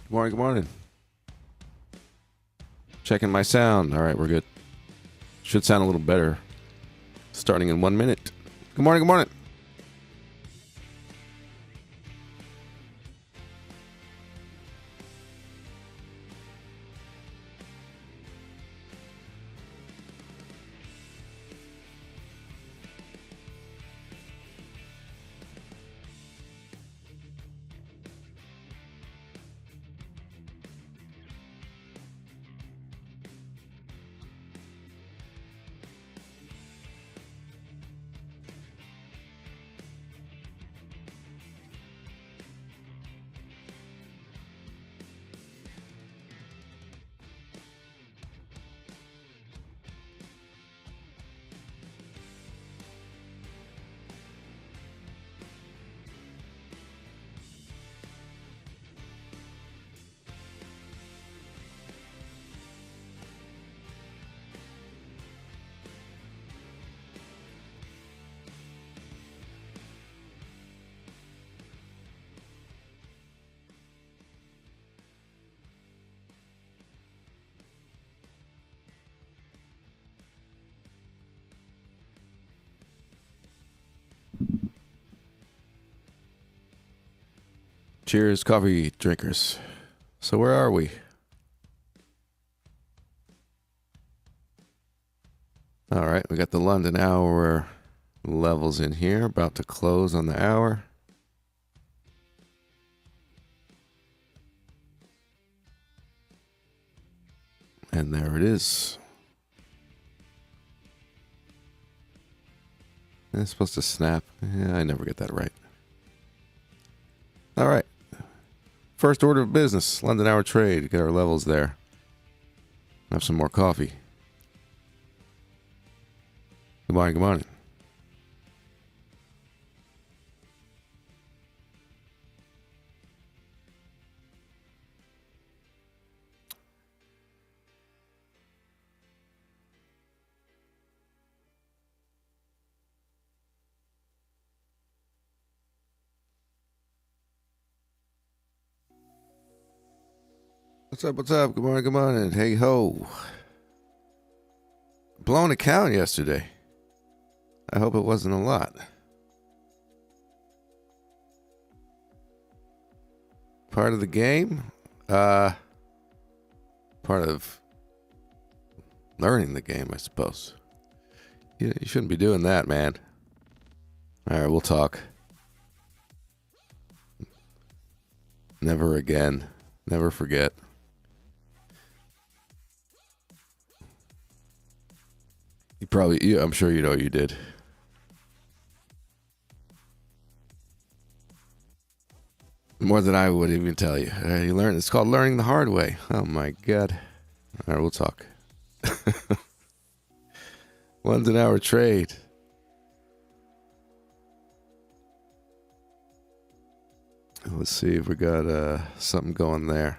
Good morning, good morning. Checking my sound. All right, we're good. Should sound a little better. Starting in 1 minute. Good morning, good morning. Cheers, coffee drinkers. So where are we? All right, we got the London hour levels in here. About to close on the hour. And there it is. It's supposed to snap. Yeah, I never get that right. All right. First order of business, London hour trade. Get our levels there. Have some more coffee. Good morning, good morning. What's up, what's up? Good morning, good morning. Hey ho. Blown account yesterday. I hope it wasn't a lot. Part of the game? Part of learning the game, I suppose. You shouldn't be doing that, man. All right, we'll talk. Never again. Never forget. I'm sure you know you did. More than I would even tell you. You learn. It's called learning the hard way. Oh my God. All right, we'll talk. London hour trade. Let's see if we got something going there.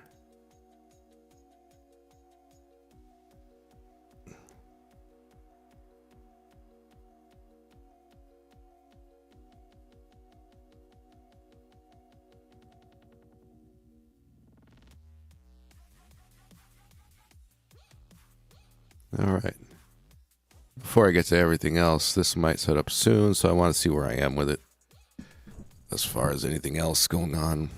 All right. Before I get to everything else, this might set up soon, so I want to see where I am with it. As far as anything else going on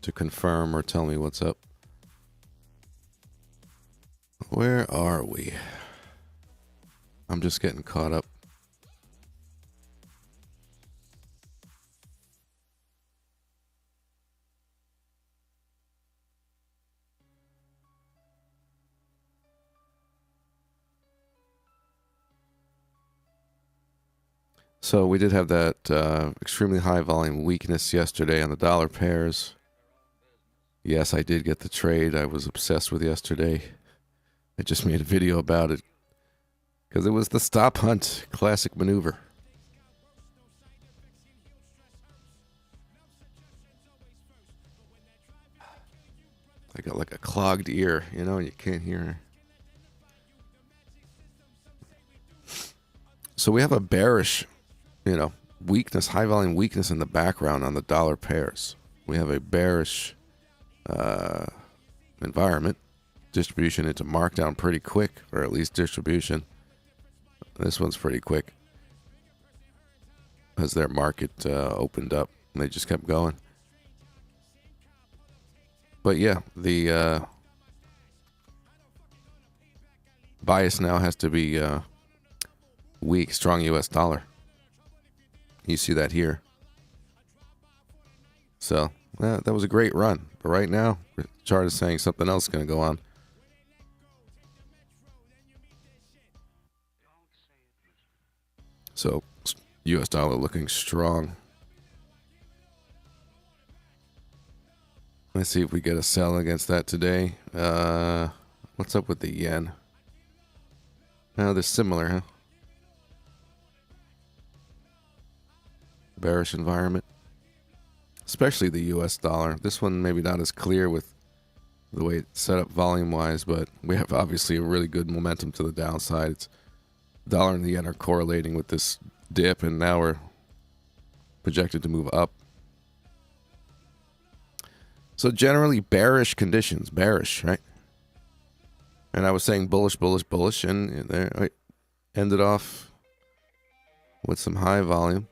to confirm or tell me what's up. Where are we? I'm just getting caught up. So we did have that extremely high volume weakness yesterday on the dollar pairs. Yes, I did get the trade I was obsessed with yesterday. I just made a video about it because it was the stop hunt classic maneuver. I got like a clogged ear, you know, and you can't hear. So we have a bearish, weakness, high volume weakness in the background on the dollar pairs. We have a bearish environment. Distribution into markdown pretty quick, or at least distribution. This one's pretty quick as their market opened up and they just kept going. But yeah, the bias now has to be weak, strong US dollar. You see that here. So that was a great run. But right now, the chart is saying something else is going to go on. So US dollar looking strong. Let's see if we get a sell against that today. What's up with the yen? Oh, they're similar, huh? Bearish environment. Especially the US dollar. This one maybe not as clear with the way it's set up volume-wise, but we have obviously a really good momentum to the downside. It's dollar and the yen are correlating with this dip, and now we're projected to move up. So generally bearish conditions, bearish, right? And I was saying bullish, bullish, bullish, and there I ended off with some high volume.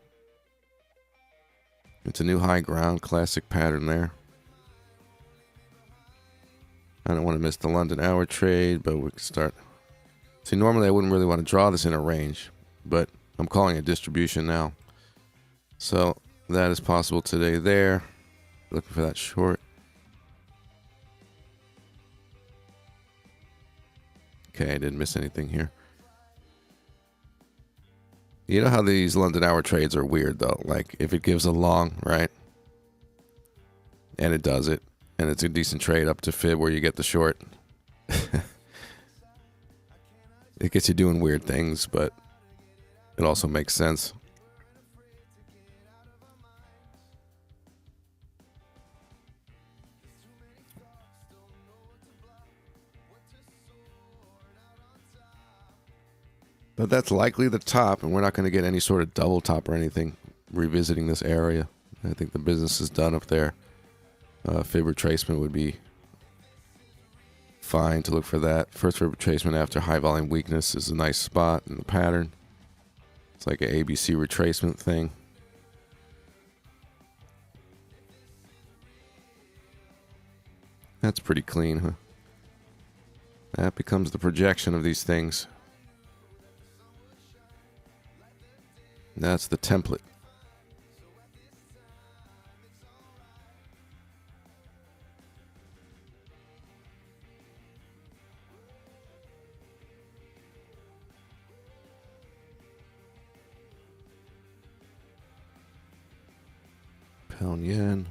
It's a new high ground, classic pattern there. I don't want to miss the London hour trade, but we can start. See, normally I wouldn't really want to draw this in a range, but I'm calling it distribution now. So that is possible today there. Looking for that short. Okay, I didn't miss anything here. You know how these London hour trades are weird, though? Like, if it gives a long, right? And it does it. And it's a decent trade up to fib where you get the short. It gets you doing weird things, but it also makes sense. But that's likely the top, and we're not going to get any sort of double top or anything revisiting this area. I think the business is done up there. Fib retracement would be fine to look for that. First fib retracement after high volume weakness is a nice spot in the pattern. It's like an ABC retracement thing. That's pretty clean, huh? That becomes the projection of these things. That's the template. Pound yen.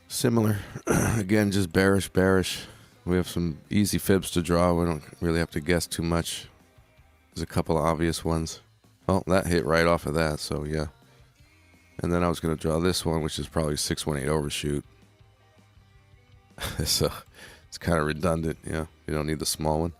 Similar. Again, just bearish, bearish. We have some easy fibs to draw. We don't really have to guess too much. There's a couple of obvious ones. Oh, that hit right off of that, so yeah. And then I was going to draw this one, which is probably 618 overshoot. So it's kind of redundant, yeah. You don't need the small one.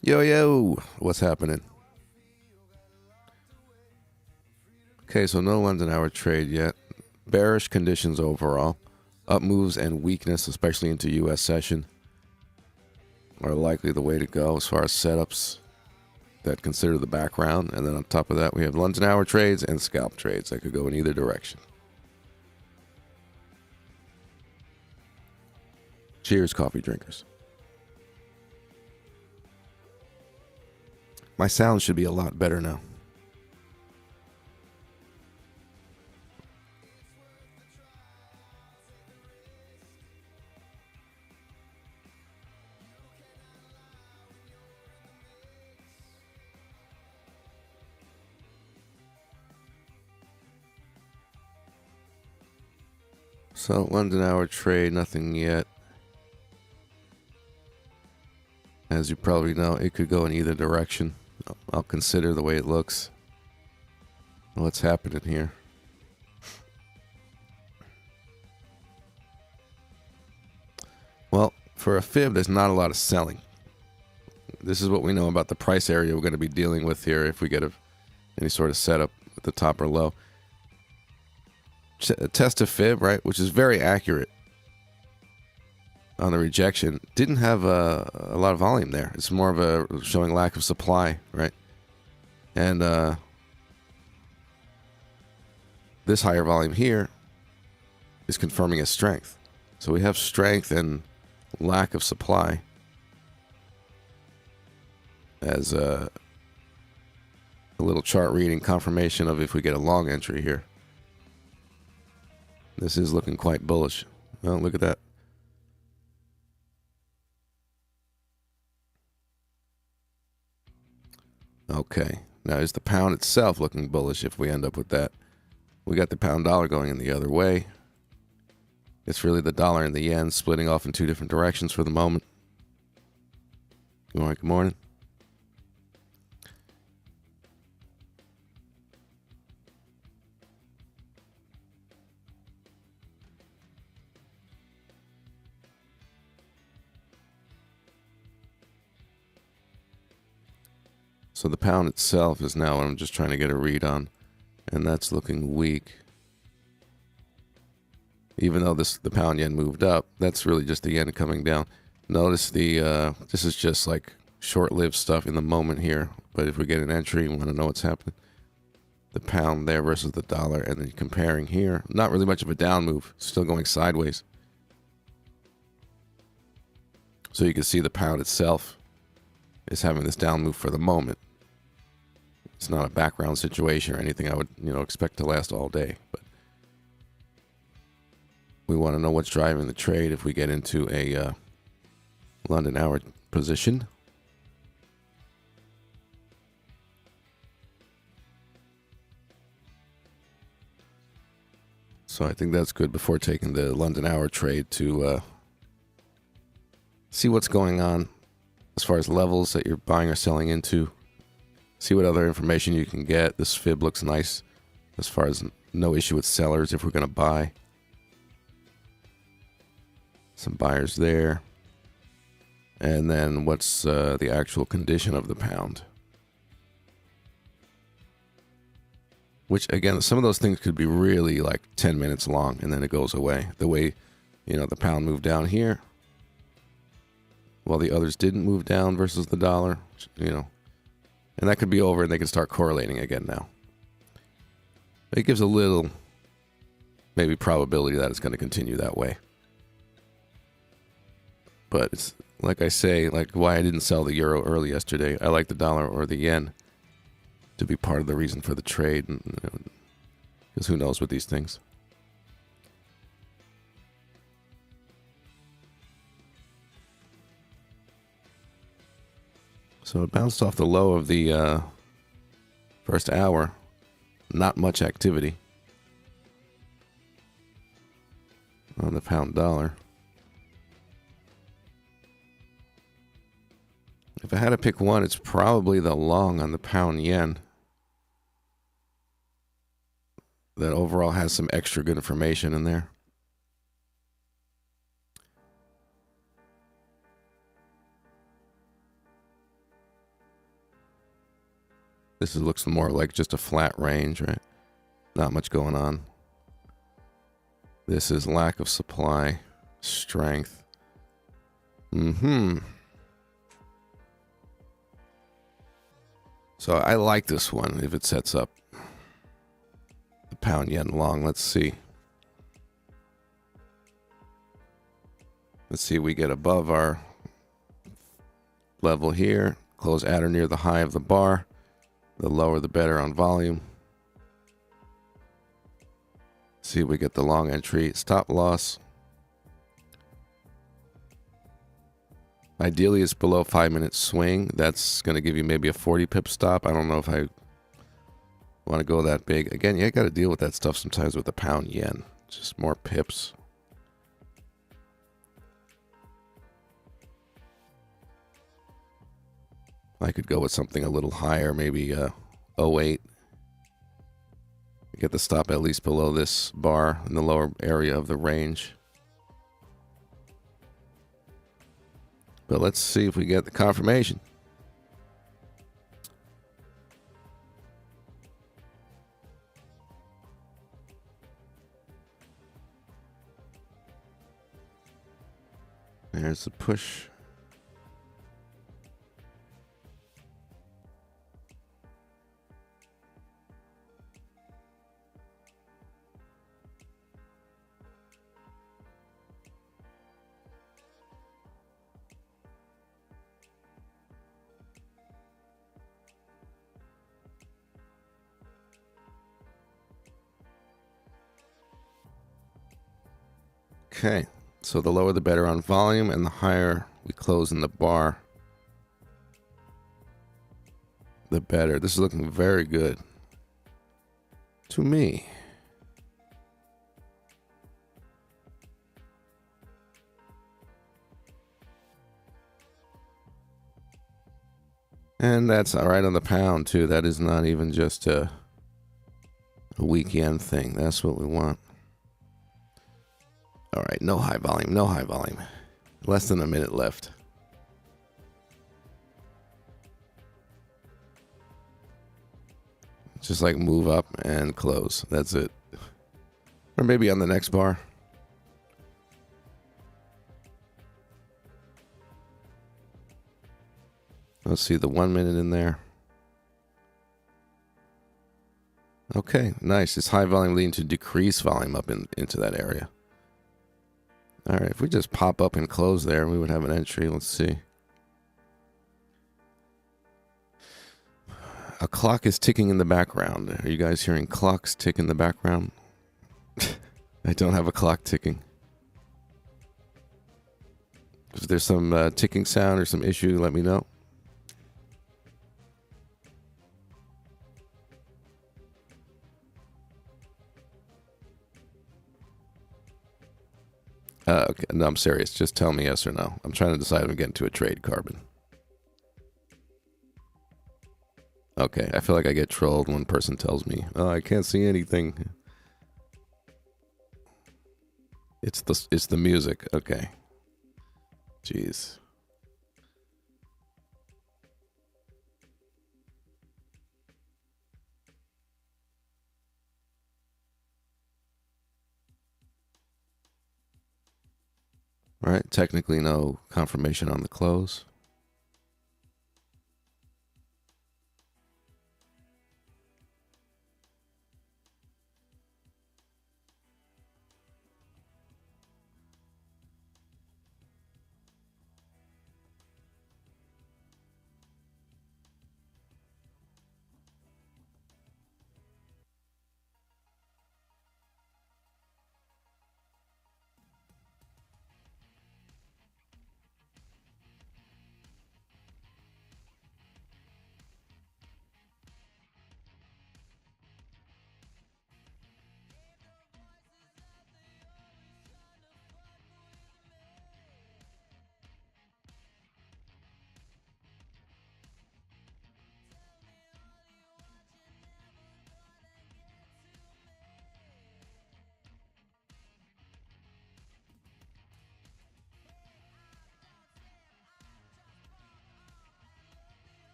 Yo, what's happening? Okay, so no London hour trade yet. Bearish conditions overall. Up moves and weakness, especially into US session, are likely the way to go as far as setups that consider the background. And then on top of that, we have London hour trades and scalp trades that could go in either direction. Cheers, coffee drinkers. My sound should be a lot better now. So London hour trade, nothing yet. As you probably know, it could go in either direction. I'll consider the way it looks. What's happening here? Well, for a fib, there's not a lot of selling. This is what we know about the price area we're going to be dealing with here if we get any sort of setup at the top or low. Test a fib, right, which is very accurate on the rejection. Didn't have a lot of volume there. It's more of a showing lack of supply, right? And this higher volume here is confirming its strength. So we have strength and lack of supply as a little chart reading confirmation of if we get a long entry here. This is looking quite bullish. Oh, look at that. Okay, now is the pound itself looking bullish if we end up with that? We got the pound dollar going in the other way. It's really the dollar and the yen splitting off in two different directions for the moment. All right, good morning. So the pound itself is now what I'm just trying to get a read on, and that's looking weak. Even though the pound yen moved up, that's really just the yen coming down. Notice this is just like short-lived stuff in the moment here, but if we get an entry, we want to know what's happening. The pound there versus the dollar, and then comparing here, not really much of a down move, still going sideways. So you can see the pound itself is having this down move for the moment. It's not a background situation or anything I would, expect to last all day. But we want to know what's driving the trade if we get into a London hour position. So I think that's good before taking the London hour trade to see what's going on as far as levels that you're buying or selling into. See what other information you can get. This fib looks nice as far as no issue with sellers if we're going to buy. Some buyers there. And then what's the actual condition of the pound? Which, again, some of those things could be really like 10 minutes long and then it goes away. The way, the pound moved down here while the others didn't move down versus the dollar, And that could be over and they can start correlating again now. It gives a little, maybe, probability that it's going to continue that way. But it's, like I say, like why I didn't sell the euro early yesterday. I like the dollar or the yen to be part of the reason for the trade. Because who knows with these things. So it bounced off the low of the first hour. Not much activity on the pound dollar. If I had to pick one, it's probably the long on the pound yen. That overall has some extra good information in there. This looks more like just a flat range, right? Not much going on. This is lack of supply, strength. So I like this one if it sets up the pound yen long. Let's see. Let's see if we get above our level here. Close at or near the high of the bar. The lower the better on volume. See if we get the long entry. Stop loss. Ideally, it's below 5-minute swing. That's going to give you maybe a 40 pip stop. I don't know if I want to go that big. Again, you got to deal with that stuff sometimes with the pound yen. Just more pips. I could go with something a little higher, maybe 08. Get the stop at least below this bar in the lower area of the range. But let's see if we get the confirmation. There's the push. Okay, so the lower the better on volume, and the higher we close in the bar, the better. This is looking very good to me. And that's all right on the pound too. That is not even just a weekend thing. That's what we want. All right, no high volume, no high volume. Less than a minute left. Just like move up and close. That's it. Or maybe on the next bar. Let's see the 1 minute in there. Okay, nice. It's high volume leading to decrease volume up into that area. All right, if we just pop up and close there, we would have an entry. Let's see. A clock is ticking in the background. Are you guys hearing clocks tick in the background? I don't have a clock ticking. If there's some ticking sound or some issue, let me know. Okay, no, I'm serious. Just tell me yes or no. I'm trying to decide if I'm getting to a trade, Carbon. Okay, I feel like I get trolled when one person tells me, "Oh, I can't see anything." It's the music. Okay. Jeez. All right, technically no confirmation on the close.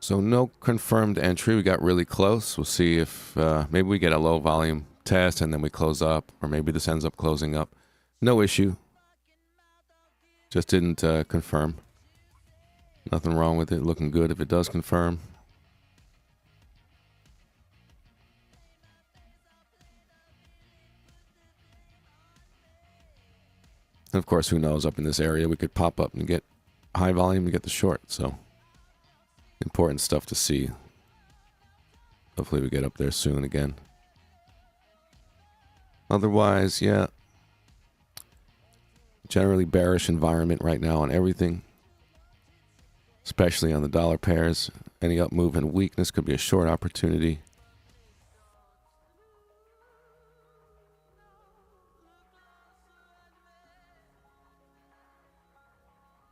So no confirmed entry. We got really close. We'll see if maybe we get a low volume test and then we close up, or maybe this ends up closing up. No issue. Just didn't confirm. Nothing wrong with it. Looking good if it does confirm. And of course, who knows, up in this area, we could pop up and get high volume and get the short. So important stuff to see. Hopefully we get up there soon again. Otherwise, yeah. Generally bearish environment right now on everything. Especially on the dollar pairs. Any up move and weakness could be a short opportunity.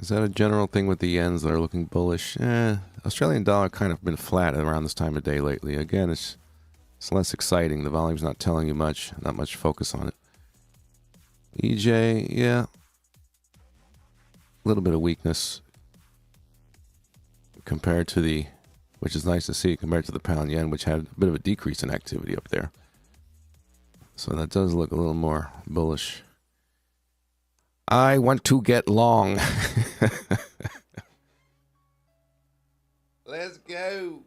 Is that a general thing with the yens that are looking bullish? Australian dollar kind of been flat around this time of day lately. Again, it's less exciting. The volume's not telling you much. Not much focus on it. EJ, yeah. A little bit of weakness compared to the, which is nice to see, compared to the pound yen, which had a bit of a decrease in activity up there. So that does look a little more bullish. I want to get long. Let's go.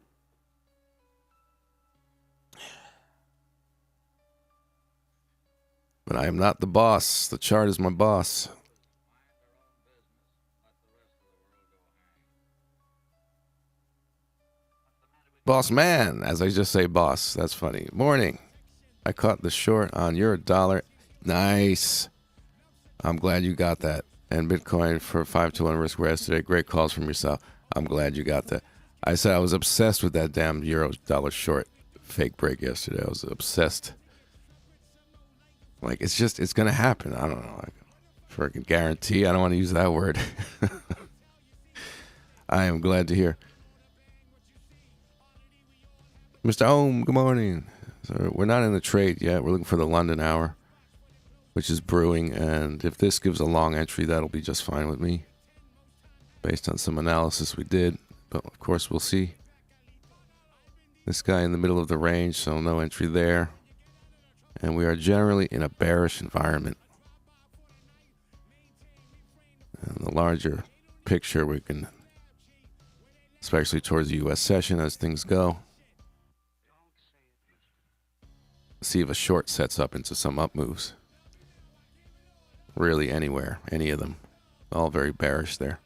But I am not the boss. The chart is my boss. Boss man, as I just say boss. That's funny. Morning. I caught the short on $1. Nice. I'm glad you got that. And Bitcoin for 5-to-1 risk rest today. Great calls from yourself. I'm glad you got that. I said I was obsessed with that damn euro-dollar short fake break yesterday. I was obsessed. Like, it's going to happen. I don't know. Like, freaking guarantee. I don't want to use that word. I am glad to hear. Mr. Ohm, good morning. So we're not in the trade yet. We're looking for the London hour, which is brewing. And if this gives a long entry, that'll be just fine with me, based on some analysis we did. But, of course, we'll see. This guy in the middle of the range, so no entry there. And we are generally in a bearish environment. And the larger picture, we can, especially towards the U.S. session as things go, see if a short sets up into some up moves. Really anywhere, any of them. All very bearish there.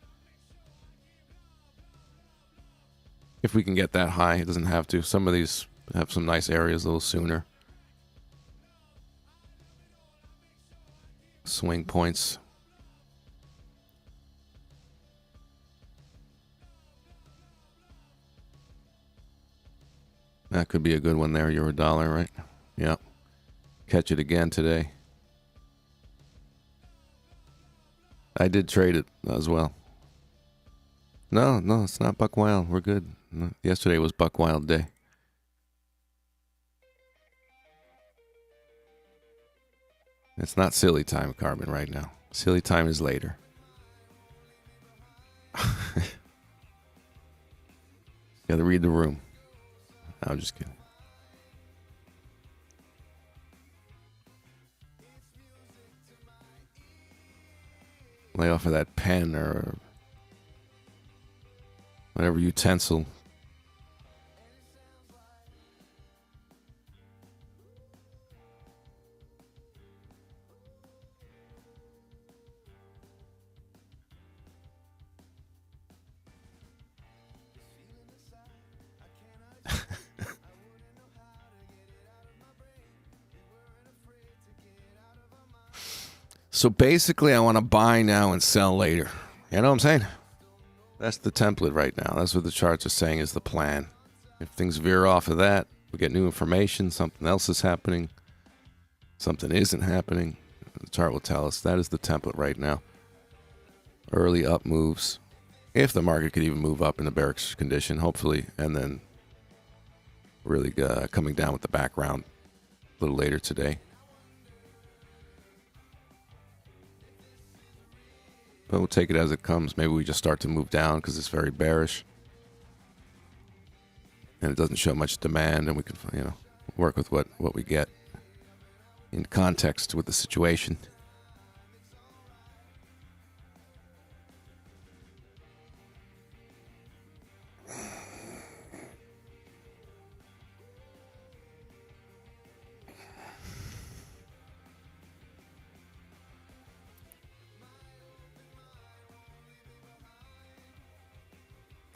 If we can get that high, it doesn't have to. Some of these have some nice areas a little sooner. Swing points. That could be a good one there, euro dollar, right? Yep. Catch it again today. I did trade it as well. No, it's not Buck Wild. We're good. No, yesterday was Buck Wild day. It's not silly time, Carbon, right now. Silly time is later. Gotta read the room. No, I'm just kidding. Lay off of that pen or whatever utensil. So basically, I want to buy now and sell later. You know what I'm saying? That's the template right now. That's what the charts are saying is the plan. If things veer off of that, we get new information, something else is happening, something isn't happening. The chart will tell us. That is the template right now. Early up moves. If the market could even move up in a bearish condition, hopefully, and then really coming down with the background a little later today. But we'll take it as it comes. Maybe we just start to move down because it's very bearish. And it doesn't show much demand, and we can, work with what we get in context with the situation.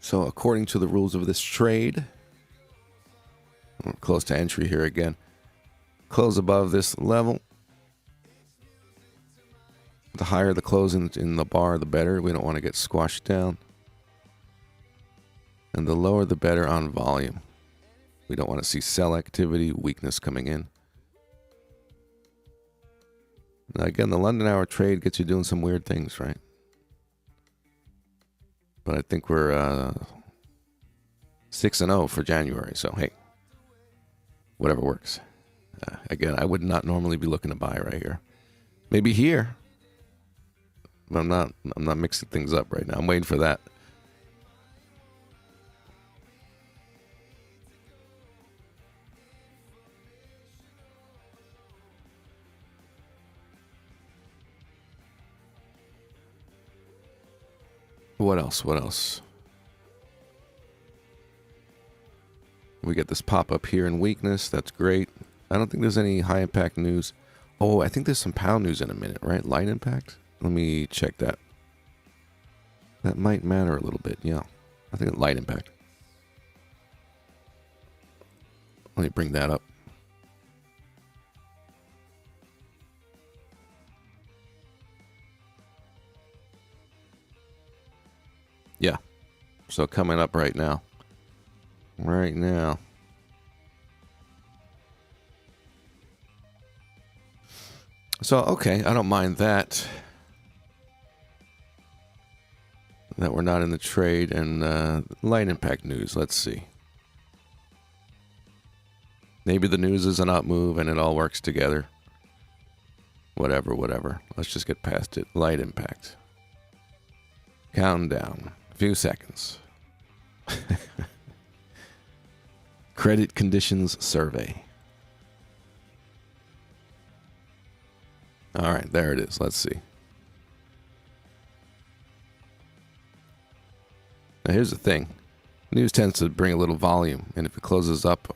So according to the rules of this trade, we're close to entry here again. Close above this level. The higher the close in the bar, the better. We don't want to get squashed down. And the lower, the better on volume. We don't want to see sell activity, weakness coming in. Now again, the London hour trade gets you doing some weird things, right? But I think we're 6-0 for January. So, hey, whatever works. Again, I would not normally be looking to buy right here. Maybe here. But I'm not mixing things up right now. I'm waiting for that. What else? What else? We get this pop-up here in weakness. That's great. I don't think there's any high-impact news. Oh, I think there's some pound news in a minute, right? Light impact? Let me check that. That might matter a little bit, yeah. I think light impact. Let me bring that up. Yeah. So coming up right now. Right now. So, okay, I don't mind that. That we're not in the trade. And light impact news, let's see. Maybe the news is an up move and it all works together. Whatever, whatever. Let's just get past it. Light impact. Countdown. A few seconds. Credit conditions survey. All right, there it is. Let's see. Now, here's the thing. News tends to bring a little volume, and if it closes up,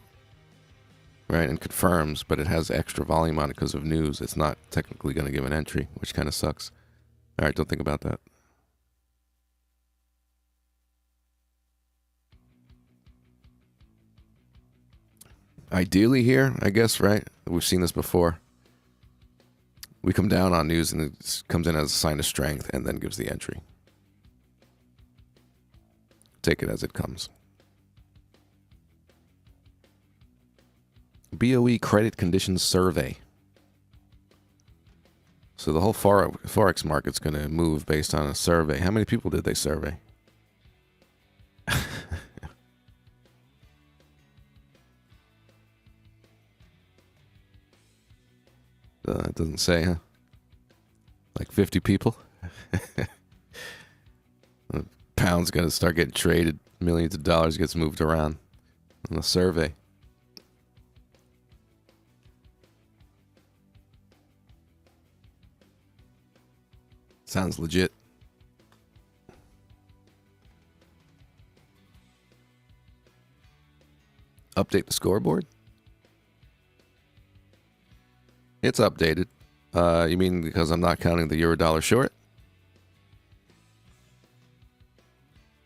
right, and confirms, but it has extra volume on it because of news, it's not technically going to give an entry, which kind of sucks. All right, don't think about that. Ideally here, I guess, right? We've seen this before. We come down on news and it comes in as a sign of strength and then gives the entry. Take it as it comes. BOE Credit Conditions Survey. So the whole Forex market's going to move based on a survey. How many people did they survey? It doesn't say, huh? Like 50 people? The pound's going to start getting traded. Millions of dollars gets moved around on the survey. Sounds legit. Update the scoreboard? It's updated. You mean because I'm not counting the euro-dollar short?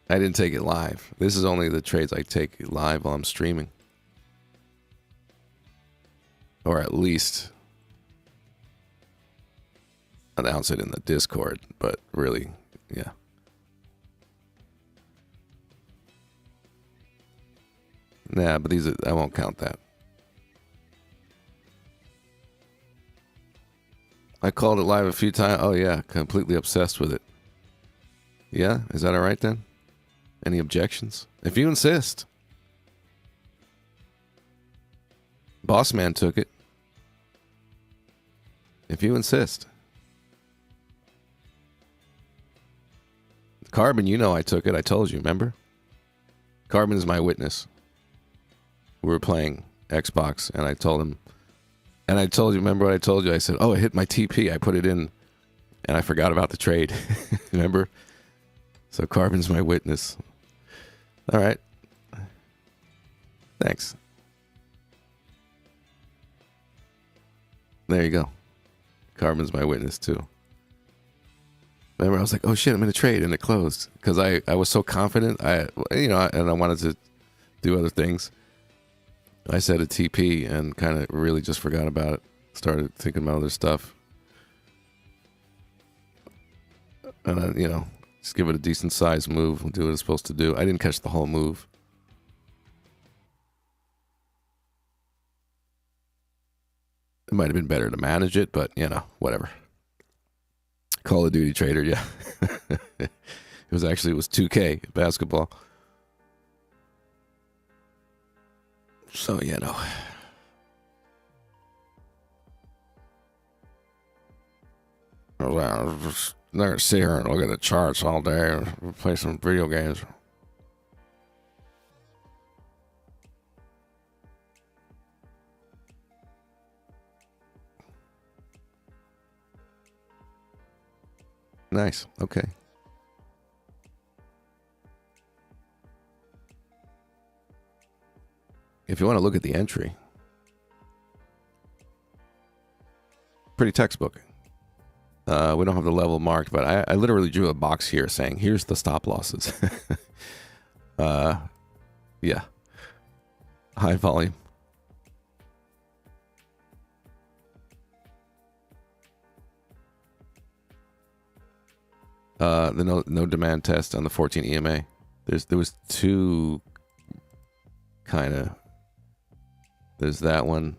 I didn't take it live. This is only the trades I take live while I'm streaming. Or at least announce it in the Discord. But really, yeah. Nah, but I won't count that. I called it live a few times. Oh, yeah. Completely obsessed with it. Yeah? Is that all right, then? Any objections? If you insist. Boss man took it. If you insist. Carbon, you know I took it. I told you, remember? Carbon is my witness. We were playing Xbox, and I told him... And I told you, remember what I told you? I said, oh, it hit my TP. I put it in, and I forgot about the trade. Remember? So Carbon's my witness. All right. Thanks. There you go. Carbon's my witness, too. Remember, I was like, oh, shit, I'm in a trade, and it closed. Because I was so confident, and I wanted to do other things. I said a TP and kind of really just forgot about it. Started thinking about other stuff. And I, just give it a decent size move and do what it's supposed to do. I didn't catch the whole move. It might have been better to manage it, but, whatever. Call of Duty trader, yeah. It was 2K basketball. So, you know. I'll just never sit here and look at the charts all day and play some video games. Nice. Okay. If you want to look at the entry, pretty textbook. We don't have the level marked, but I literally drew a box here saying, here's the stop losses. Yeah. High volume. The no demand test on the 14 EMA. There was two kind of. There's that one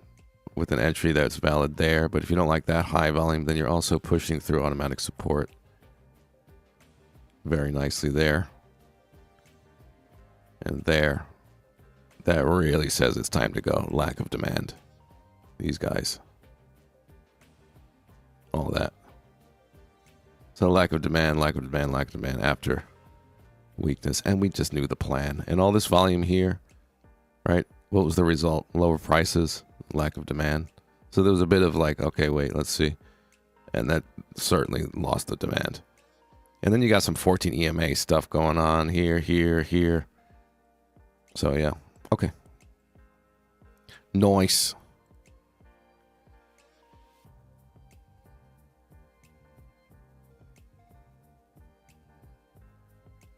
with an entry that's valid there, but if you don't like that high volume, then you're also pushing through automatic support very nicely there. And there. That really says it's time to go. Lack of demand. These guys. All that. So lack of demand after weakness. And we just knew the plan. And all this volume here, right? What was the result? Lower prices, lack of demand. So there was a bit of like, okay, wait, let's see. And that certainly lost the demand. And then you got some 14 EMA stuff going on here, here, here. So yeah, okay. Nice.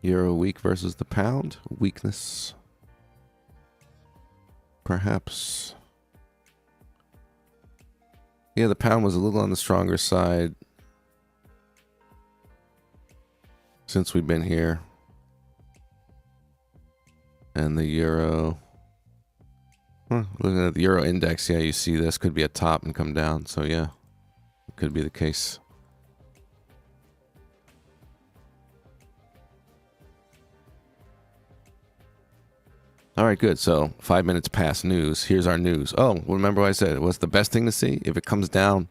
Euro weak versus the pound. Weakness. Perhaps. Yeah, the pound was a little on the stronger side since we've been here. And the euro. Looking at the euro index, yeah, you see this could be a top and come down. So yeah, it could be the case. All right, good. So 5 minutes past news. Here's our news. Oh, remember what I said? What's the best thing to see? If it comes down,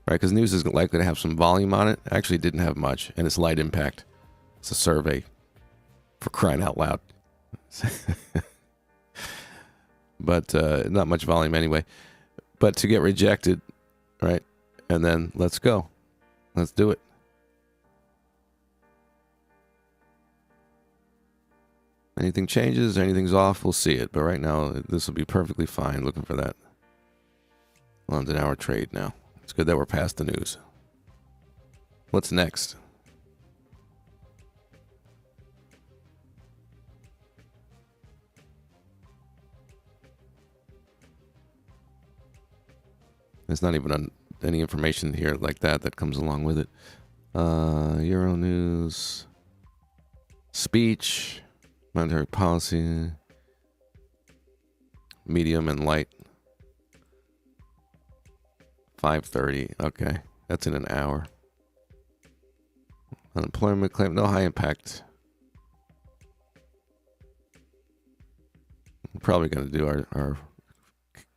right? Because news is likely to have some volume on it. Actually, it didn't have much, and it's light impact. It's a survey, for crying out loud. But not much volume anyway. But to get rejected, right? And then let's go. Let's do it. Anything changes, anything's off, we'll see it. But right now, this will be perfectly fine. Looking for that London hour trade now. It's good that we're past the news. What's next? There's not even any information here like that comes along with it. Euro news. Speech. Monetary policy, medium and light. 5:30. Okay, that's in an hour. Unemployment claim, no high impact. We're probably going to do our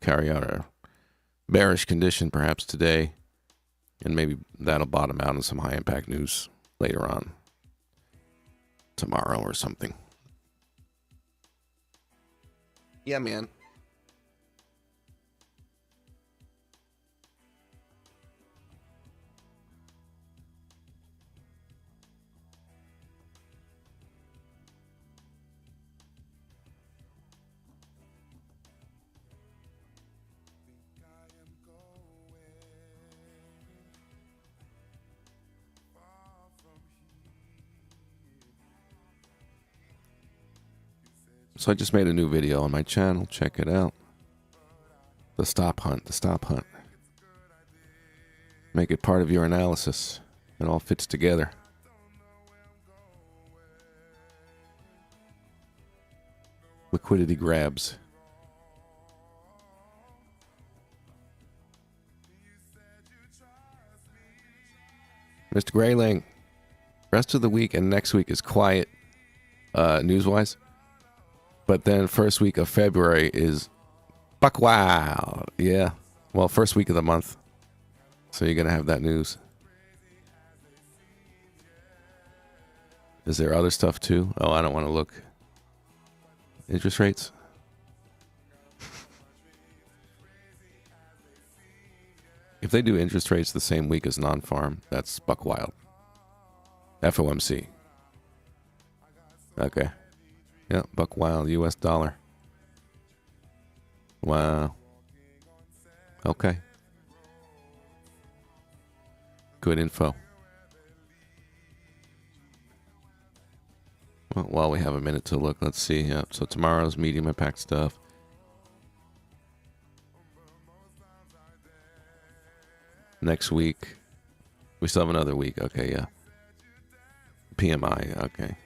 carry out our bearish condition perhaps today, and maybe that'll bottom out in some high impact news later on tomorrow or something. Yeah, man. So I just made a new video on my channel. Check it out. The stop hunt. The stop hunt. Make it part of your analysis. It all fits together. Liquidity grabs. Mr. Grayling. Rest of the week and next week is quiet news-wise. But then first week of February is buck wow. Yeah. Well, first week of the month. So you're going to have that news. Is there other stuff too? Oh, I don't want to look. Interest rates? If they do interest rates the same week as non-farm, that's buck wild. FOMC. Okay. Yeah, buck wild, US dollar. Wow. Okay. Good info. Well, while we have a minute to look, let's see. Yeah, so tomorrow's medium impact stuff. Next week. We still have another week. Okay, yeah. PMI, okay.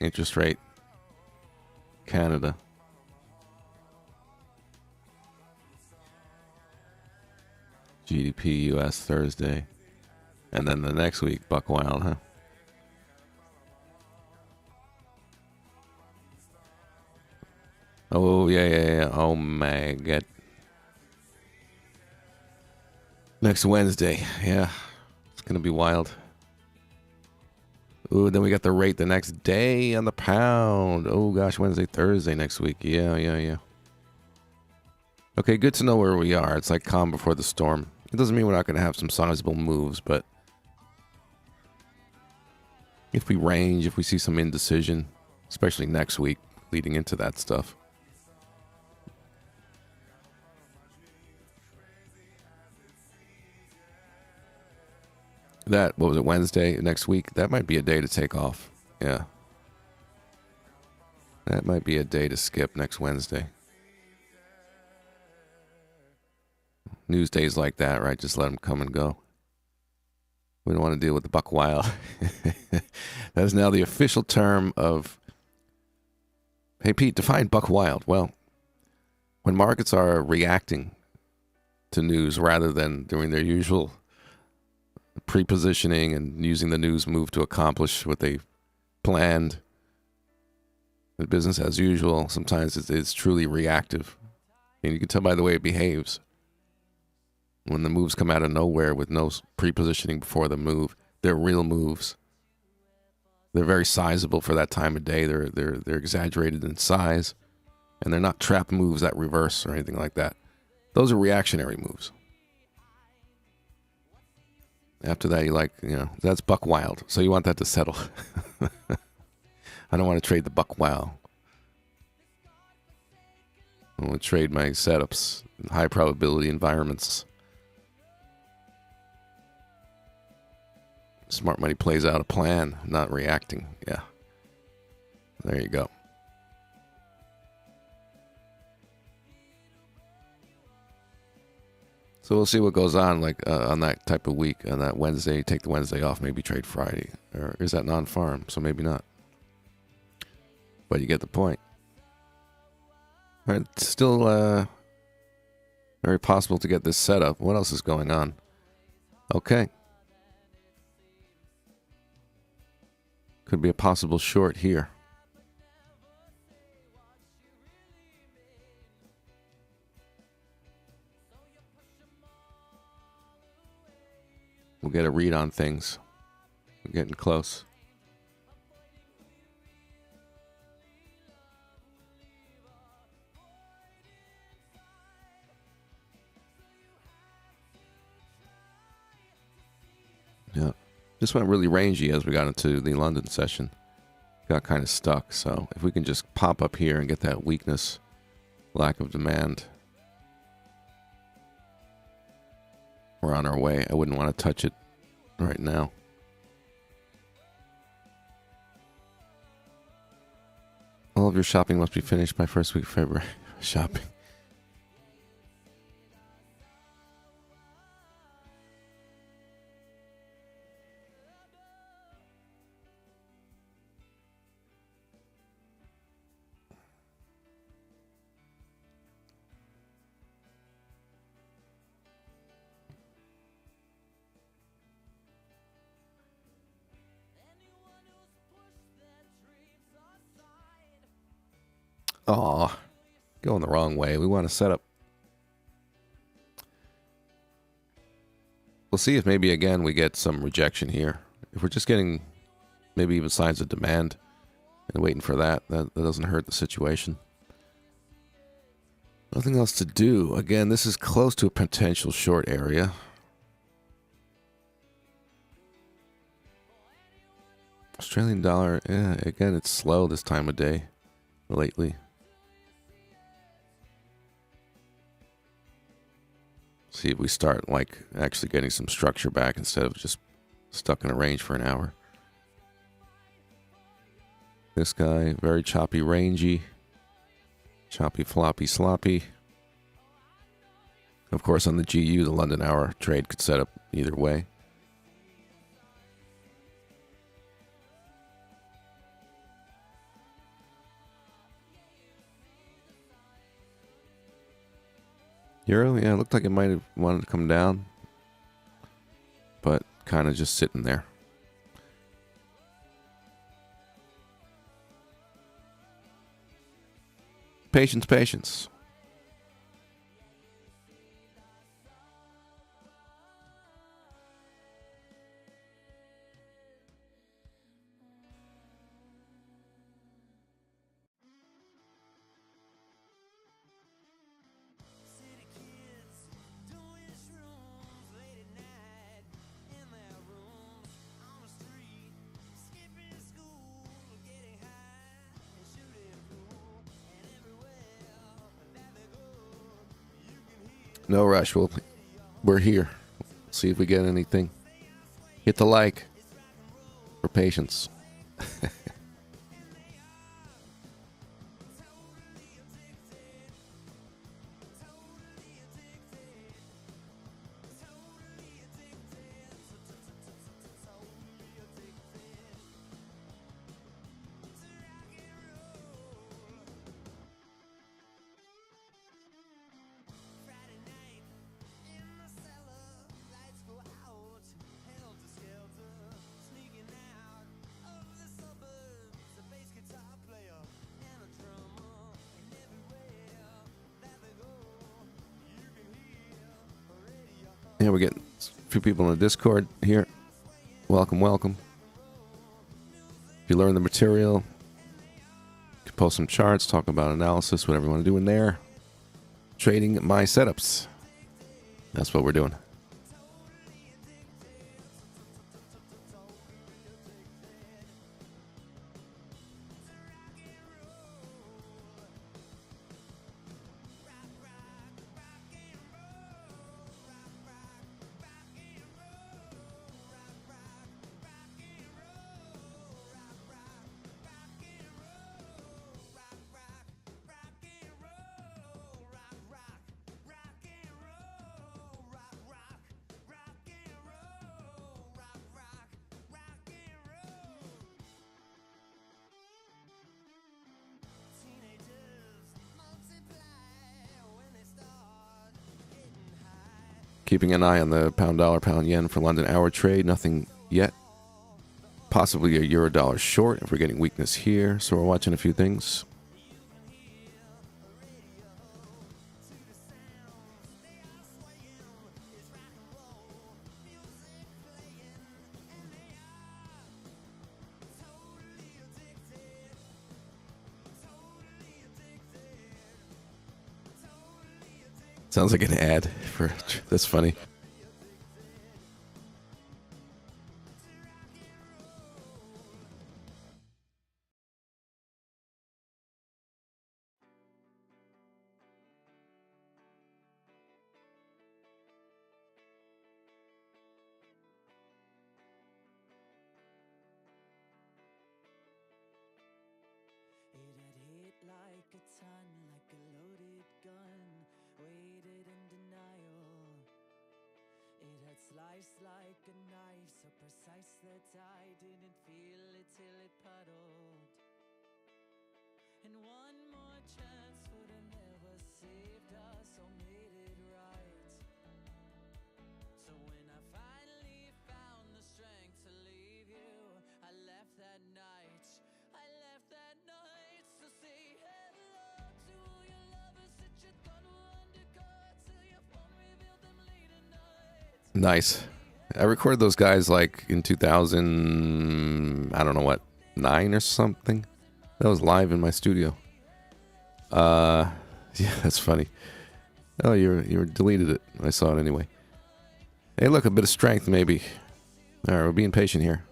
Interest rate. Canada. GDP US Thursday. And then the next week, buck wild, huh? Oh, yeah. Oh, my God. Next Wednesday. Yeah. It's going to be wild. Ooh, then we got the rate the next day on the pound. Oh, gosh, Wednesday, Thursday next week. Yeah. Okay, good to know where we are. It's like calm before the storm. It doesn't mean we're not going to have some sizable moves, but if we range, if we see some indecision, especially next week leading into that stuff. That, what was it, Wednesday next week? That might be a day to take off. Yeah. That might be a day to skip next Wednesday. News days like that, right? Just let them come and go. We don't want to deal with the buck wild. That is now the official term of... Hey, Pete, define buck wild. Well, when markets are reacting to news rather than doing their usual pre-positioning and using the news move to accomplish what they planned, the business as usual, sometimes it's truly reactive. And you can tell by the way it behaves. When the moves come out of nowhere with no pre-positioning before the move, they're real moves. They're very sizable for that time of day. They're exaggerated in size, and they're not trap moves that reverse or anything like that. Those are reactionary moves. After that, that's buck wild. So you want that to settle. I don't want to trade the buck wild. I want to trade my setups in high probability environments. Smart money plays out a plan, not reacting. Yeah. There you go. So we'll see what goes on, on that type of week. On that Wednesday, take the Wednesday off, maybe trade Friday. Or is that non-farm? So maybe not. But you get the point. All right, it's still very possible to get this set up. What else is going on? Okay. Could be a possible short here. We'll get a read on things. We're getting close. Yeah. Just went really rangy as we got into the London session. Got kind of stuck. So if we can just pop up here and get that weakness, lack of demand, we're on our way. I wouldn't want to touch it right now. All of your shopping must be finished by first week of February. Shopping. Aw, going the wrong way. We want to set up. We'll see if maybe again we get some rejection here. If we're just getting maybe even signs of demand and waiting for that doesn't hurt the situation. Nothing else to do. Again, this is close to a potential short area. Australian dollar, yeah, again, it's slow this time of day lately. See if we start like actually getting some structure back instead of just stuck in a range for an hour. This guy, very choppy, rangy. Choppy, floppy, sloppy. Of course, on the GU, the London hour trade could set up either way. Euro, yeah, it looked like it might have wanted to come down, but kind of just sitting there. Patience, patience. No rush. We're here. See if we get anything. Hit the like for patience. Yeah, we're getting a few people in the Discord here. Welcome, welcome. If you learn the material, you can post some charts, talk about analysis, whatever you want to do in there. Trading my setups. That's what we're doing. Keeping an eye on the pound dollar, pound yen for London hour trade. Nothing yet. Possibly a euro dollar short if we're getting weakness here. So we're watching a few things. Sounds like an ad for that's funny. Nice. I recorded those guys like in 2000, I don't know what, 9 or something. That was live in my studio. Yeah, that's funny. Oh, you deleted it. I saw it anyway. Hey, look, a bit of strength maybe. All right, we're being patient here.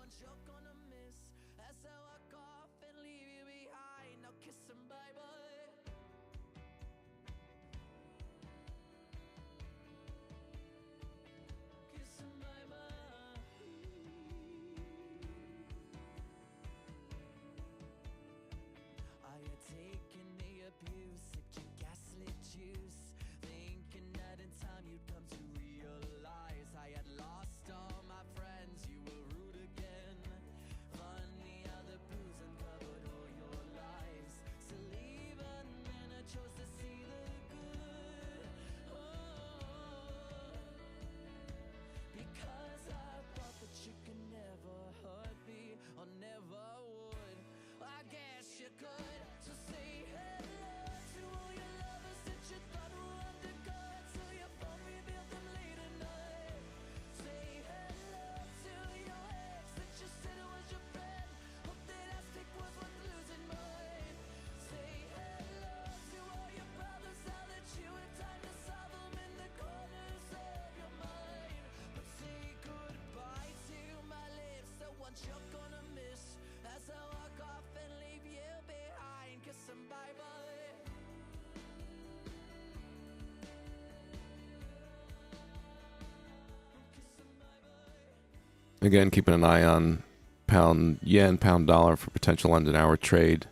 Again, keeping an eye on pound yen, pound dollar for potential end of hour trade.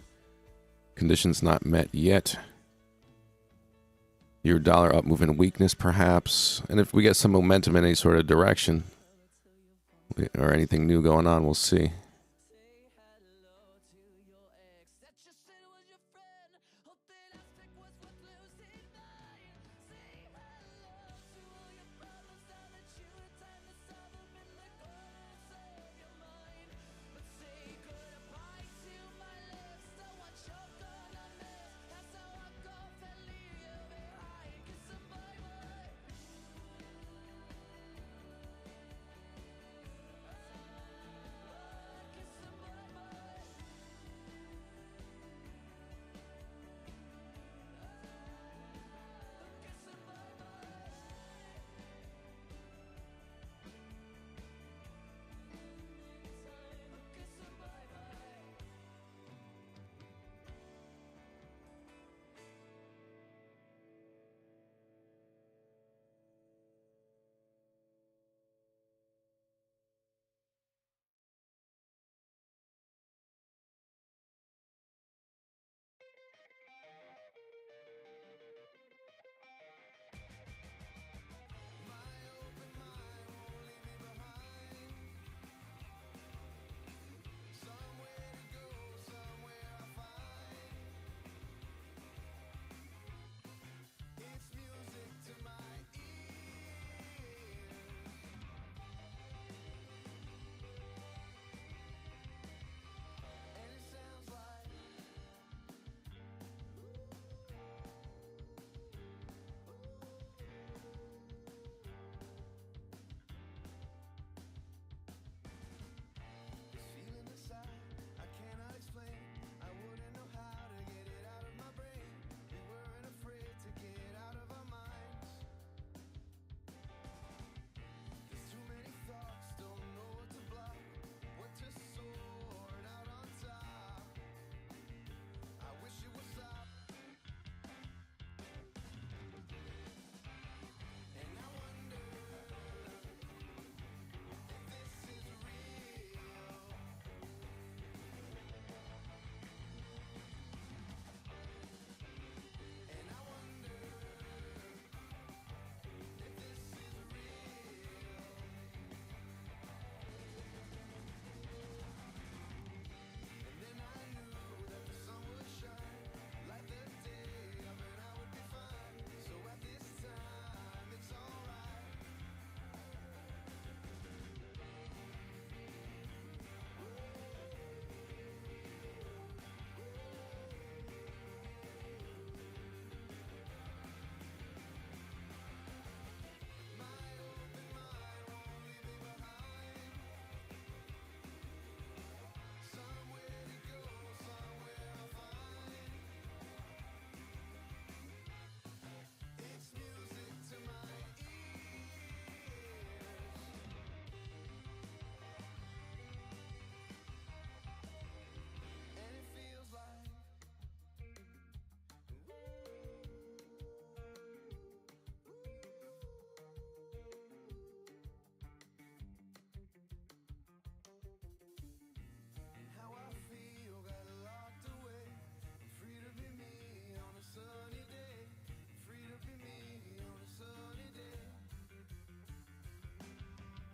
Conditions not met yet. Your dollar up moving weakness perhaps. And if we get some momentum in any sort of direction or anything new going on, we'll see.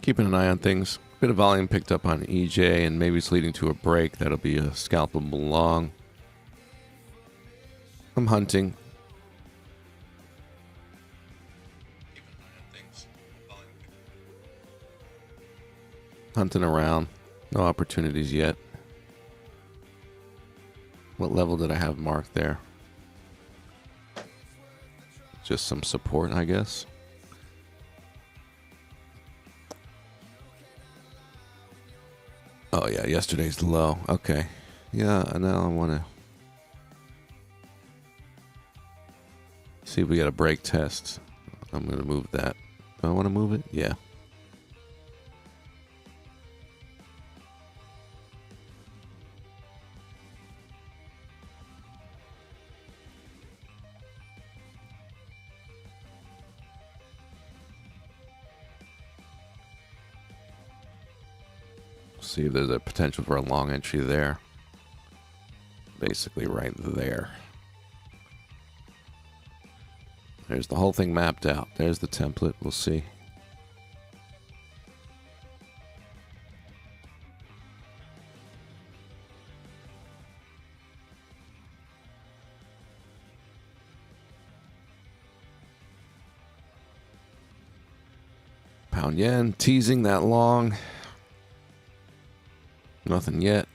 Keeping an eye on things. Bit of volume picked up on EJ, and maybe it's leading to a break. That'll be a scalpable long. I'm hunting. Hunting around. No opportunities yet. What level did I have marked there? Just some support, I guess. Oh yeah, yesterday's low. Okay. Yeah, now I want to see if we got a break test. I'm going to move that. Do I want to move it? Yeah. See if there's a potential for a long entry there. Basically right there. There's the whole thing mapped out. There's the template. We'll see. Pound yen teasing that long. Nothing yet.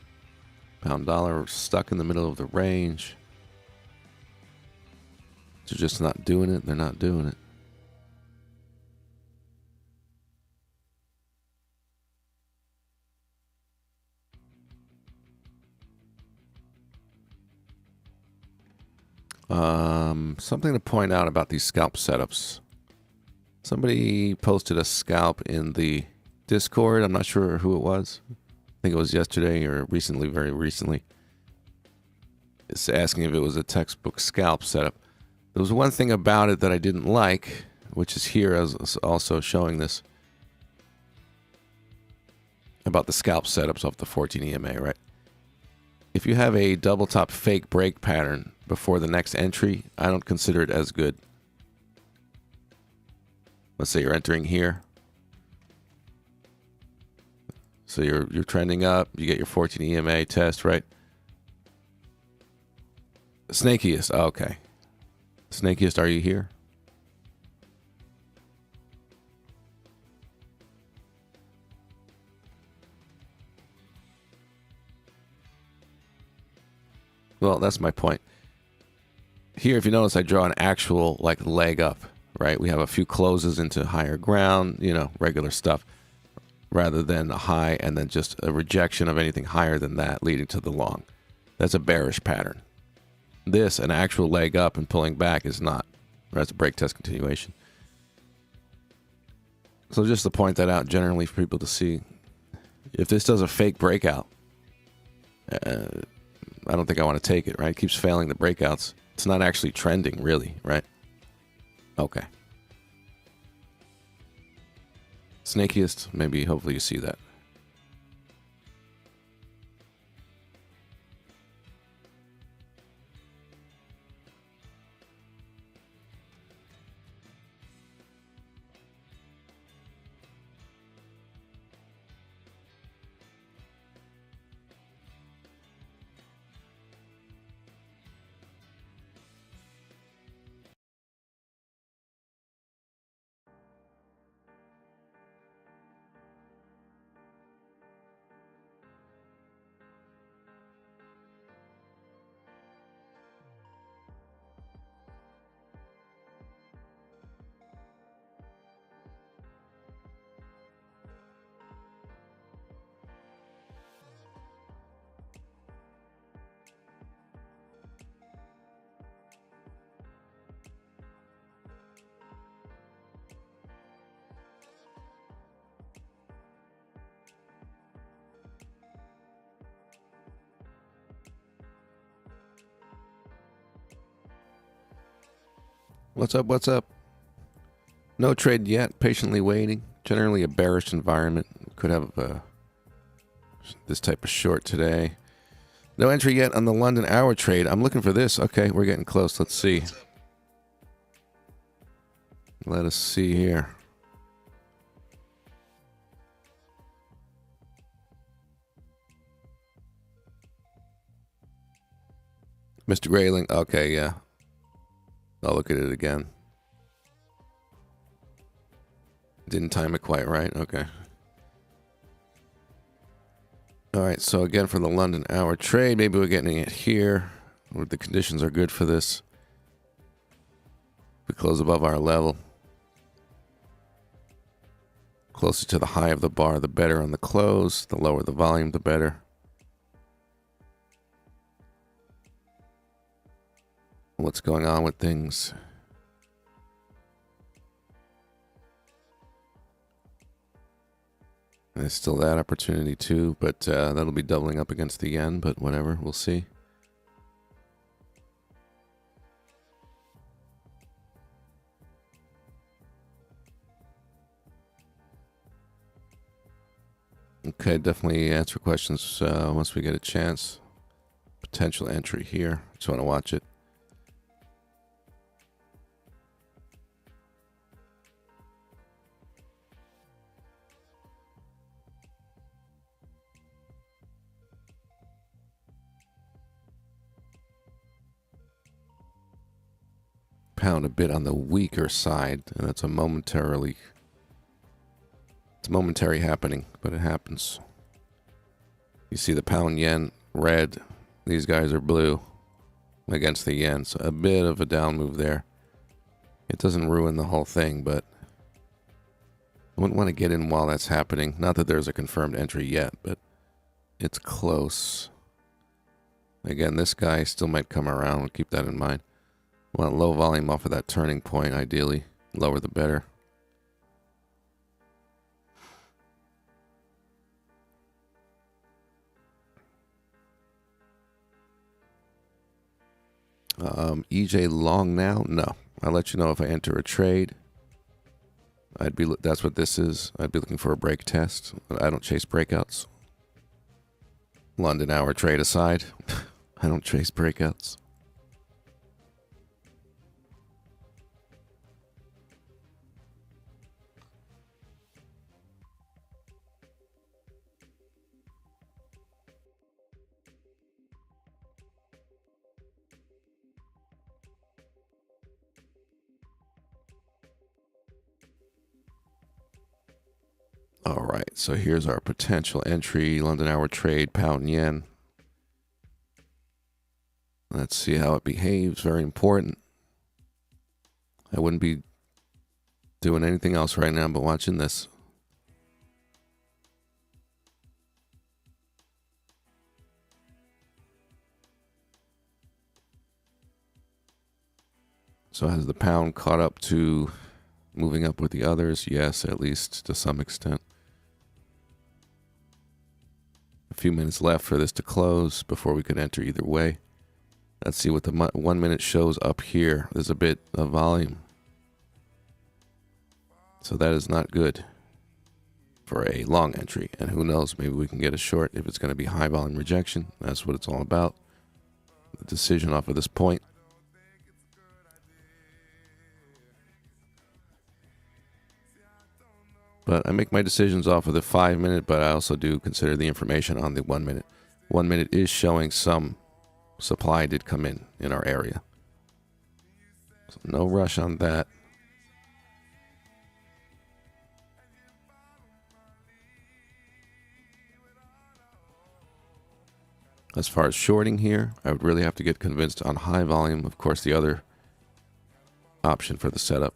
Pound dollar stuck in the middle of the range. They're just not doing it. They're not doing it. Something to point out about these scalp setups. Somebody posted a scalp in the Discord. I'm not sure who it was. I think it was yesterday or recently, very recently. It's asking if it was a textbook scalp setup. There was one thing about it that I didn't like, which is here. I was also showing this about the scalp setups off the 14 EMA, right? If you have a double top fake break pattern before the next entry, I don't consider it as good. Let's say you're entering here. So you're trending up, you get your 14 EMA test, right? Snakiest, oh, okay. Snakiest, are you here? Well, that's my point. Here, if you notice, I draw an actual like leg up, right? We have a few closes into higher ground, you know, regular stuff, rather than a high and then just a rejection of anything higher than that leading to the long. That's a bearish pattern. This, an actual leg up and pulling back, is not. That's a break test continuation. So just to point that out generally for people to see, if this does a fake breakout, I don't think I want to take it, right? It keeps failing the breakouts. It's not actually trending, really, right? Okay. Snakiest, maybe, hopefully you see that. What's up? What's up? No trade yet. Patiently waiting. Generally a bearish environment. Could have this type of short today. No entry yet on the London hour trade. I'm looking for this. Okay, we're getting close. Let's see. Let us see here. Mr. Grayling. Okay, yeah. I'll look at it again. Didn't time it quite right. Okay. All right, so again for the London hour trade, maybe we're getting it here. The conditions are good for this. We close above our level. Closer to the high of the bar, the better on the close. The lower the volume, the better. What's going on with things? There's still that opportunity too, but that'll be doubling up against the yen, but whatever, we'll see. Okay, definitely answer questions once we get a chance. Potential entry here. Just want to watch it. Pound a bit on the weaker side, and that's a momentary happening, but it happens. You see the pound yen red, these guys are blue against the yen, so a bit of a down move there. It doesn't ruin the whole thing, but I wouldn't want to get in while that's happening. Not that there's a confirmed entry yet, but it's close. Again, this guy still might come around. We'll keep that in mind. Want low volume off of that turning point, ideally. Lower the better. EJ long now? No. I'll let you know if I enter a trade. That's what this is. I'd be looking for a break test. I don't chase breakouts. London hour trade aside, I don't chase breakouts. All right, so here's our potential entry, London hour trade, pound yen. Let's see how it behaves, very important. I wouldn't be doing anything else right now but watching this. So has the pound caught up to moving up with the others? Yes, at least to some extent. A few minutes left for this to close before we could enter either way. Let's see what the 1 minute shows up here. There's a bit of volume. So that is not good for a long entry. And who knows, maybe we can get a short if it's going to be high volume rejection. That's what it's all about. The decision off of this point. But I make my decisions off of the 5 minute, but I also do consider the information on the 1 minute. 1 minute is showing some supply did come in our area. So no rush on that. As far as shorting here, I would really have to get convinced on high volume. Of course, the other option for the setup.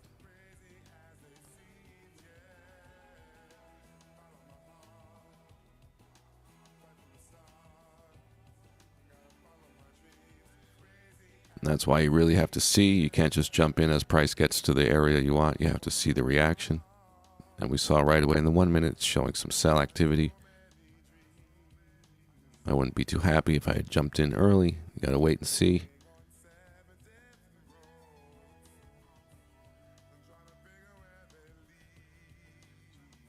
That's why you really have to see. You can't just jump in as price gets to the area you want. You have to see the reaction. And we saw right away in the 1 minute it's showing some sell activity. I wouldn't be too happy if I had jumped in early. You gotta wait and see.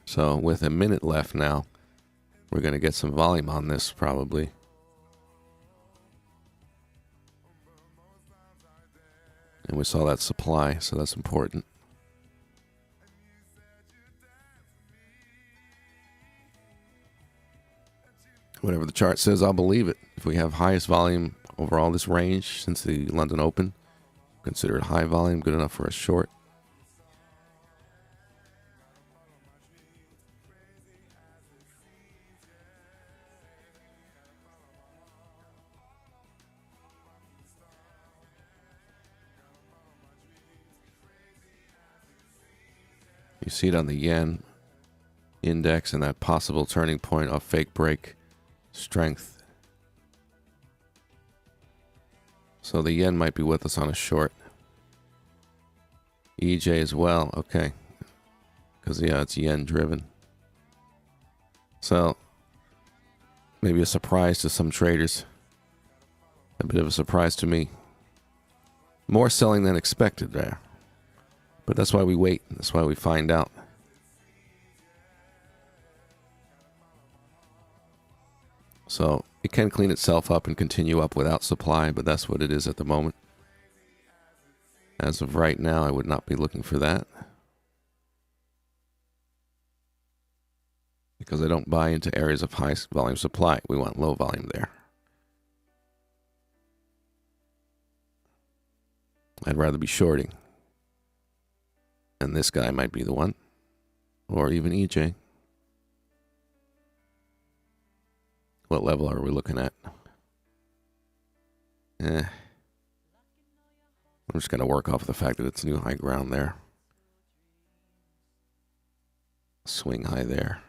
So with a minute left now, we're gonna get some volume on this probably. And we saw that supply, so that's important. Whatever the chart says, I'll believe it. If we have highest volume overall, this range since the London Open. Consider it high volume, good enough for a short. You see it on the yen index and that possible turning point of fake break strength. So the yen might be with us on a short. EJ as well, okay. Because, yeah, it's yen driven. So, maybe a surprise to some traders. A bit of a surprise to me. More selling than expected there. But that's why we wait. That's why we find out. So, it can clean itself up and continue up without supply, but that's what it is at the moment. As of right now, I would not be looking for that. Because I don't buy into areas of high volume supply. We want low volume there. I'd rather be shorting. And this guy might be the one. Or even EJ. What level are we looking at? I'm just going to work off the fact that it's new high ground there. Swing high there.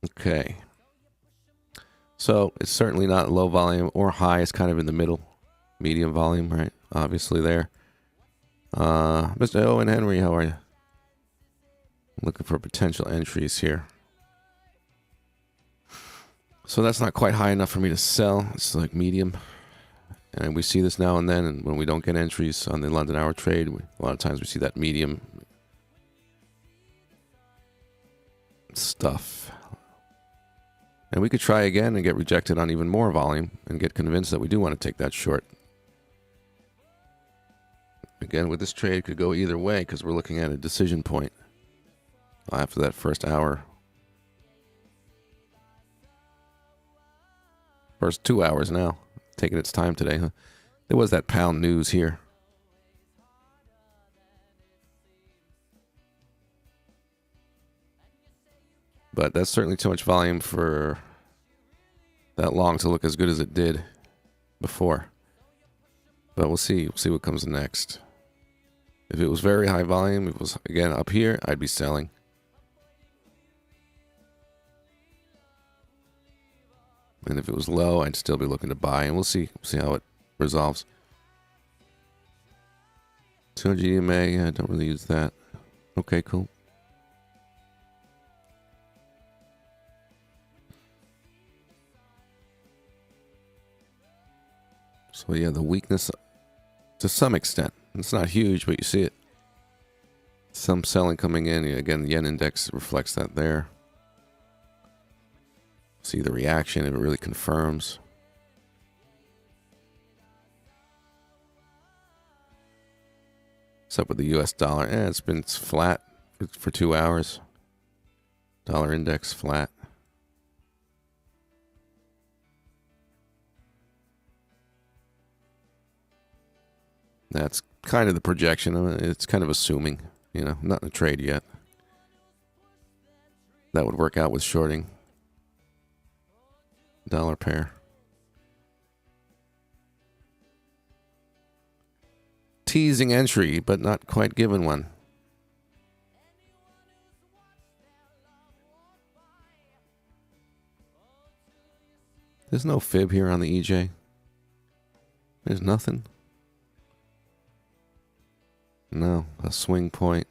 Okay. So it's certainly not low volume or high. It's kind of in the middle. Medium volume, right? Obviously there. Mr. Owen Henry, how are you? I'm looking for potential entries here. So that's not quite high enough for me to sell. It's like medium. And we see this now and then. And when we don't get entries on the London hour trade, a lot of times we see that medium stuff. And we could try again and get rejected on even more volume and get convinced that we do want to take that short. Again, with this trade, could go either way because we're looking at a decision point after that first hour. First 2 hours now. Taking its time today, huh? There was that pound news here. But that's certainly too much volume for that long to look as good as it did before. But we'll see. We'll see what comes next. If it was very high volume, if it was, again, up here, I'd be selling. And if it was low, I'd still be looking to buy. And we'll see how it resolves. 200 EMA, yeah, I don't really use that. Okay, cool. So yeah, the weakness to some extent. It's not huge, but you see it. Some selling coming in. Again, the yen index reflects that there. See the reaction if it really confirms. What's up with the US dollar? It's flat for 2 hours. Dollar index flat. That's kind of the projection. It's kind of assuming, not in a trade yet. That would work out with shorting. Dollar pair. Teasing entry, but not quite given one. There's no fib here on the EJ. There's nothing. No, a swing point.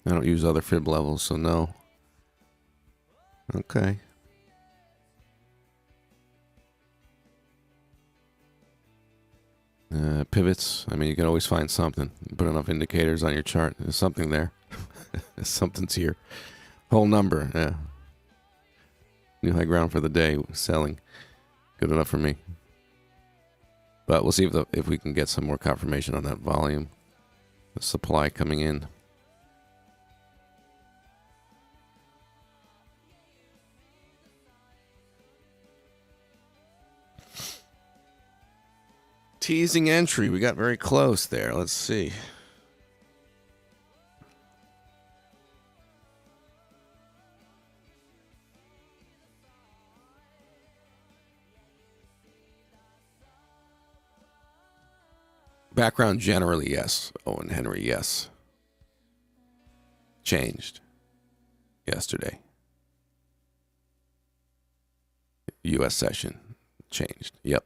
I don't use other fib levels, so no. Okay. Pivots. I mean, you can always find something. You put enough indicators on your chart. There's something there. Something's here. Whole number. Yeah. New high ground for the day. Selling. Good enough for me. But we'll see if we can get some more confirmation on that volume. The supply coming in. Teasing entry. We got very close there. Let's see. Background generally, yes. Owen Henry, yes. Changed yesterday. U.S. session changed. Yep.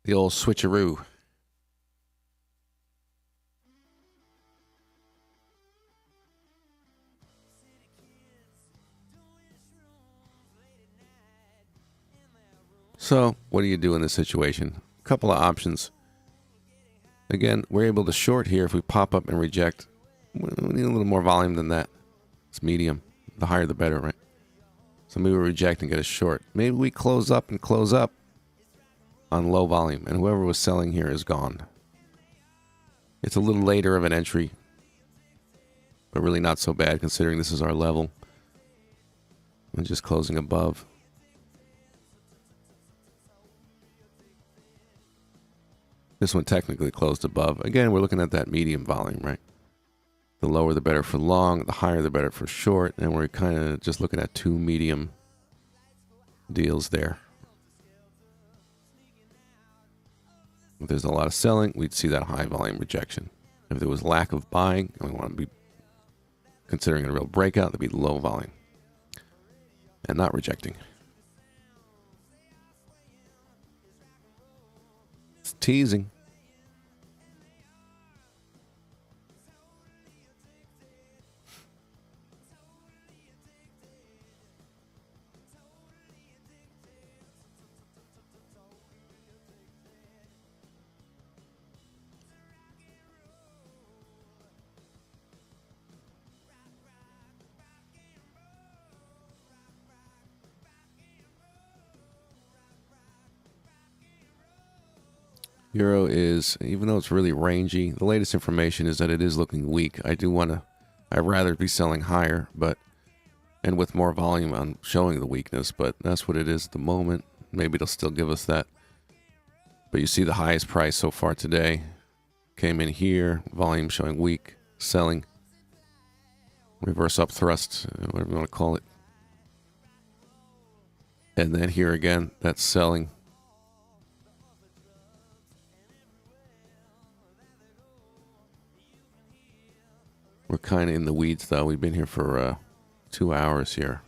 The old switcheroo. So, what do you do in this situation? A couple of options. Again, we're able to short here if we pop up and reject. We need a little more volume than that. It's medium. The higher the better, right? So maybe we reject and get a short. Maybe we close up on low volume, and whoever was selling here is gone. It's a little later of an entry, but really not so bad considering this is our level. And just closing above. This one technically closed above. Again, we're looking at that medium volume, right? The lower the better for long, the higher the better for short, and we're kind of just looking at two medium deals there. If there's a lot of selling, we'd see that high volume rejection. If there was lack of buying, and we want to be considering a real breakout, that'd be low volume and not rejecting. It's teasing. Euro is, even though it's really rangy, the latest information is that it is looking weak. I'd rather be selling higher, and with more volume on showing the weakness, but that's what it is at the moment. Maybe it'll still give us that. But you see the highest price so far today came in here, volume showing weak, selling, reverse up thrust, whatever you want to call it. And then here again, that's selling. We're kind of in the weeds, though. We've been here for 2 hours here.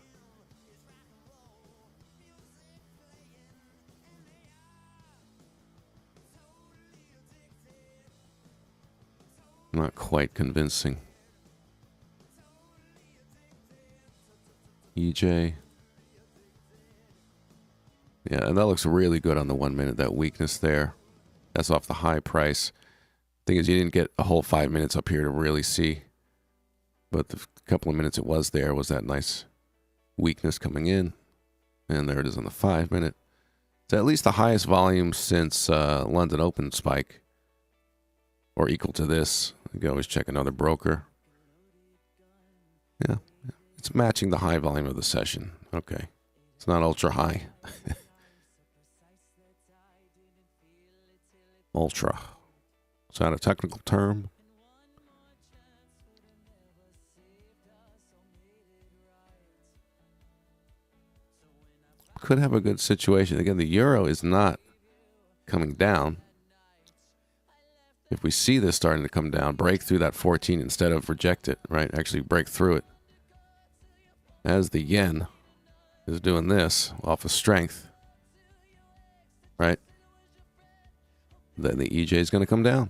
Not quite convincing. EJ. Yeah, and that looks really good on the 1 minute, that weakness there. That's off the high price. Thing is, you didn't get a whole 5 minutes up here to really see. But the couple of minutes it was there was that nice weakness coming in. And there it is on the 5 minute. It's at least the highest volume since London Open spike. Or equal to this. You can always check another broker. Yeah. It's matching the high volume of the session. Okay. It's not ultra high. Ultra. Is that a technical term? Could have a good situation. Again, the euro is not coming down. If we see this starting to come down, break through that 14 instead of reject it, right? Actually break through it. As the yen is doing this off of strength, right? Then the EJ is going to come down.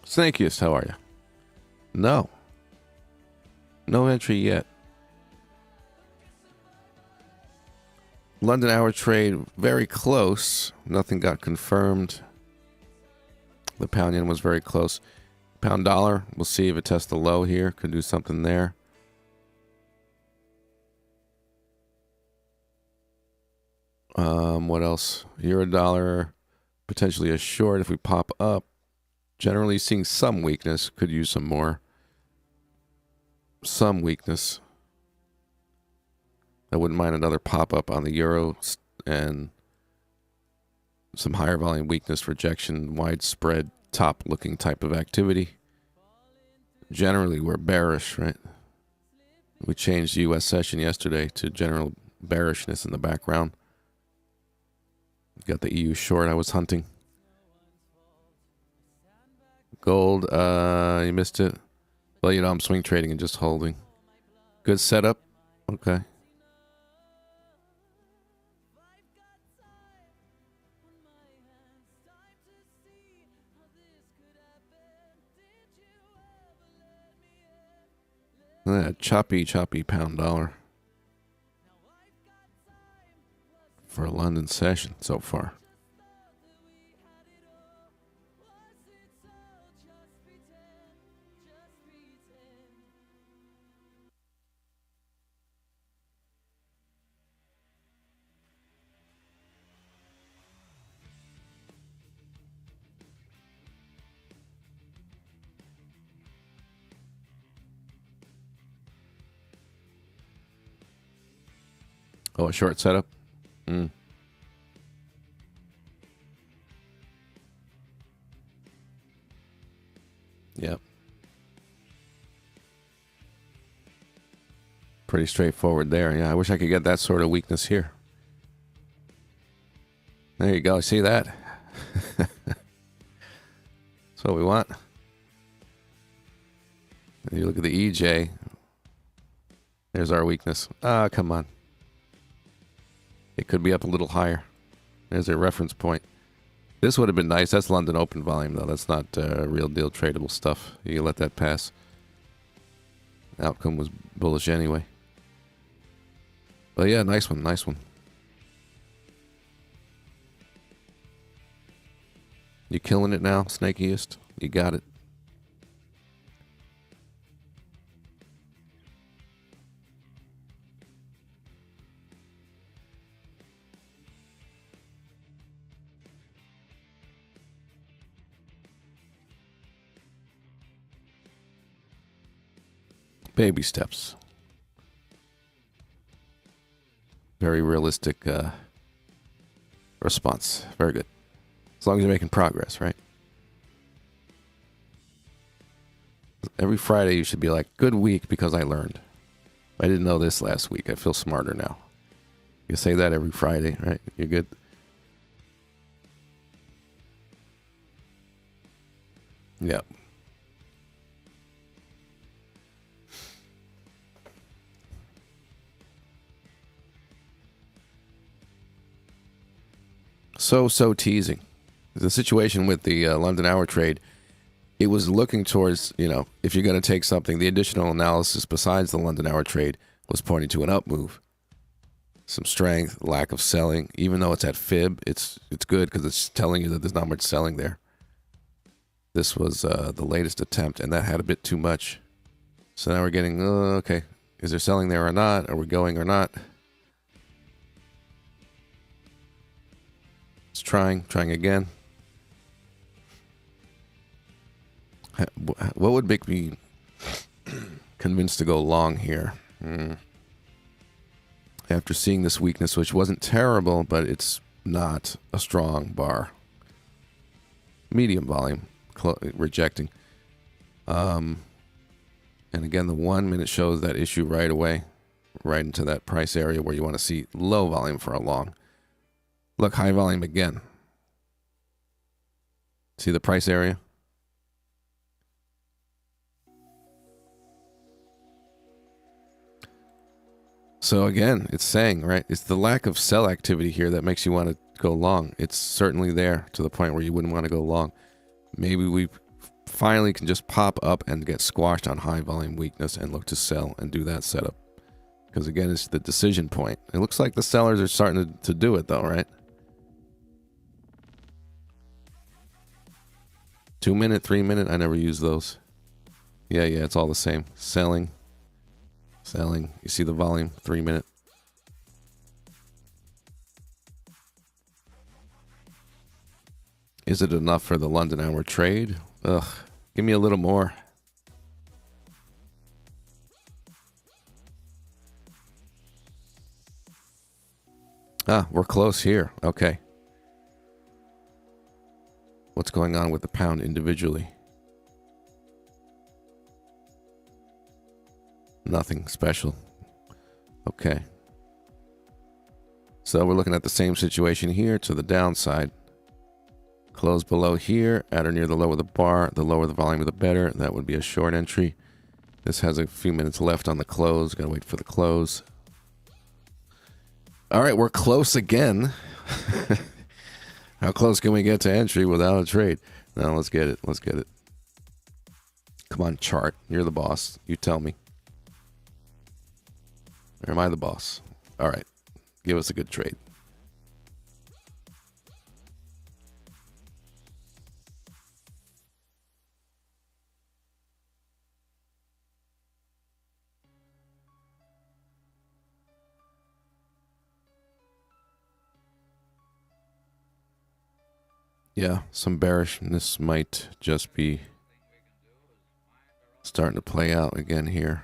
Snakiest, how are you? No. No entry yet. London hour trade, very close. Nothing got confirmed. The pound yen was very close. Pound dollar, we'll see if it tests the low here. Could do something there. What else? Euro dollar, potentially a short if we pop up. Generally seeing some weakness. Could use some more. Some weakness. I wouldn't mind another pop-up on the euro and some higher volume weakness, rejection, widespread, top-looking type of activity. Generally, we're bearish, right? We changed the U.S. session yesterday to general bearishness in the background. Got the EU short I was hunting. Gold, you missed it. Well, you know, I'm swing trading and just holding. Good setup. Okay. Choppy pound dollar for a London session so far. Oh, a short setup? Yep. Pretty straightforward there. Yeah, I wish I could get that sort of weakness here. There you go. See that? That's what we want. And you look at the EJ. There's our weakness. Ah, come on. It could be up a little higher. There's a reference point. This would have been nice. That's London open volume, though. That's not real deal tradable stuff. You can let that pass. Outcome was bullish anyway. But yeah, nice one. Nice one. You killing it now, snakiest? You got it. Baby steps. Very realistic response. Very good. As long as you're making progress, right? Every Friday you should be like, good week because I learned. I didn't know this last week. I feel smarter now. You say that every Friday, right? You're good. Yep. So teasing. The situation with the London hour trade, it was looking towards, you know, if you're going to take something, the additional analysis besides the London hour trade was pointing to an up move. Some strength, lack of selling. Even though it's at fib, it's good because it's telling you that there's not much selling there. This was the latest attempt, and that had a bit too much. So now we're getting, okay, is there selling there or not? Are we going or not? It's trying again. What would make me convinced to go long here? After seeing this weakness, which wasn't terrible, but it's not a strong bar. Medium volume, rejecting. And again, the 1 minute shows that issue right away, right into that price area where you want to see low volume for a long. Look, high volume again. See the price area? So again, it's saying, right, it's the lack of sell activity here that makes you want to go long. It's certainly there to the point where you wouldn't want to go long. Maybe we finally can just pop up and get squashed on high volume weakness and look to sell and do that setup. Because again, it's the decision point. It looks like the sellers are starting to do it though, right? 2 minute, 3 minute, I never use those. Yeah, it's all the same. Selling. You see the volume, 3 minute. Is it enough for the London hour trade? Ugh, give me a little more. Ah, we're close here. Okay. What's going on with the pound individually? Nothing special. Okay. So we're looking at the same situation here to the downside. Close below here, at or near the low of the bar. The lower the volume, the better. That would be a short entry. This has a few minutes left on the close. Gotta wait for the close. All right, we're close again. How close can we get to entry without a trade? Now let's get it. Let's get it. Come on, chart. You're the boss. You tell me. Or am I the boss? All right. Give us a good trade. Yeah, some bearishness might just be starting to play out again here.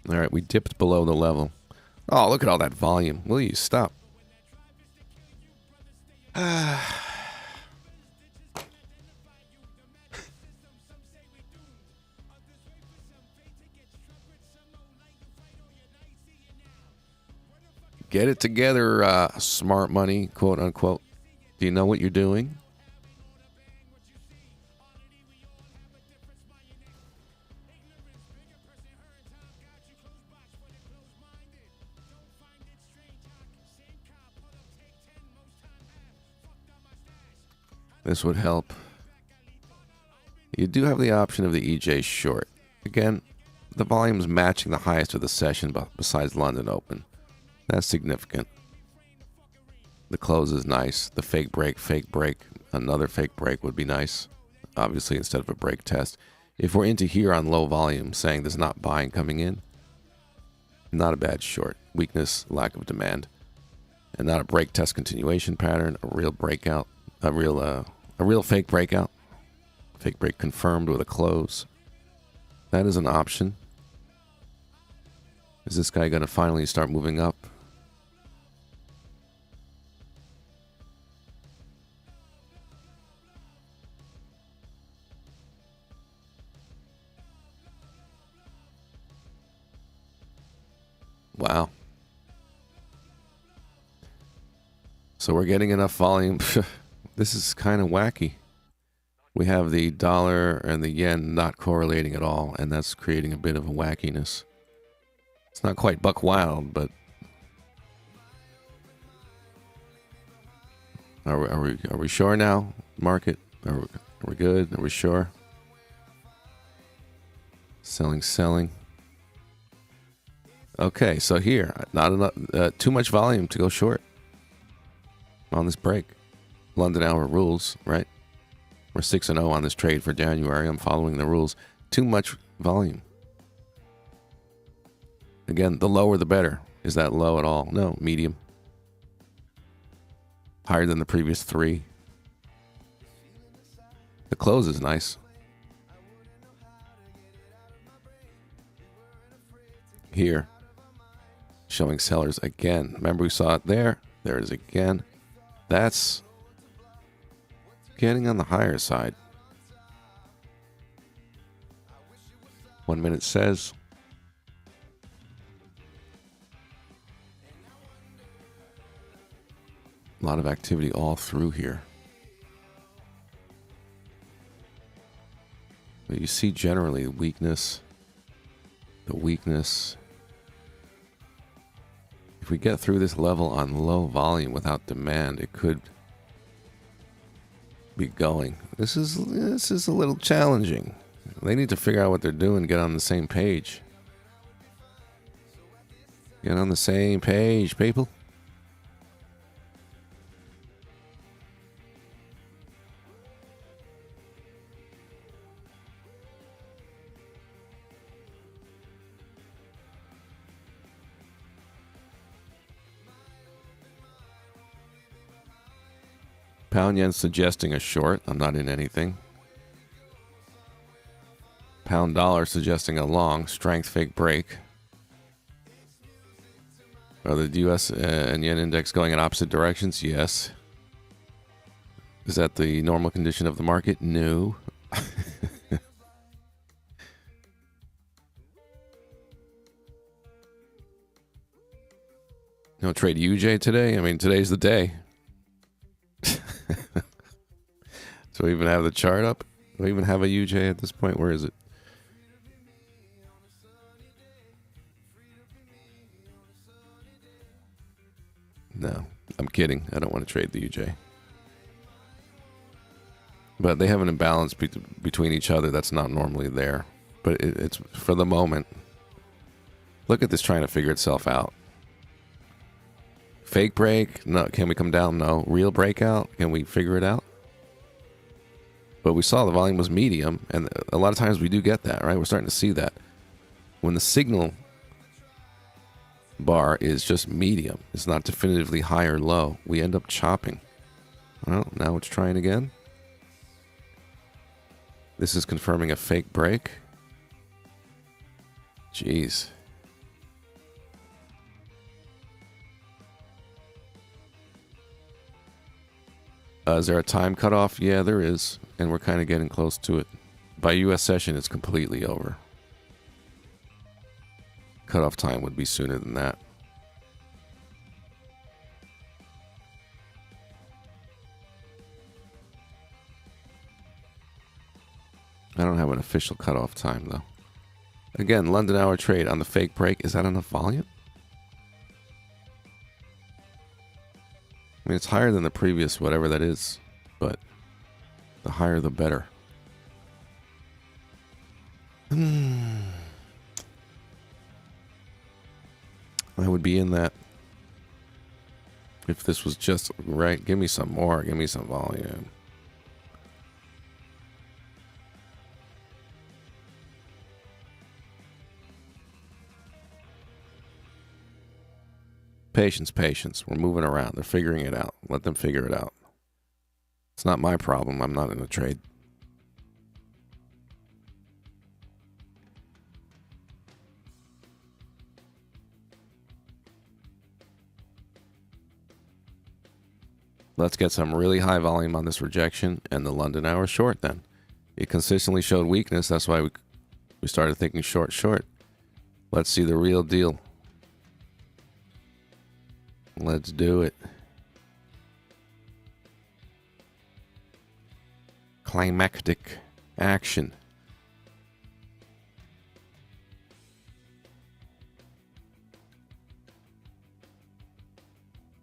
All right, we dipped below the level. Oh, look at all that volume. Will you stop? Get it together, smart money, quote unquote. Do you know what you're doing? This would help. You do have the option of the EJ short. Again, the volume is matching the highest of the session besides London Open. That's significant. The close is nice. The fake break. Another fake break would be nice. Obviously, instead of a break test. If we're into here on low volume, saying there's not buying coming in, not a bad short. Weakness, lack of demand. And not a break test continuation pattern, a real breakout, a real fake breakout. Fake break confirmed with a close. That is an option. Is this guy going to finally start moving up? Wow. So we're getting enough volume. This is kind of wacky. We have the dollar and the yen not correlating at all, and that's creating a bit of a wackiness. It's not quite buck wild, but are we sure now? Market? Are we good? Are we sure? Selling. Okay, so here, not enough, too much volume to go short on this break. London hour rules, right? We're 6-0 on this trade for January. I'm following the rules. Too much volume. Again, the lower the better. Is that low at all? No, medium. Higher than the previous 3. The close is nice. here. Showing sellers again. Remember we saw it there. There it is again. That's getting on the higher side. 1 minute says. A lot of activity all through here. But you see generally weakness. The weakness. If we get through this level on low volume without demand, it could be going. This is a little challenging. They need to figure out what they're doing, get on the same page. Get on the same page, people. Pound yen suggesting a short. I'm not in anything. Pound dollar suggesting a long. Strength fake break. Are the US and yen index going in opposite directions? Yes. Is that the normal condition of the market? No. No trade UJ today? I mean, today's the day. So we even have the chart up? We even have a UJ at this point? Where is it? No, I'm kidding. I don't want to trade the UJ. But they have an imbalance between each other that's not normally there. But it's for the moment. Look at this trying to figure itself out. Fake break? No. Can we come down? No. Real breakout? Can we figure it out? But we saw the volume was medium, and a lot of times we do get that, right? We're starting to see that. When the signal bar is just medium, it's not definitively high or low, we end up chopping. Well, now it's trying again. This is confirming a fake break. Jeez. Is there a time cutoff? Yeah, there is. And we're kind of getting close to it. By US session, it's completely over. Cutoff time would be sooner than that. I don't have an official cutoff time, though. Again, London hour trade on the fake break. Is that enough volume? I mean, it's higher than the previous, whatever that is, but the higher the better. I would be in that if this was just right. Give me some more. Give me some volume. Patience, patience. We're moving around. They're figuring it out. Let them figure it out. It's not my problem. I'm not in a trade. Let's get some really high volume on this rejection and the London hour short then. It consistently showed weakness. That's why we started thinking short, short. Let's see the real deal. Let's do it. Climactic action.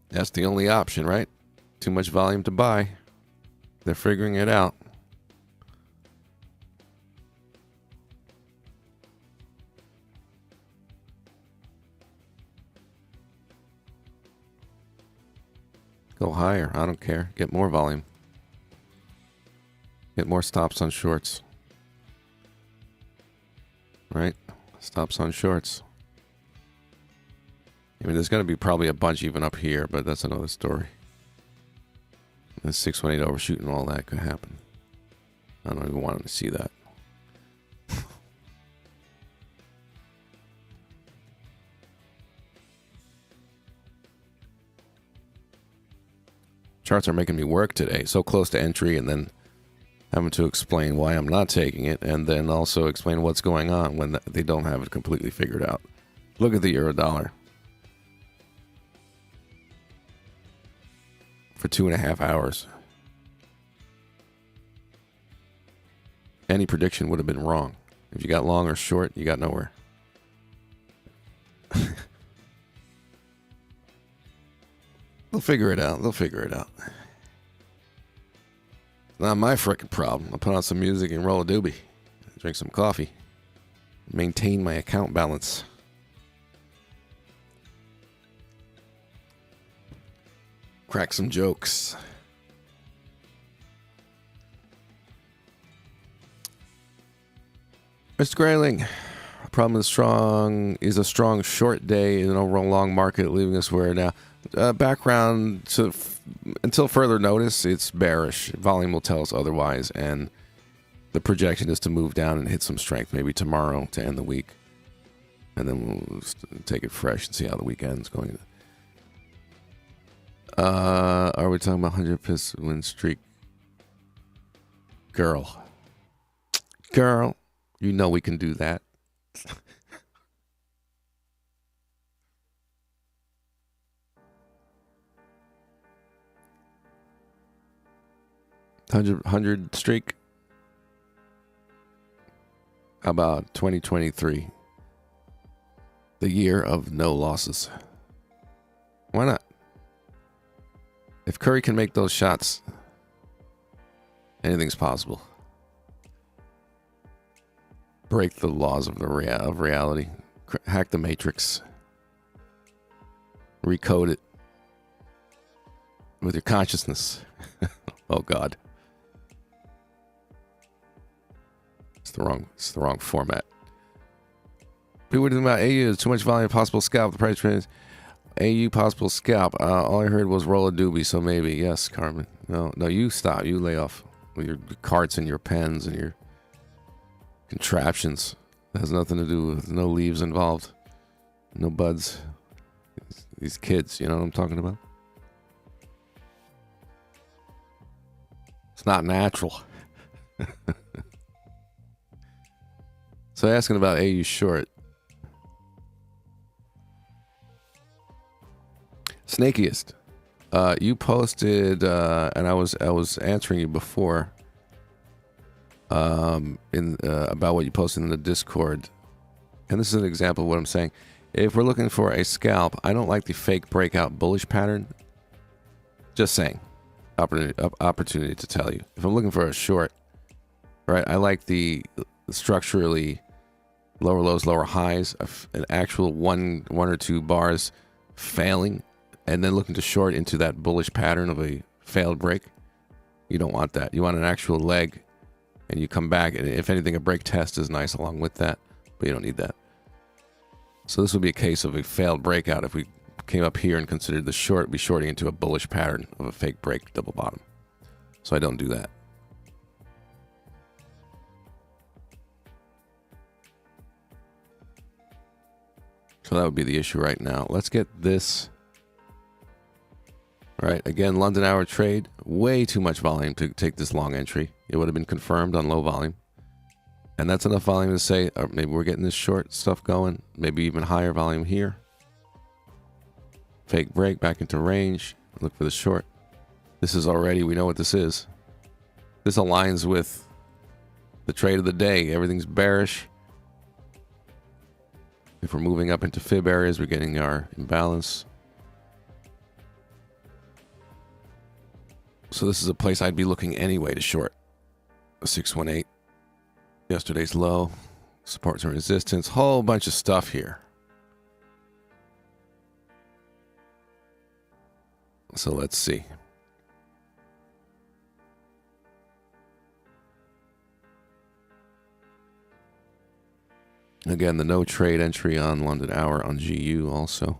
That's the only option, right? Too much volume to buy. They're figuring it out. Go higher. I don't care. Get more volume. Get more stops on shorts. Right? Stops on shorts. I mean, there's going to be probably a bunch even up here, but that's another story. The 618 overshooting all that could happen. I don't even want to see that. Charts are making me work today. So close to entry, and then having to explain why I'm not taking it, and then also explain what's going on when they don't have it completely figured out. Look at the euro dollar. For 2.5 hours. Any prediction would have been wrong. If you got long or short, you got nowhere. They'll figure it out. They'll figure it out. Not my frickin' problem. I'll put on some music and roll a doobie. Drink some coffee. Maintain my account balance. Crack some jokes. Mr. Grayling, problem is a strong short day in an overall long market, leaving us where now. Background to until further notice, it's bearish. Volume will tell us otherwise, and the projection is to move down and hit some strength maybe tomorrow to end the week, and then we'll take it fresh and see how the weekend's going. Are we talking about 100 piss win streak? Girl, you know we can do that. 100 streak. How about 2023? The year of no losses. Why not? If Curry can make those shots, anything's possible. Break the laws of reality. Hack the matrix. Recode it with your consciousness. Oh God. It's the wrong format. People were talking about AU. Too much volume, possible scalp. The price range. AU possible scalp. All I heard was roll a doobie, so maybe. Yes, Carmen. No, you stop. You lay off with your carts and your pens and your contraptions. It has nothing to do with no leaves involved. No buds. These kids, you know what I'm talking about? It's not natural. So asking about AU short. Snakiest. You posted, and I was answering you before, about what you posted in the Discord, and this is an example of what I'm saying. If we're looking for a scalp, I don't like the fake breakout bullish pattern. Just saying, opportunity to tell you. If I'm looking for a short, right, I like the structurally lower lows, lower highs, an actual one or two bars failing, and then looking to short into that bullish pattern of a failed break. You don't want that. You want an actual leg, and you come back, and if anything, a break test is nice along with that, but you don't need that. So this would be a case of a failed breakout. If we came up here and considered the short, be shorting into a bullish pattern of a fake break double bottom. So I don't do that. So that would be the issue right now. Let's get this. All right, again, London hour trade. Way too much volume to take this long entry. It would have been confirmed on low volume. And that's enough volume to say, maybe we're getting this short stuff going. Maybe even higher volume here. Fake break back into range. Look for the short. This is already, we know what this is. This aligns with the trade of the day. Everything's bearish. If we're moving up into fib areas, we're getting our imbalance. So this is a place I'd be looking anyway to short. A 618. Yesterday's low. Supports and resistance. Whole bunch of stuff here. So let's see. Again, the no trade entry on London hour on GU also.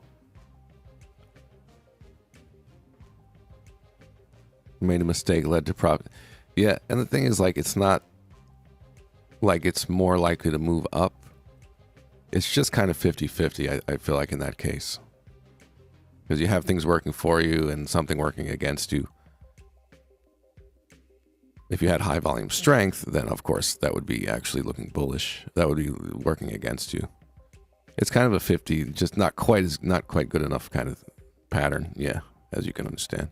Made a mistake, led to profit. Yeah, and the thing is, like, it's not like it's more likely to move up. It's just kind of 50-50, I feel like, in that case. Because you have things working for you and something working against you. If you had high volume strength, then of course that would be actually looking bullish. That would be working against you. It's kind of a 50, just not quite good enough kind of pattern. Yeah, as you can understand.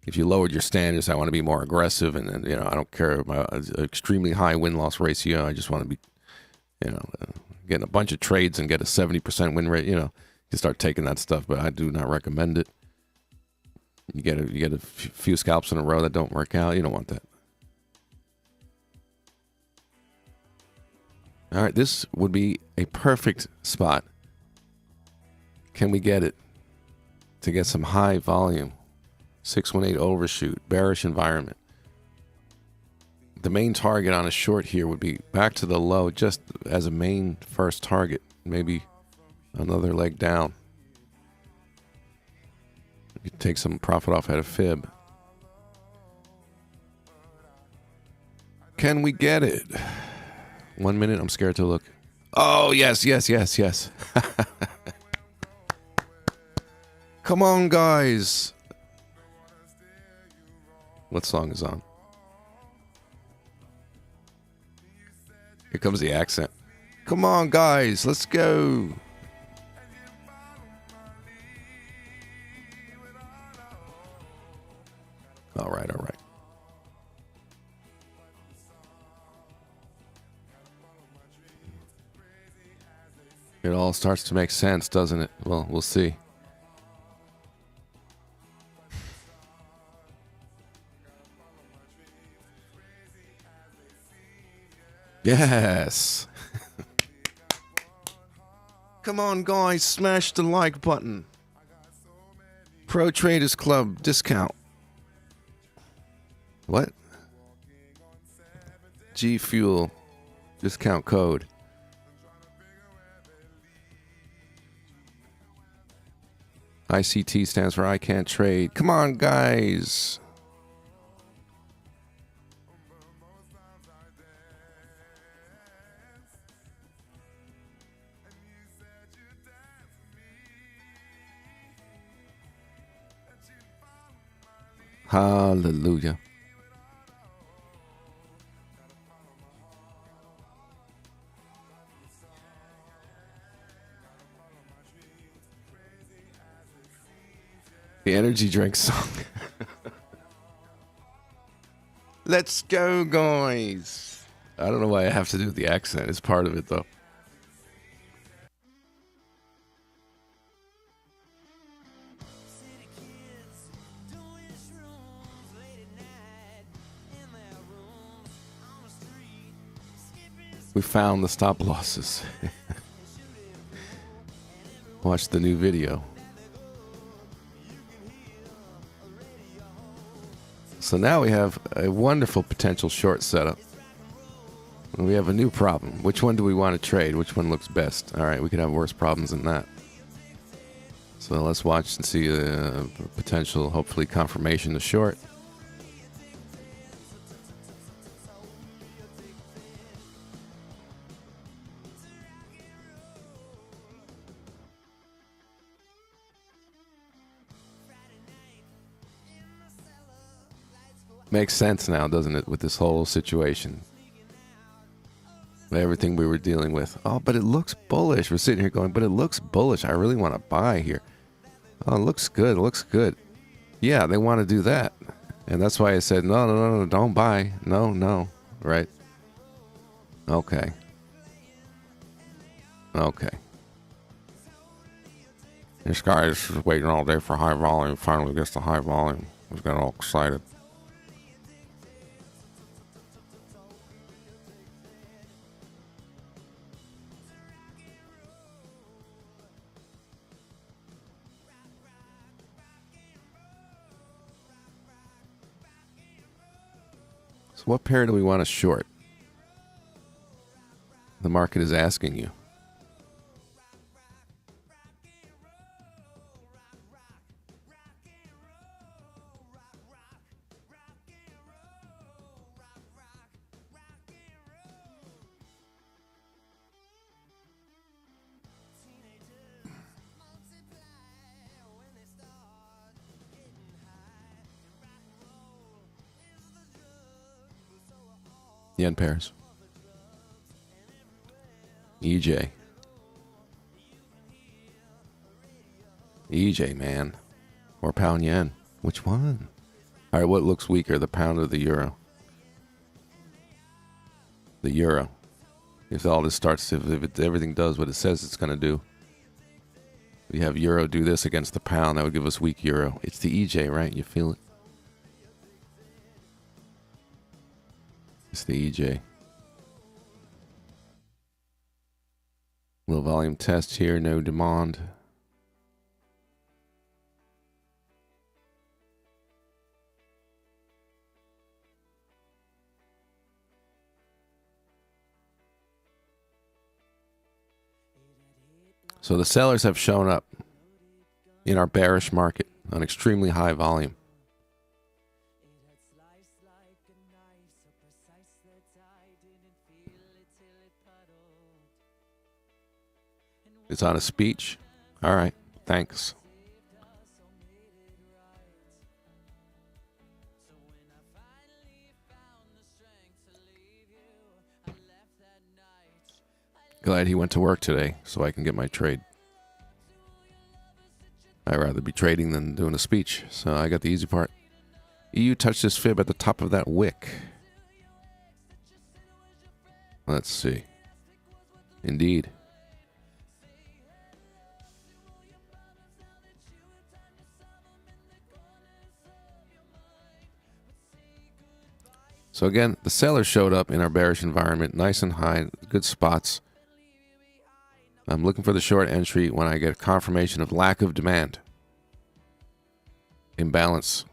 If you lowered your standards, I want to be more aggressive, and you know, I don't care about extremely high win-loss ratio. I just want to be, you know, getting a bunch of trades and get a 70% win rate. You know, you start taking that stuff, but I do not recommend it. You get a few scalps in a row that don't work out. You don't want that. All right, this would be a perfect spot. Can we get it to get some high volume? 618 overshoot, bearish environment. The main target on a short here would be back to the low just as a main first target. Maybe another leg down. You could take some profit off at a fib. Can we get it? 1 minute, I'm scared to look. Oh, yes. Come on, guys. What song is on? Here comes the accent. Come on, guys, let's go. All right. It all starts to make sense, doesn't it? Well, we'll see. Yes. Come on, guys, smash the like button. Pro Traders Club discount. What? G Fuel discount code. ICT stands for I can't trade. Come on, guys. Hallelujah. The energy drink song. Let's go, guys. I don't know why I have to do the accent. It's part of it, though. We found the stop losses. Watch the new video. So now we have a wonderful potential short setup. We have a new problem. Which one do we want to trade? Which one looks best? All right, we could have worse problems than that. So let's watch and see the potential, hopefully, confirmation to short. Makes sense now, doesn't it, with this whole situation? Everything we were dealing with. Oh, but it looks bullish. We're sitting here going, but it looks bullish. I really want to buy here. Oh, it looks good. It looks good. Yeah, they want to do that. And that's why I said, no, don't buy. No. Right? Okay. This guy is just waiting all day for high volume. Finally gets the high volume. He's getting all excited. So what pair do we want to short? The market is asking you. Yen pairs. EJ. EJ, man. Or pound yen. Which one? All right, what looks weaker, the pound or the euro? The euro. If all this starts, if everything does what it says it's going to do. We have euro do this against the pound. That would give us weak euro. It's the EJ, right? You feel it? It's the EJ. Low volume test here. No demand. So the sellers have shown up in our bearish market on extremely high volume. It's on a speech. All right, thanks. Glad he went to work today so I can get my trade. I'd rather be trading than doing a speech, so I got the easy part. EU touched this fib at the top of that wick. Let's see. Indeed. So again, the sellers showed up in our bearish environment, nice and high, good spots. I'm looking for the short entry when I get confirmation of lack of demand. Imbalance.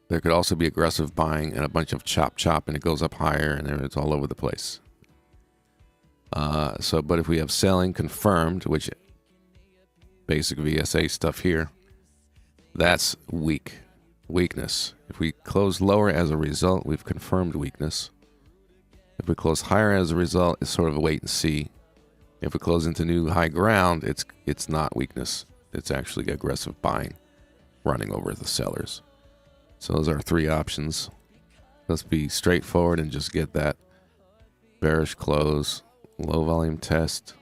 There could also be aggressive buying and a bunch of chop and it goes up higher and it's all over the place. But if we have selling confirmed, which basic VSA stuff here, that's weakness. If we close lower as a result, we've confirmed weakness. If we close higher as a result, it's sort of a wait and see. If we close into new high ground, it's not weakness. It's actually aggressive buying, running over the sellers. So those are three options. Let's be straightforward and just get that bearish close, low volume test.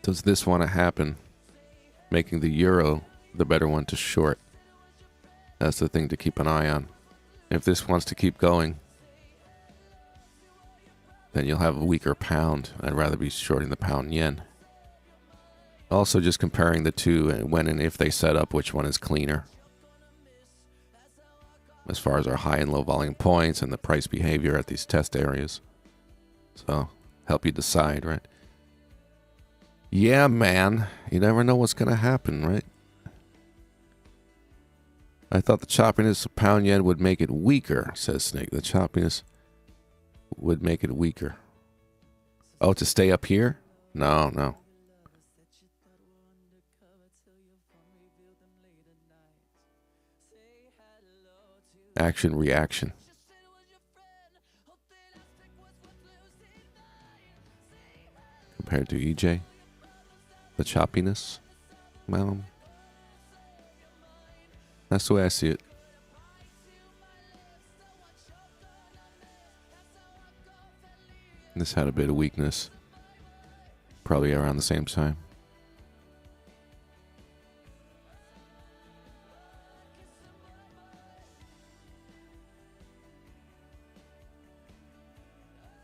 Does this want to happen? Making the euro the better one to short. That's the thing to keep an eye on. If this wants to keep going, then you'll have a weaker pound. I'd rather be shorting the pound yen. Also just comparing the two and when and if they set up, which one is cleaner. As far as our high and low volume points and the price behavior at these test areas. So, help you decide, right? Yeah, man. You never know what's going to happen, right? I thought the choppiness of pound yen would make it weaker, says Snake. The choppiness would make it weaker. Oh, to stay up here? No. Action, reaction. Compared to EJ? The choppiness? Well, that's the way I see it. This had a bit of weakness. Probably around the same time.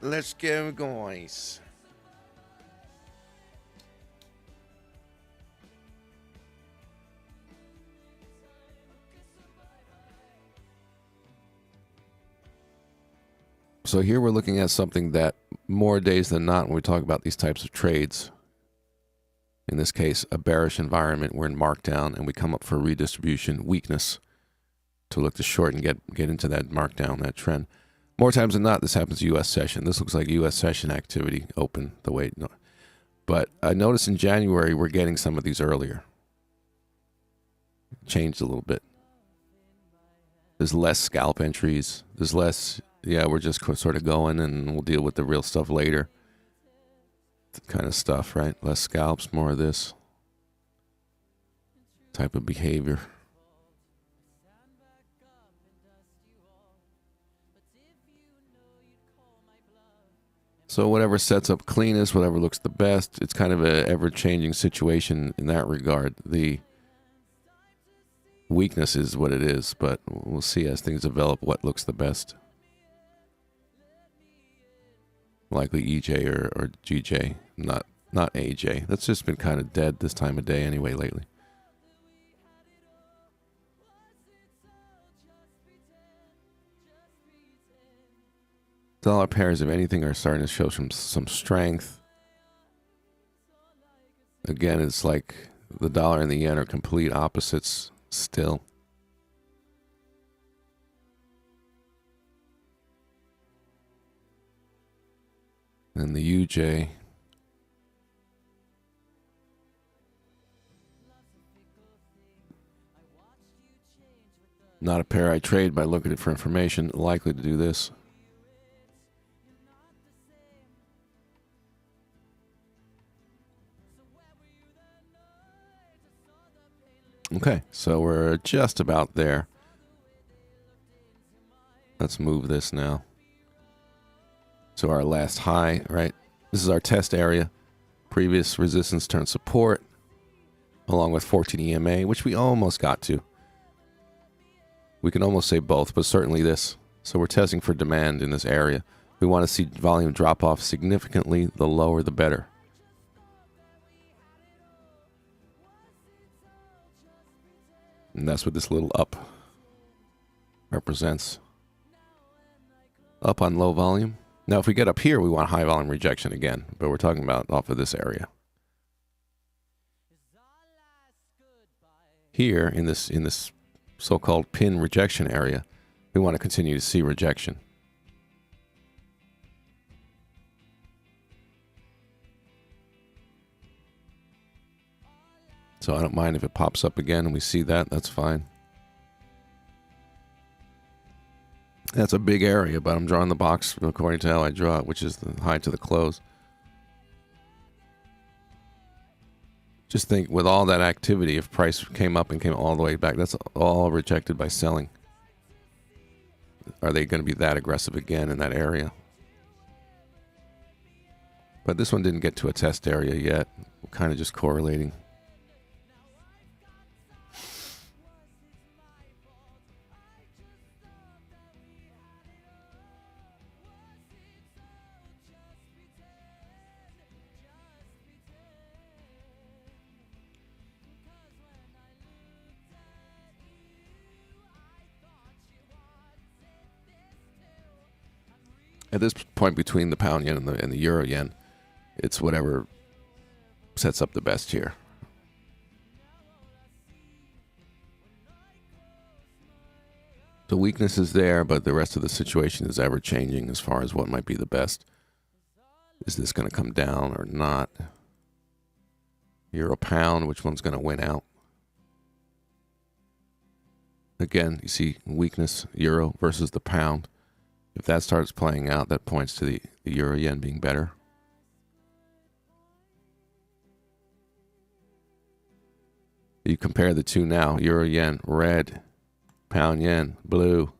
Let's go, guys. So here we're looking at something that more days than not when we talk about these types of trades, in this case, a bearish environment, we're in markdown and we come up for redistribution, weakness, to look to short and get into that markdown, that trend. More times than not, this happens U.S. session. This looks like U.S. session activity open the way. No. But I noticed in January, we're getting some of these earlier. Changed a little bit. There's less scalp entries. There's less... Yeah, we're just sort of going and we'll deal with the real stuff later. Kind of stuff, right? Less scalps, more of this type of behavior. So whatever sets up cleanest, whatever looks the best, it's kind of an ever-changing situation in that regard. The weakness is what it is, but we'll see as things develop what looks the best. Likely EJ or GJ, not AJ. That's just been kind of dead this time of day anyway lately. Dollar pairs, if anything, are starting to show some strength. Again, it's like the dollar and the yen are complete opposites still. And the UJ, not a pair I trade, but I look at it for information. Likely to do this. Okay, so we're just about there. Let's move this now. So our last high, right? This is our test area. Previous resistance turned support, along with 14 EMA, which we almost got to. We can almost say both, but certainly this. So we're testing for demand in this area. We want to see volume drop off significantly. The lower, the better. And that's what this little up represents. Up on low volume. Now, if we get up here, we want high volume rejection again, but we're talking about off of this area. Here, in this so-called pin rejection area, we want to continue to see rejection. So I don't mind if it pops up again and we see that, that's fine. That's a big area, but I'm drawing the box according to how I draw it, which is the high to the close. Just think, with all that activity, if price came up and came all the way back, that's all rejected by selling. Are they going to be that aggressive again in that area? But this one didn't get to a test area yet. We're kind of just correlating. At this point between the pound yen and the euro yen, it's whatever sets up the best here. The weakness is there, but the rest of the situation is ever changing as far as what might be the best. Is this going to come down or not? Euro pound, which one's going to win out? Again, you see weakness, euro versus the pound. If that starts playing out, that points to the euro yen being better. You compare the two now, euro yen, red, pound yen, blue.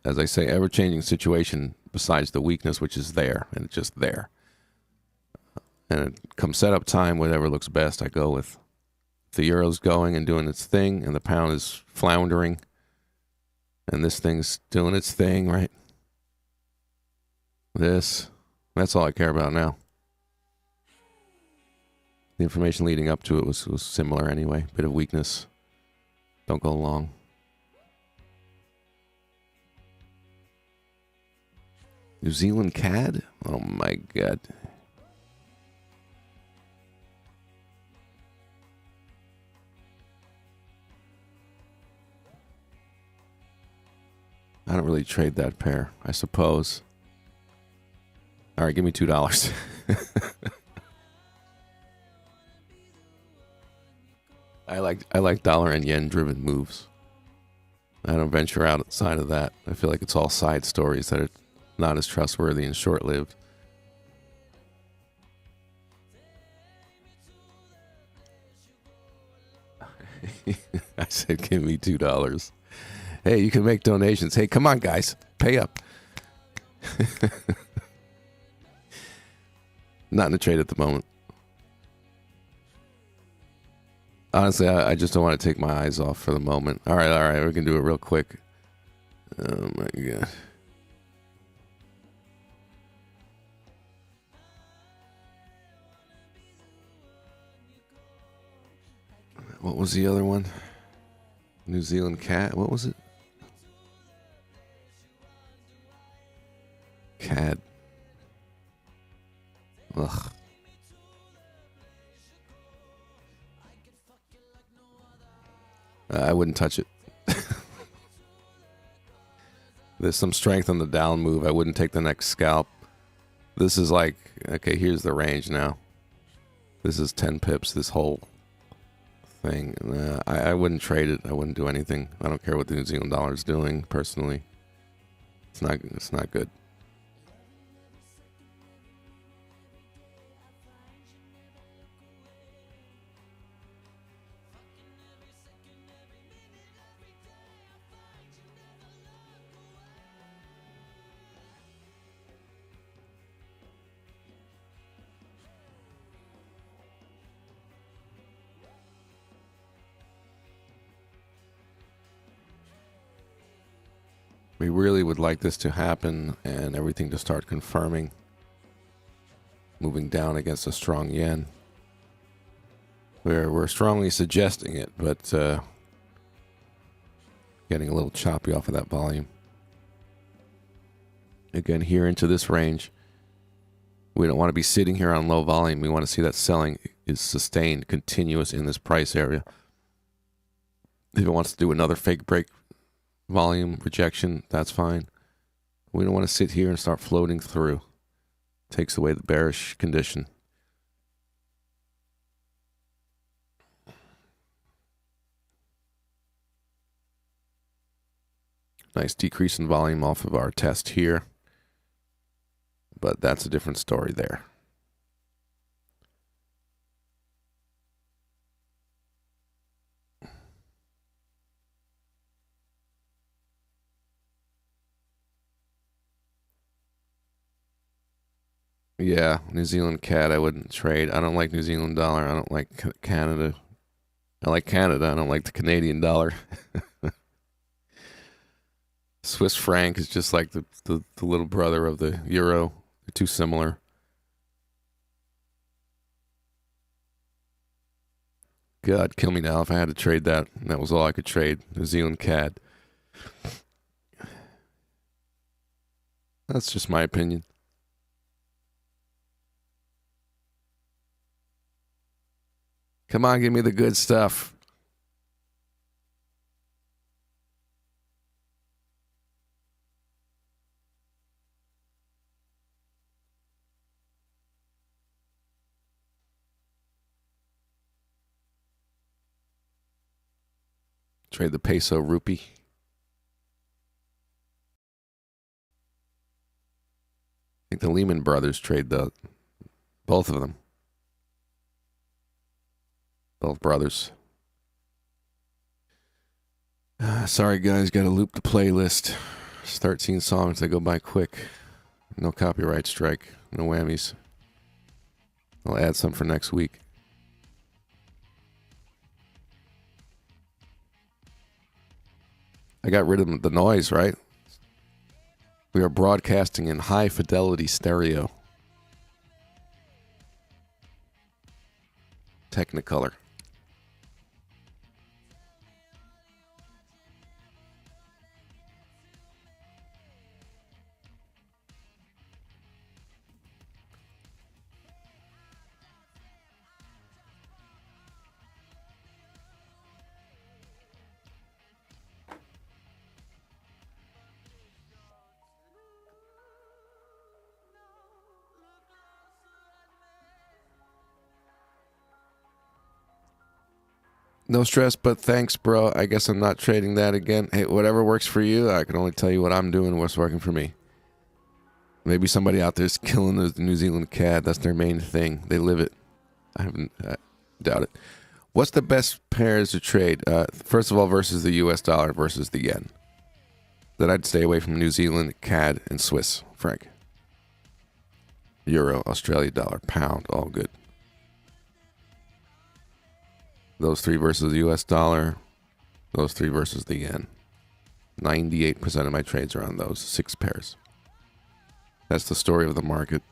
As I say, ever-changing situation besides the weakness, which is there, and it's just there. And it comes setup time, whatever looks best, I go with. If the euro's going and doing its thing, and the pound is floundering, and this thing's doing its thing, right? That's all I care about now. The information leading up to it was similar anyway. Bit of weakness. Don't go long. New Zealand CAD? Oh my God. I don't really trade that pair, I suppose. All right, give me $2. I like dollar and yen driven moves. I don't venture outside of that. I feel like it's all side stories that are not as trustworthy and short-lived. I said, give me $2. Hey, you can make donations. Hey, come on, guys. Pay up. Not in a trade at the moment. Honestly, I just don't want to take my eyes off for the moment. All right, we can do it real quick. Oh my god. What was the other one? New Zealand cat. What was it? CAD. Ugh. I wouldn't touch it. There's some strength on the down move. I wouldn't take the next scalp. This is like, okay, here's the range now. This is 10 pips, this whole thing. I wouldn't trade it. I wouldn't do anything. I don't care what the New Zealand dollar is doing, personally. It's not good. We really would like this to happen and everything to start confirming. Moving down against a strong yen. We're strongly suggesting it, but getting a little choppy off of that volume. Again, here into this range. We don't want to be sitting here on low volume. We want to see that selling is sustained, continuous in this price area. If it wants to do another fake break volume rejection, that's fine. We don't want to sit here and start floating through. Takes away the bearish condition. Nice decrease in volume off of our test here. But that's a different story there. Yeah, New Zealand CAD I wouldn't trade. I don't like New Zealand dollar. I don't like Canada. I like Canada. I don't like the Canadian dollar. Swiss franc is just like the little brother of the euro. They're too similar. God, kill me now if I had to trade that. That was all I could trade. New Zealand CAD. That's just my opinion. Come on, give me the good stuff. Trade the peso rupee. I think the Lehman Brothers trade both of them. Both brothers. Sorry, guys. Got to loop the playlist. It's 13 songs. They go by quick. No copyright strike. No whammies. I'll add some for next week. I got rid of the noise, right? We are broadcasting in high fidelity stereo. Technicolor. No stress, but thanks, bro. I guess I'm not trading that again. Hey, whatever works for you, I can only tell you what I'm doing, what's working for me. Maybe somebody out there is killing the New Zealand CAD. That's their main thing. They live it. I doubt it. What's the best pairs to trade? First of all, versus the U.S. dollar versus the yen. Then I'd stay away from New Zealand, CAD, and Swiss franc. Euro, Australia dollar, pound, all good. Those three versus the US dollar, those three versus the yen. 98% of my trades are on those 6 pairs. That's the story of the market.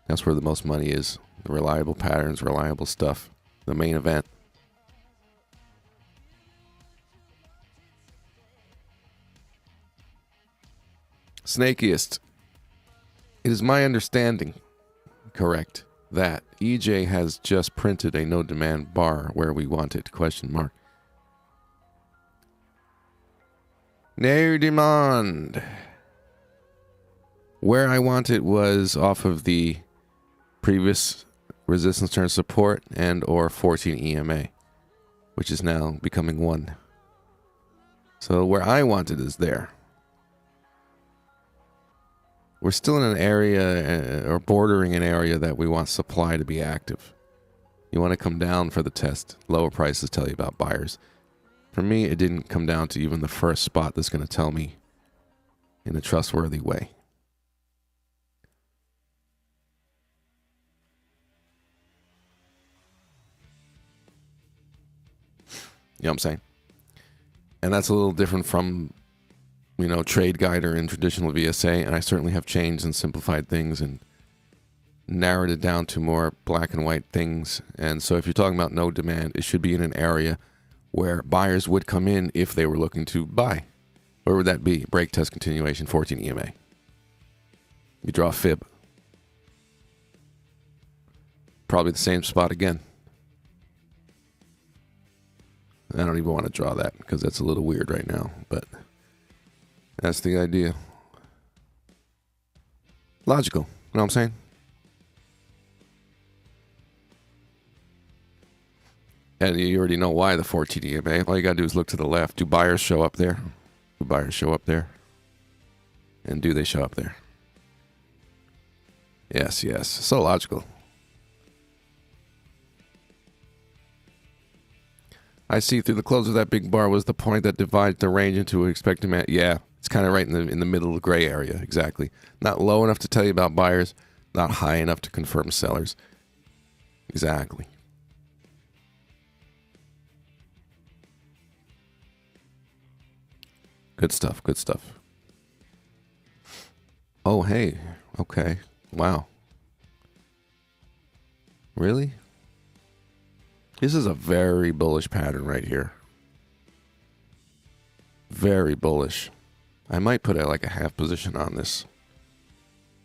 That's where the most money is. The reliable patterns, reliable stuff. The main event. Snakiest. It is my understanding, correct, that EJ has just printed a no demand bar where we want it, question mark. No demand. Where I want it was off of the previous resistance turn support and or 14 EMA, which is now becoming 1. So where I want it is there. We're still in an area or bordering an area that we want supply to be active. You want to come down for the test. Lower prices tell you about buyers. For me, it didn't come down to even the first spot that's going to tell me in a trustworthy way. You know what I'm saying? And that's a little different from, Trade Guider and traditional VSA. And I certainly have changed and simplified things and narrowed it down to more black and white things. And so if you're talking about no demand, it should be in an area where buyers would come in if they were looking to buy. Where would that be? Break, test, continuation, 14 EMA. You draw a fib. Probably the same spot again. I don't even want to draw that because that's a little weird right now, but that's the idea. Logical. You know what I'm saying? And you already know why the 14 EMA. All you got to do is look to the left. Do buyers show up there? Do buyers show up there? And do they show up there? Yes, yes. So logical. I see through the close of that big bar was the point that divides the range into expected demand. Yeah, it's kind of right in the middle of the gray area. Exactly. Not low enough to tell you about buyers, not high enough to confirm sellers. Exactly. Good stuff. Good stuff. Oh, hey. Okay. Wow. Really? This is a very bullish pattern right here. Very bullish. I might put like a half position on this.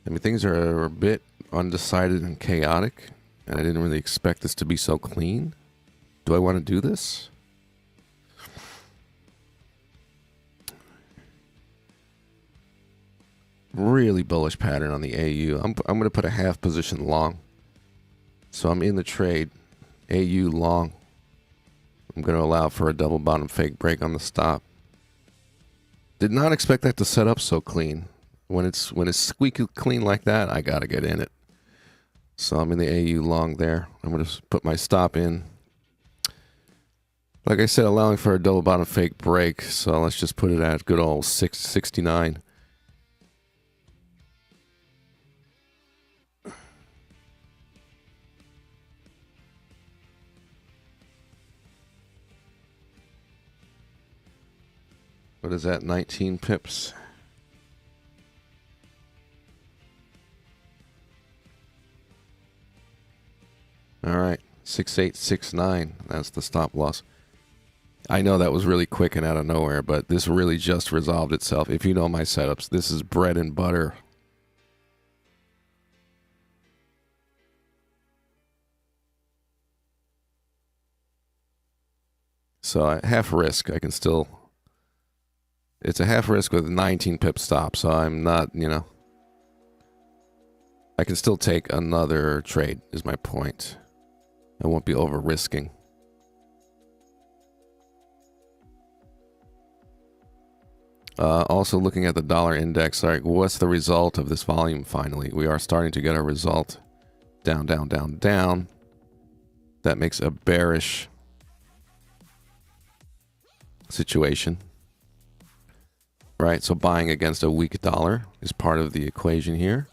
I mean, things are a bit undecided and chaotic, and I didn't really expect this to be so clean. Do I want to do this? Really bullish pattern on the AU. I'm going to put a half position long. So I'm in the trade. AU long. I'm going to allow for a double bottom fake break on the stop. Did not expect that to set up so clean. When it's squeaky clean like that, I got to get in it. So I'm in the AU long there. I'm going to put my stop in. Like I said, allowing for a double bottom fake break. So let's just put it at good old 669. What is that? 19 pips. All right. 6869. That's the stop loss. I know that was really quick and out of nowhere, but this really just resolved itself. If you know my setups, this is bread and butter. So half risk, I can still... It's a half risk with 19 pip stop, so I'm not, I can still take another trade, is my point. I won't be over risking. Also looking at the dollar index, like what's the result of this volume finally? We are starting to get a result. Down, down, down, down. That makes a bearish situation. Right, so buying against a weak dollar is part of the equation here.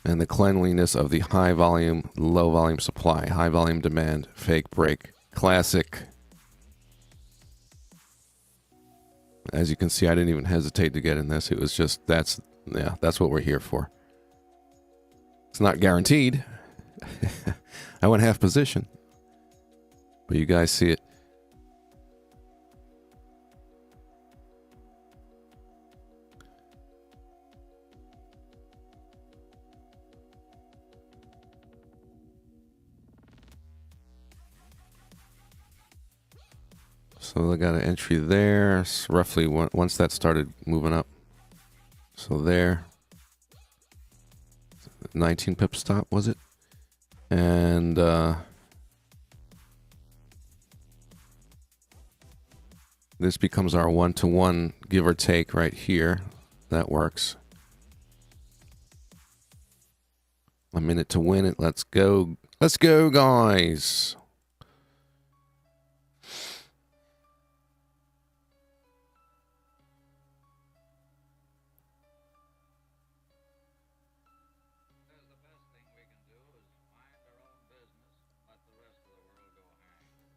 and the cleanliness of the high volume, low volume supply, high volume demand, fake break, classic. As you can see, I didn't even hesitate to get in this. It was just, that's what we're here for. It's not guaranteed. I went half position, but you guys see it. So I got an entry there. It's roughly once that started moving up. So there, 19 pip stop was it? And this becomes our 1-to-1 give or take right here. That works. A minute to win it. Let's go. Let's go, guys.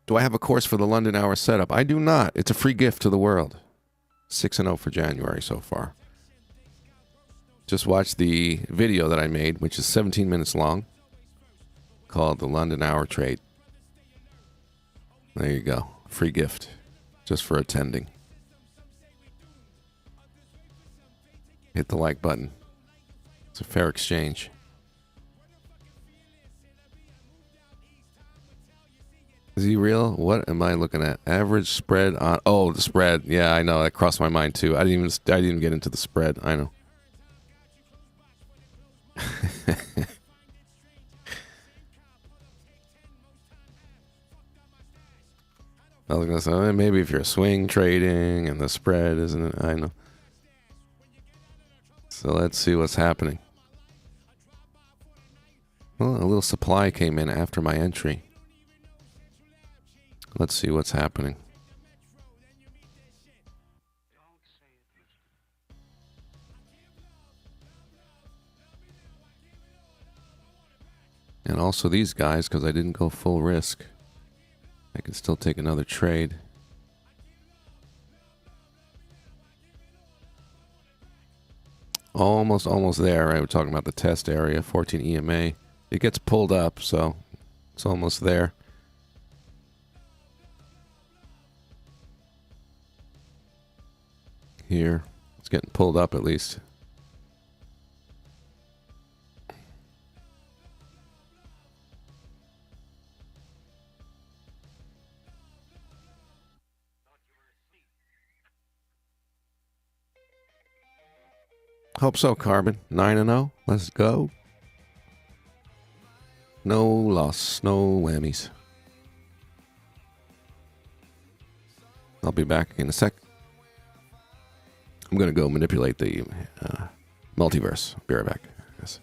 Do I have a course for the London hour setup? I do not. It's a free gift to the world. 6-0 for January so far. Just watch the video that I made, which is 17 minutes long, called the London hour trade. There you go. Free gift. Just for attending. Hit the like button. It's a fair exchange. Is he real? What am I looking at? Average spread on... Oh, the spread. Yeah, I know. That crossed my mind, too. I didn't even get into the spread. I know. I was going to say, maybe if you're swing trading and the spread, isn't it? I know. So let's see what's happening. Well, a little supply came in after my entry. Let's see what's happening. And also these guys, because I didn't go full risk. I can still take another trade. Almost there, right? We're talking about the test area, 14 EMA. It gets pulled up, so it's almost there. Here, it's getting pulled up at least. Hope so, Carbon. 9-0. Let's go. No loss, no whammies. I'll be back in a sec. I'm going to go manipulate the multiverse. Be right back. Yes.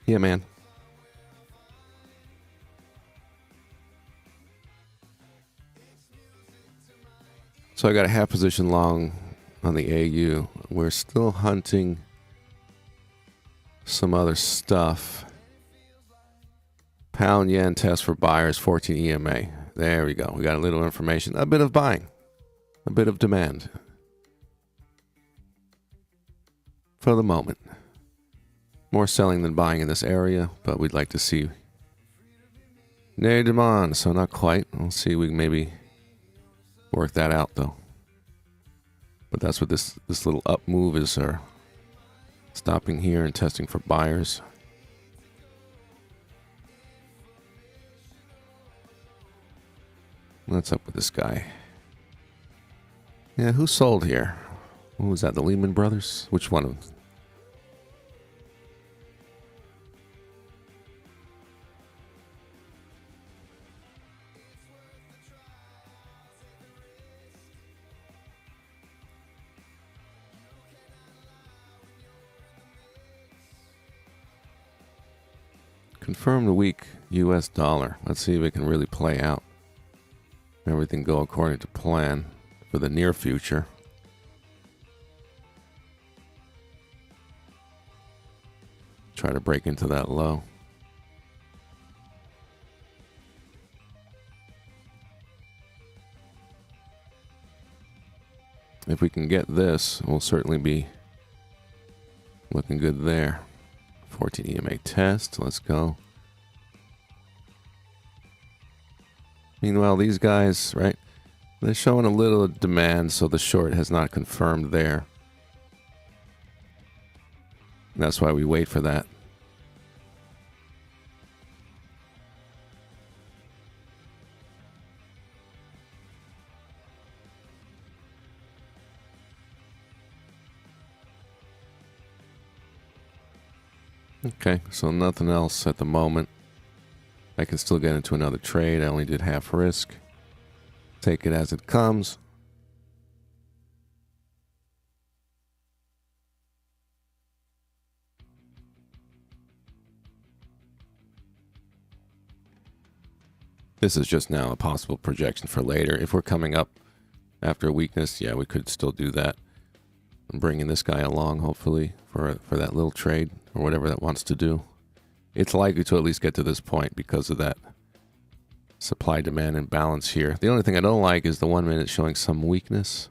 Yeah, man. So I got a half position long on the AU. We're still hunting some other stuff. Pound yen test for buyers, 14 EMA. There we go. We got a little information. A bit of buying. A bit of demand. For the moment. More selling than buying in this area, but we'd like to see no demand, so not quite. We'll see if we can maybe work that out though. But that's what this little up move is, stopping here and testing for buyers. What's up with this guy? Yeah, who sold here? Who was that? The Lehman Brothers? Which one of them? Confirm the weak US dollar. Let's see if it can really play out. Everything go according to plan for the near future. Try to break into that low. If we can get this, we'll certainly be looking good there. 14 EMA test. Let's go. Meanwhile, these guys, right, they're showing a little demand, so the short has not confirmed there. And that's why we wait for that. Okay, so nothing else at the moment. I can still get into another trade. I only did half risk. Take it as it comes. This is just now a possible projection for later. If we're coming up after a weakness, yeah, we could still do that. I'm bringing this guy along, hopefully, for that little trade or whatever that wants to do. It's likely to at least get to this point because of that supply-demand imbalance here. The only thing I don't like is the 1 minute showing some weakness.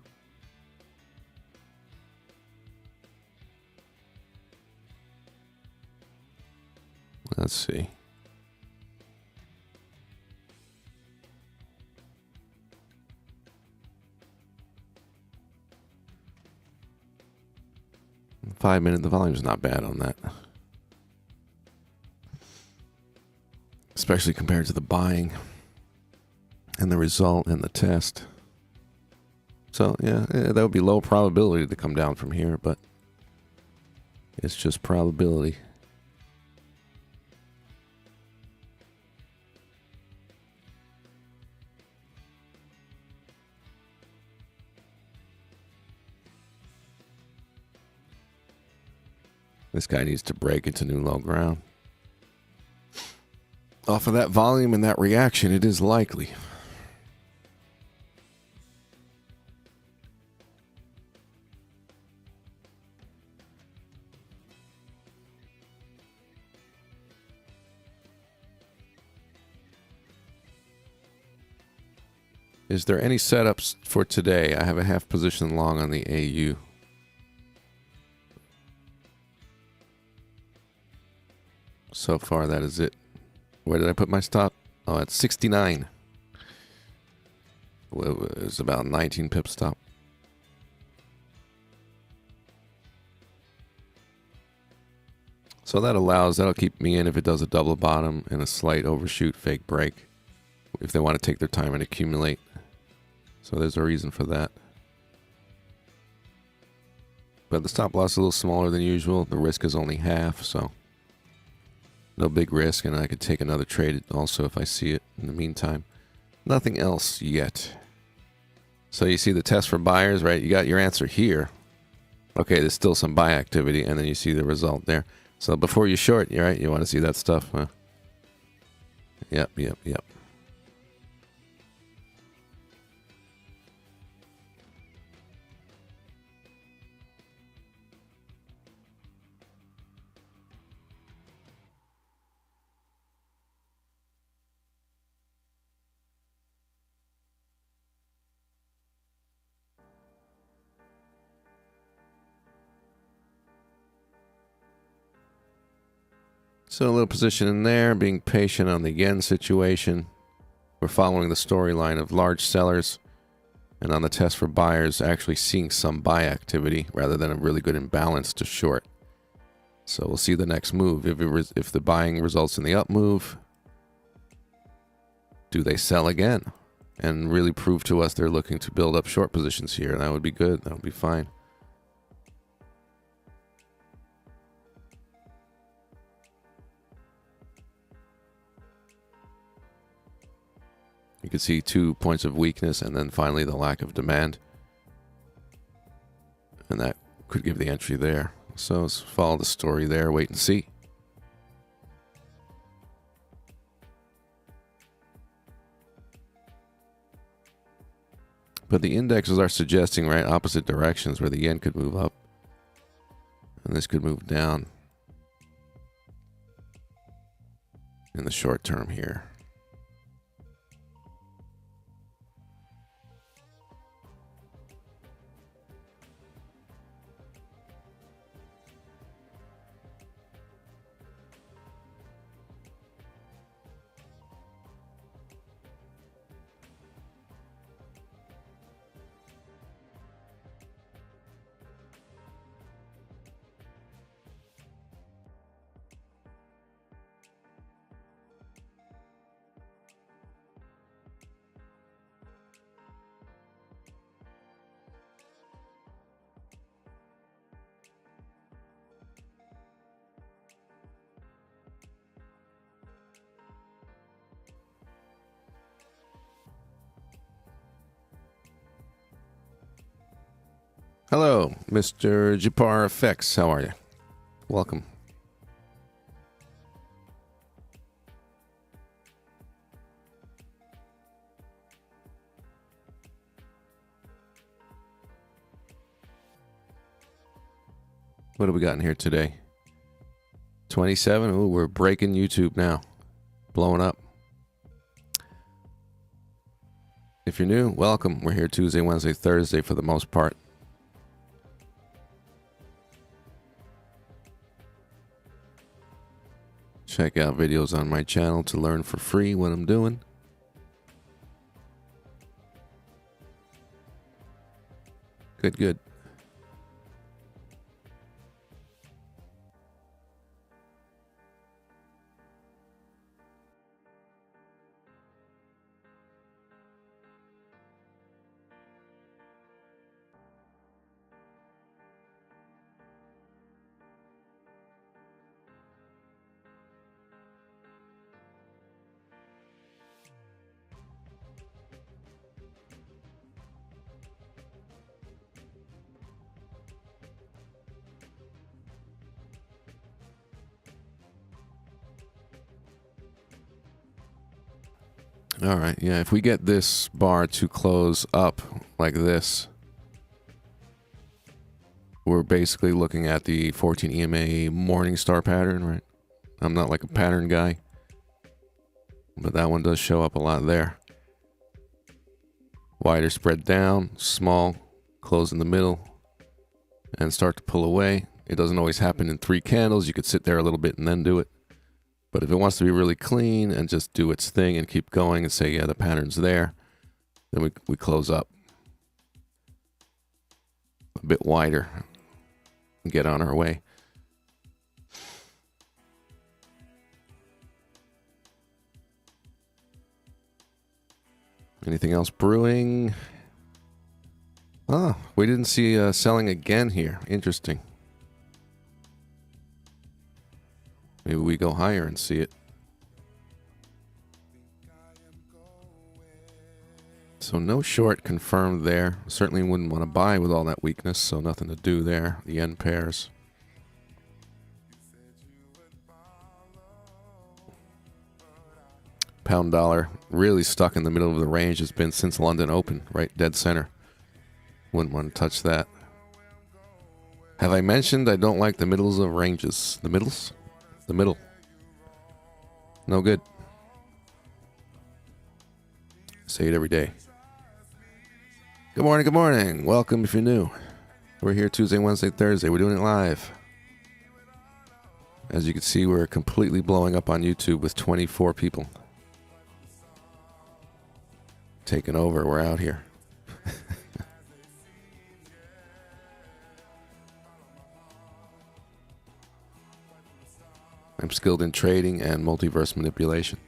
Let's see. The 5 minute, the volume's not bad on that. Especially compared to the buying and the result and the test. So, yeah, that would be low probability to come down from here, but it's just probability. This guy needs to break into new low ground. Off of that volume and that reaction, it is likely. Is there any setups for today? I have a half position long on the AU. So far, that is it. Where did I put my stop? Oh, at 69. Well, it was about 19 pip stop. So that'll keep me in if it does a double bottom and a slight overshoot fake break. If they want to take their time and accumulate. So there's a reason for that. But the stop loss is a little smaller than usual. The risk is only half, so no big risk, and I could take another trade also if I see it in the meantime. Nothing else yet. So you see the test for buyers, right? You got your answer here. Okay, there's still some buy activity, and then you see the result there. So before you short, you're right. You want to see that stuff, huh? Yep. So a little position in there, being patient on the yen situation. We're following the storyline of large sellers, and on the test for buyers, actually seeing some buy activity rather than a really good imbalance to short. So we'll see the next move. If the buying results in the up move, do they sell again and really prove to us they're looking to build up short positions here? That would be good. That would be fine. You can see 2 points of weakness and then finally the lack of demand. And that could give the entry there. So let's follow the story there, wait and see. But the indexes are suggesting, right, opposite directions where the yen could move up. And this could move down in the short term here. Hello, Mr. Japar Effects. How are you? Welcome. What have we got in here today? 27. Ooh, we're breaking YouTube now. Blowing up. If you're new, welcome. We're here Tuesday, Wednesday, Thursday for the most part. Check out videos on my channel to learn for free what I'm doing. Good. All right, yeah, if we get this bar to close up like this, we're basically looking at the 14 EMA Morningstar pattern, right? I'm not like a pattern guy, but that one does show up a lot there. Wider spread down, small, close in the middle, and start to pull away. It doesn't always happen in 3 candles. You could sit there a little bit and then do it. But if it wants to be really clean and just do its thing and keep going and say, yeah, the pattern's there, then we close up a bit wider and get on our way. Anything else brewing? Ah, we didn't see selling again here. Interesting. Maybe we go higher and see it. So no short confirmed there. Certainly wouldn't want to buy with all that weakness, so nothing to do there. The yen pairs. Pound dollar really stuck in the middle of the range. It's been since London Open, right dead center. Wouldn't want to touch that. Have I mentioned I don't like the middles of ranges? The middles? The middle. No good. Say it every day. Good morning, good morning. Welcome if you're new. We're here Tuesday, Wednesday, Thursday. We're doing it live. As you can see, we're completely blowing up on YouTube with 24 people. Taking over. We're out here. I'm skilled in trading and multiverse manipulation.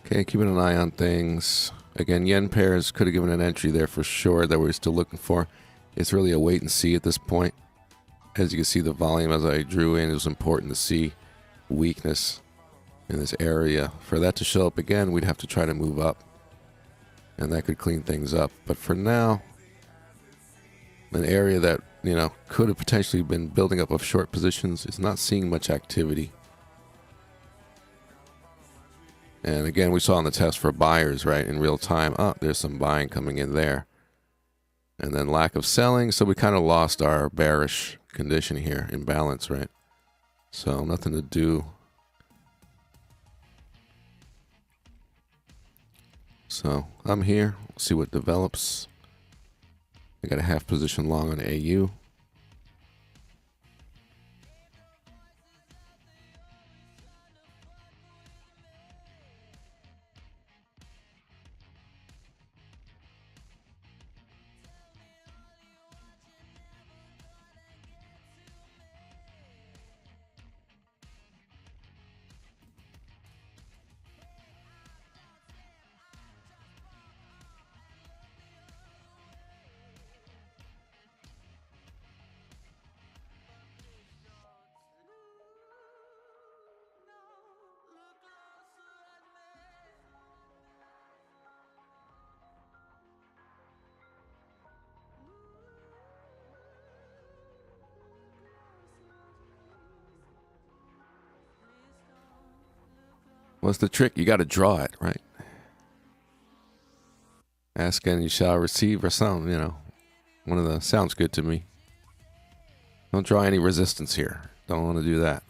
Okay, keeping an eye on things. Again, yen pairs could have given an entry there for sure that we're still looking for. It's really a wait and see at this point. As you can see, the volume as I drew in, it was important to see weakness in this area. For that to show up again, we'd have to try to move up. And that could clean things up. But for now, an area that, you know, could have potentially been building up of short positions is not seeing much activity. And again, we saw on the test for buyers, right, in real time, there's some buying coming in there. And then lack of selling, so we kind of lost our bearish condition here, imbalance, right? So nothing to do. So I'm here, we'll see what develops. I got a half position long on AU. What's the trick? You got to draw it, right? Ask and you shall receive or something, you know. One of the sounds good to me. Don't draw any resistance here. Don't want to do that.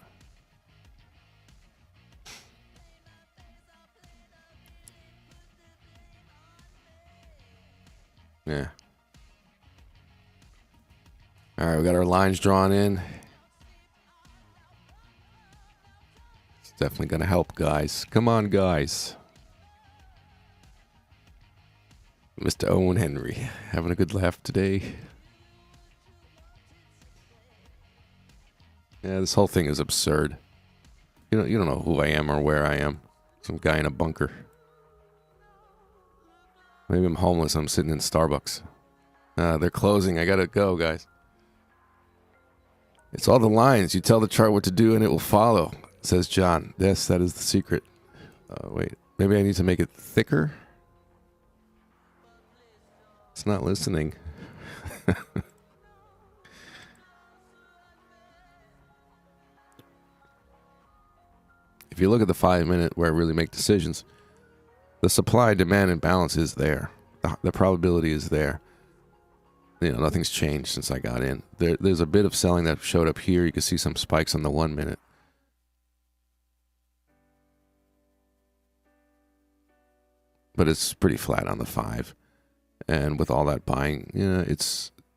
Yeah. All right, we got our lines drawn in. It's definitely going to help, guys. Come on, guys. Mr. Owen Henry, having a good laugh today. Yeah, this whole thing is absurd. You don't know who I am or where I am. Some guy in a bunker. Maybe I'm homeless. I'm sitting in Starbucks. They're closing. I gotta go, guys. It's all the lines. You tell the chart what to do and it will follow, says John. Yes, that is the secret. Wait, maybe I need to make it thicker? It's not listening. if you look at the 5-minute where I really make decisions, the supply-demand imbalance is there. The probability is there. You know, nothing's changed since I got in. There's a bit of selling that showed up here. You can see some spikes on the 1 minute. But it's pretty flat on the 5. And with all that buying, you know,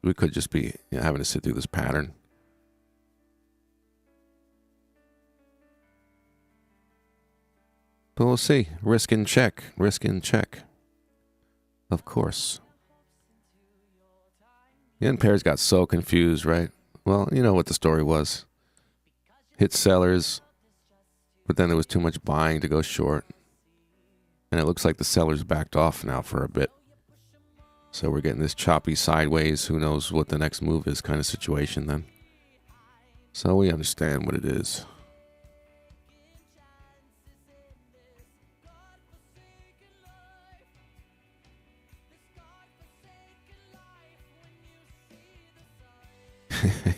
we could just be having to sit through this pattern. But we'll see. Risk in check. Risk in check. Of course. The end pairs got so confused, right? Well, you know what the story was. Hit sellers, but then there was too much buying to go short. And it looks like the sellers backed off now for a bit. So we're getting this choppy sideways, who knows what the next move is kind of situation then. So we understand what it is.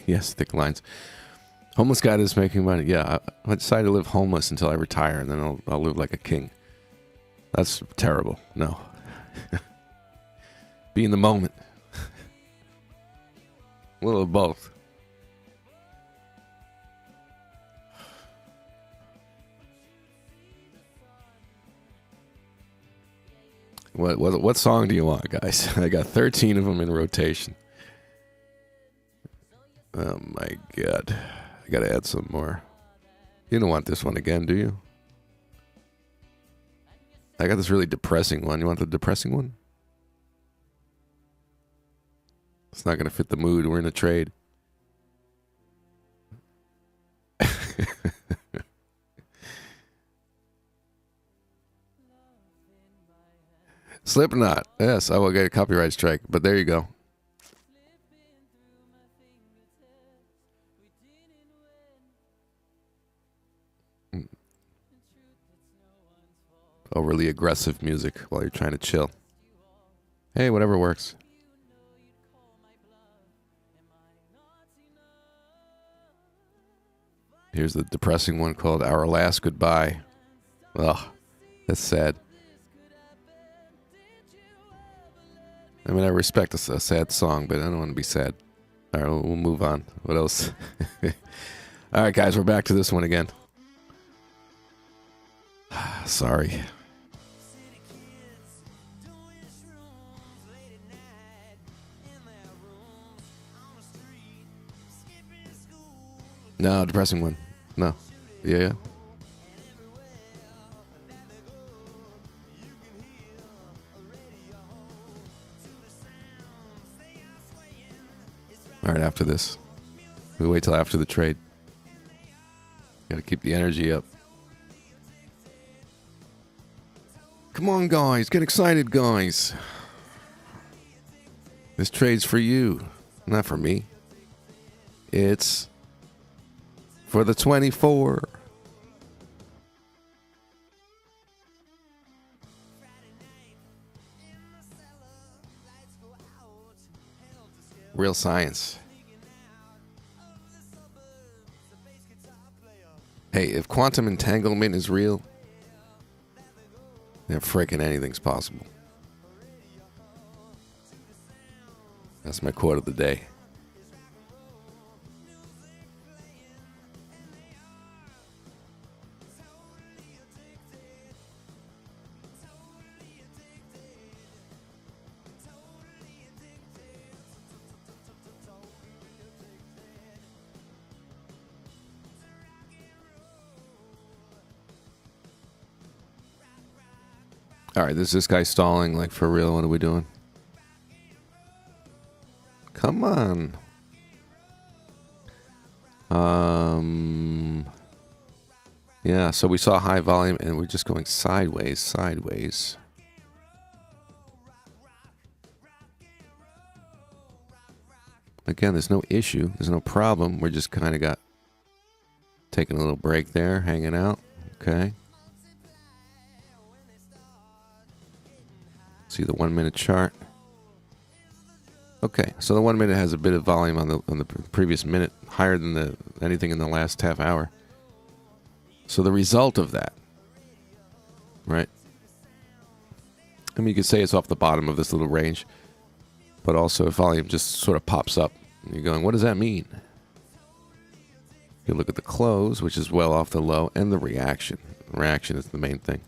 Yes, thick lines. Homeless guy that's making money. Yeah, I decided to live homeless until I retire, and then I'll live like a king. That's terrible. No. Be in the moment. A little of both. What song do you want, guys? I got 13 of them in rotation. Oh my god. I gotta add some more. You don't want this one again, do you? I got this really depressing one. You want the depressing one? It's not gonna fit the mood. We're in a trade. Slipknot. Yes, I will get a copyright strike, but there you go. Overly aggressive music while you're trying to chill. Hey, whatever works. Here's the depressing one called Our Last Goodbye. Ugh, that's sad. I mean, I respect a sad song, but I don't want to be sad. All right, we'll move on. What else? All right, guys, we're back to this one again. Sorry. No, depressing one. No. Yeah. All right, after this. We wait till after the trade. Gotta keep the energy up. Come on, guys. Get excited, guys. This trade's for you. Not for me. It's for the 24. Real science. Hey, if quantum entanglement is real, then frickin' anything's possible. That's my quote of the day. All right, is this guy stalling? Like, for real? What are we doing? Come on. Yeah, so we saw high volume, and we're just going sideways. Again, there's no issue. There's no problem. We're just kind of taking a little break there, hanging out. Okay. See the 1 minute chart. Okay, so the 1 minute has a bit of volume on the previous minute, higher than anything in the last half hour. So the result of that, right? I mean, you could say it's off the bottom of this little range, but also if volume just sort of pops up, and you're going, what does that mean? You look at the close, which is well off the low, and the reaction. Reaction is the main thing.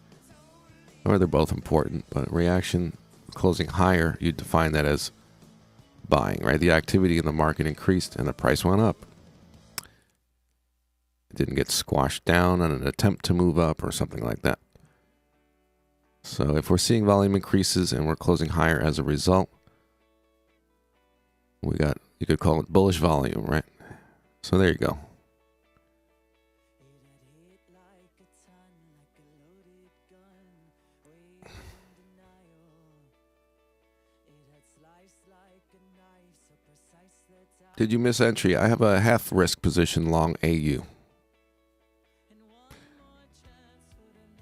Or they're both important, but reaction, closing higher, you define that as buying, right? The activity in the market increased and the price went up. It didn't get squashed down on an attempt to move up or something like that. So if we're seeing volume increases and we're closing higher as a result, we got, you could call it bullish volume, right? So there you go. Did you miss entry? I have a half risk position long AU.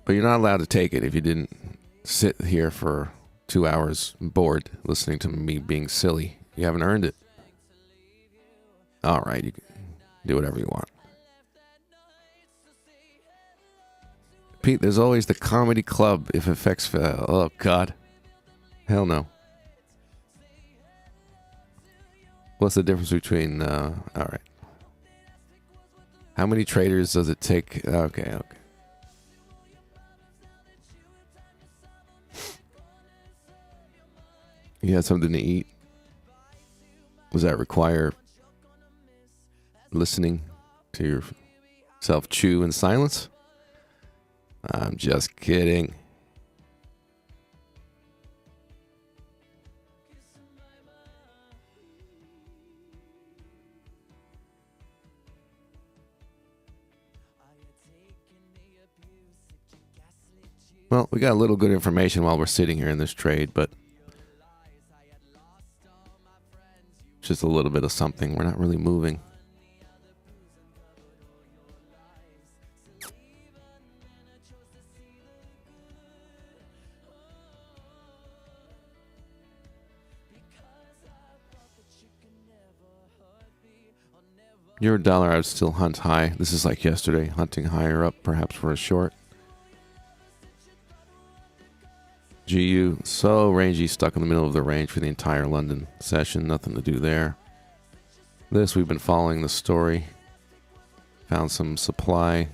But you're not allowed to take it if you didn't sit here for 2 hours bored listening to me being silly. You haven't earned it. All right, you can do whatever you want. Pete, there's always the comedy club if effects fail. Oh, God. Hell no. What's the difference between, all right. How many traders does it take? Okay. You had something to eat? Does that require listening to yourself chew in silence? I'm just kidding. Well, we got a little good information while we're sitting here in this trade, but just a little bit of something. We're not really moving. $1, I would still hunt high. This is like yesterday, hunting higher up, perhaps for a short. GU, so rangy, stuck in the middle of the range for the entire London session. Nothing to do there. This, we've been following the story. Found some supply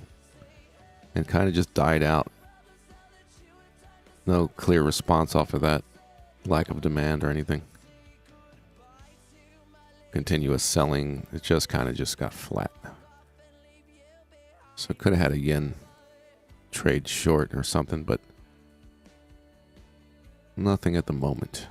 and kind of just died out. No clear response off of that. Lack of demand or anything. Continuous selling. It just kind of just got flat. So could have had a yen trade short or something, but nothing at the moment.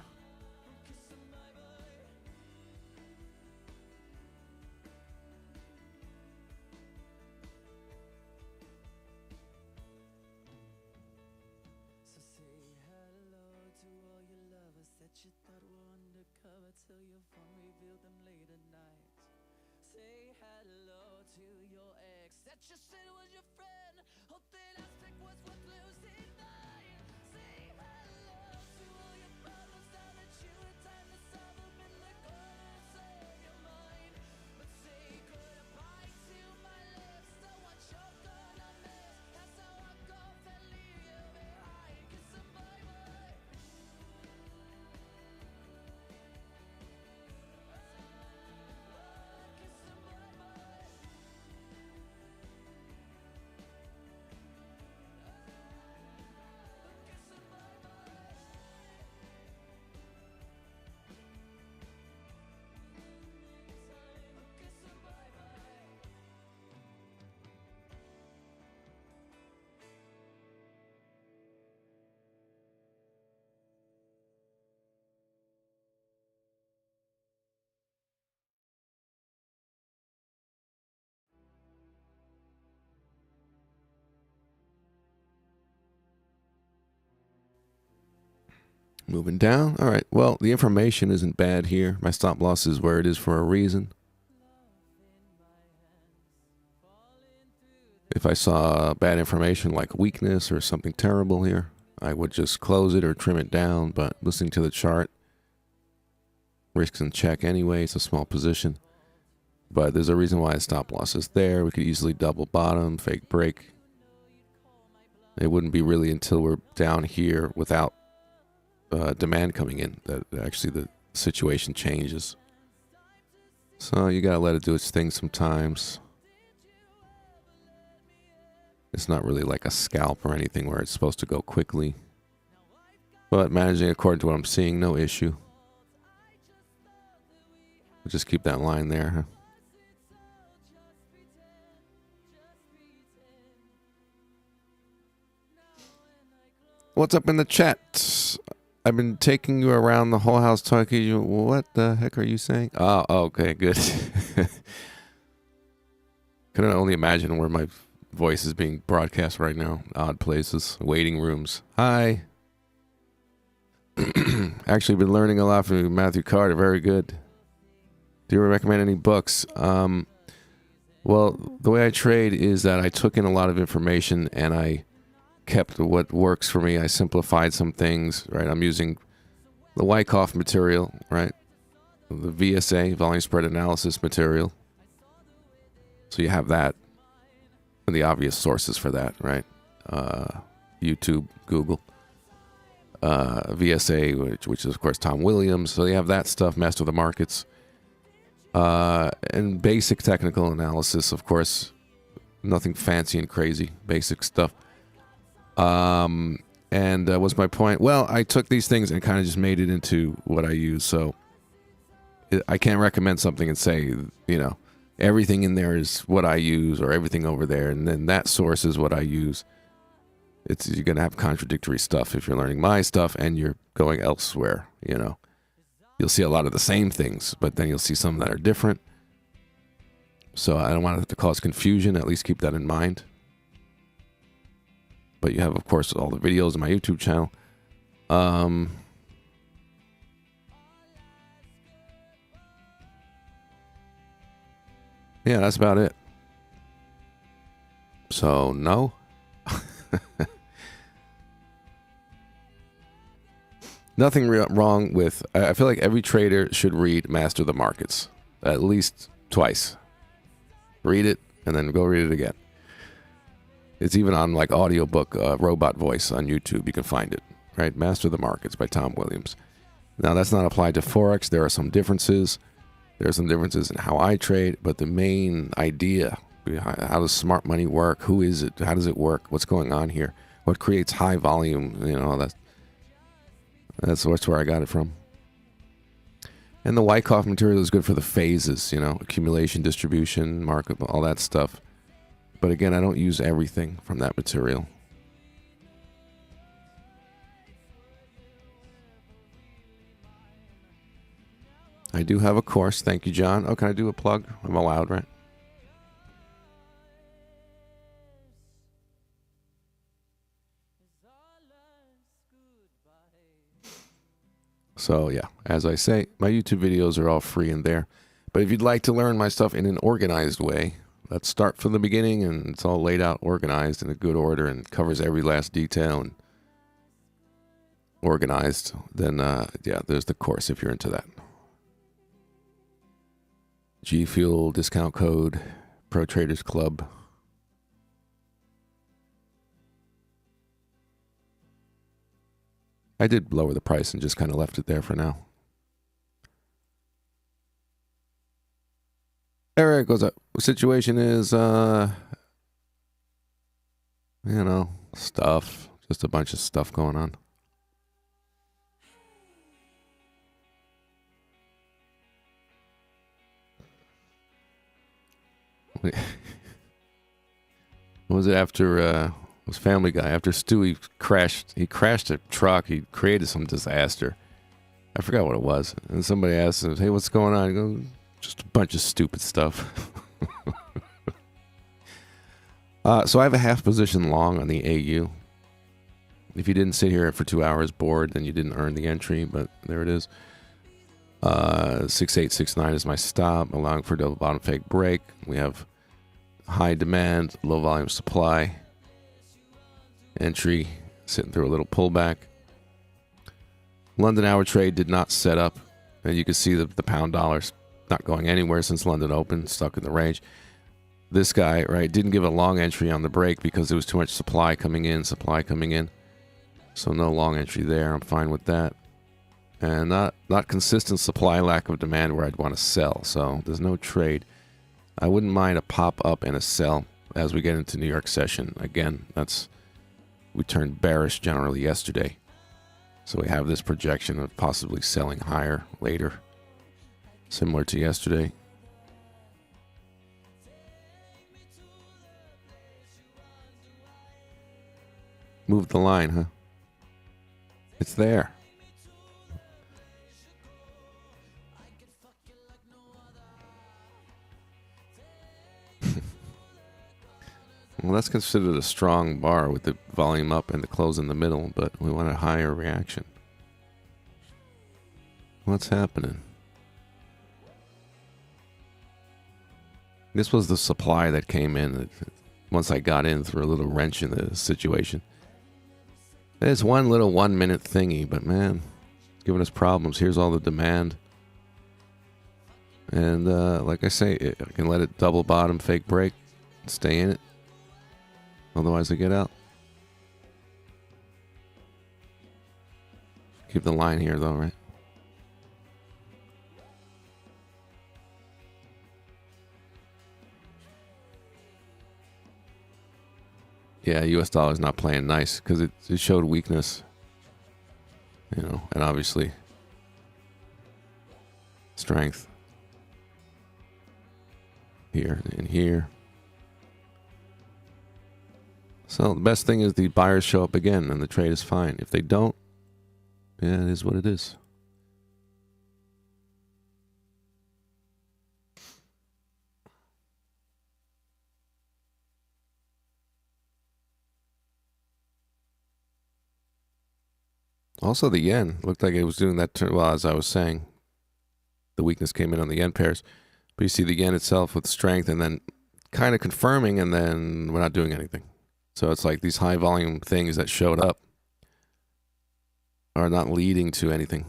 Moving down. All right. Well, the information isn't bad here. My stop loss is where it is for a reason. If I saw bad information like weakness or something terrible here, I would just close it or trim it down. But listening to the chart, risks in check anyway. It's a small position. But there's a reason why a stop loss is there. We could easily double bottom, fake break, It wouldn't be really until we're down here without demand coming in that actually the situation changes. So you gotta let it do its thing sometimes. It's not really like a scalp or anything where it's supposed to go quickly. But managing according to what I'm seeing, no issue. We'll just keep that line there. Huh? What's up in the chat? I've been taking you around the whole house talking to you. What the heck are you saying? Oh, okay, good. Can only imagine where my voice is being broadcast right now. Odd places, waiting rooms. Hi. Actually been learning a lot from Matthew Carter. Very good. Do you recommend any books? Well, the way I trade is that I took in a lot of information and I kept what works for me. I simplified some things, right? I'm using the Wyckoff material, right? The VSA, volume spread analysis material. So you have that and the obvious sources for that, right? YouTube, Google. VSA, which is, of course, Tom Williams. So you have that stuff, Master of the Markets. And basic technical analysis, of course. Nothing fancy and crazy. Basic stuff. And what's my point? Well, I took these things and kind of just made it into what I use. So I can't recommend something and say, you know, everything in there is what I use or everything over there. And then that source is what I use. You're going to have contradictory stuff if you're learning my stuff and you're going elsewhere, you know. You'll see a lot of the same things, but then you'll see some that are different. So I don't want it to cause confusion. At least keep that in mind. But you have, of course, all the videos on my YouTube channel. Yeah, that's about it. So, no. Nothing wrong with... I feel like every trader should read Master of the Markets. At least twice. Read it, and then go read it again. It's even on like audiobook, Robot Voice on YouTube. You can find it, right? Master of the Markets by Tom Williams. Now, that's not applied to Forex. There are some differences. There are some differences in how I trade, but the main idea, how does smart money work? Who is it? How does it work? What's going on here? What creates high volume? You know, that's where I got it from. And the Wyckoff material is good for the phases, you know, accumulation, distribution, market, all that stuff. But again, I don't use everything from that material. I do have a course. Thank you, John. Oh, can I do a plug? I'm allowed, right? So, yeah, as I say, my YouTube videos are all free in there. But if you'd like to learn my stuff in an organized way, let's start from the beginning, and it's all laid out, organized in a good order, and covers every last detail and organized. Then, yeah, there's the course if you're into that. G Fuel discount code, Pro Traders Club. I did lower the price and just kind of left it there for now. Eric goes up. The situation is, you know, stuff. Just a bunch of stuff going on. What was it after, it was Family Guy. After Stewie crashed a truck. He created some disaster. I forgot what it was. And somebody asked him, hey, what's going on? He goes, just a bunch of stupid stuff. So I have a half position long on the AU. If you didn't sit here for 2 hours bored, then you didn't earn the entry, but there it is. 6869 is my stop, allowing for double bottom fake break. We have high demand, low volume supply. Entry, sitting through a little pullback. London hour trade did not set up. And you can see the pound dollar's not going anywhere since London opened, stuck in the range. This guy, right, didn't give a long entry on the break because there was too much supply coming in. So no long entry there. I'm fine with that. And not consistent supply, lack of demand where I'd want to sell. So there's no trade. I wouldn't mind a pop up and a sell as we get into New York session. Again, we turned bearish generally yesterday. So we have this projection of possibly selling higher later, similar to yesterday. Move the line, huh? It's there. Well, that's considered a strong bar with the volume up and the close in the middle, but we want a higher reaction. What's happening? This was the supply that came in once I got in, threw a little wrench in the situation. There's one little 1 minute thingy, but man, it's giving us problems. Here's all the demand. And like I say, I can let it double bottom, fake break, and stay in it. Otherwise I get out. Keep the line here though, right? Yeah, US dollar's not playing nice because it showed weakness. You know, and obviously strength. Here and here. So the best thing is the buyers show up again and the trade is fine. If they don't, yeah, it is what it is. Also, the yen looked like it was doing that. Well, as I was saying, the weakness came in on the yen pairs. But you see the yen itself with strength and then kind of confirming, and then we're not doing anything. So it's like these high volume things that showed up are not leading to anything.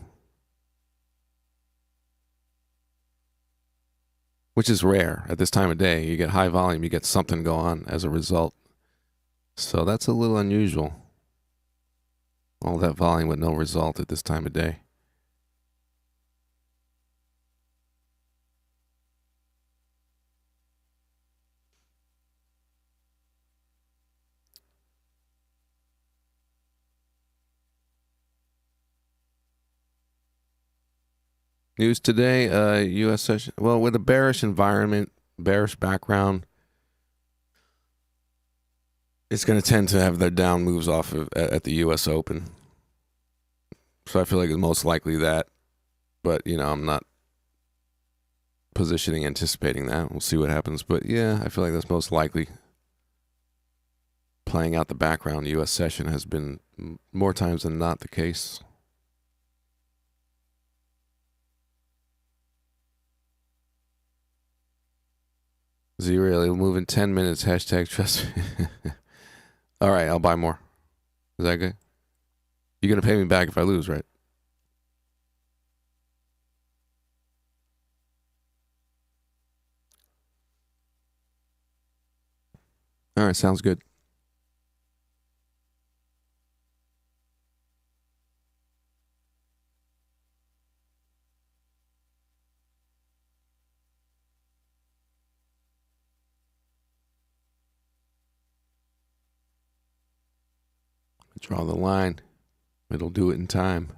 Which is rare at this time of day. You get high volume, you get something go on as a result. So that's a little unusual. All that volume with no result at this time of day. News today, U.S. session. Well, with a bearish environment, bearish background, it's going to tend to have their down moves off of at the U.S. Open. So I feel like it's most likely that. But, you know, I'm not positioning, anticipating that. We'll see what happens. But, yeah, I feel like that's most likely. Playing out the background U.S. session has been more times than not the case. Zero, it'll move in 10 minutes. Hashtag trust. All right, I'll buy more. Is that good? You're going to pay me back if I lose, right? All right, sounds good. Draw the line. It'll do it in time.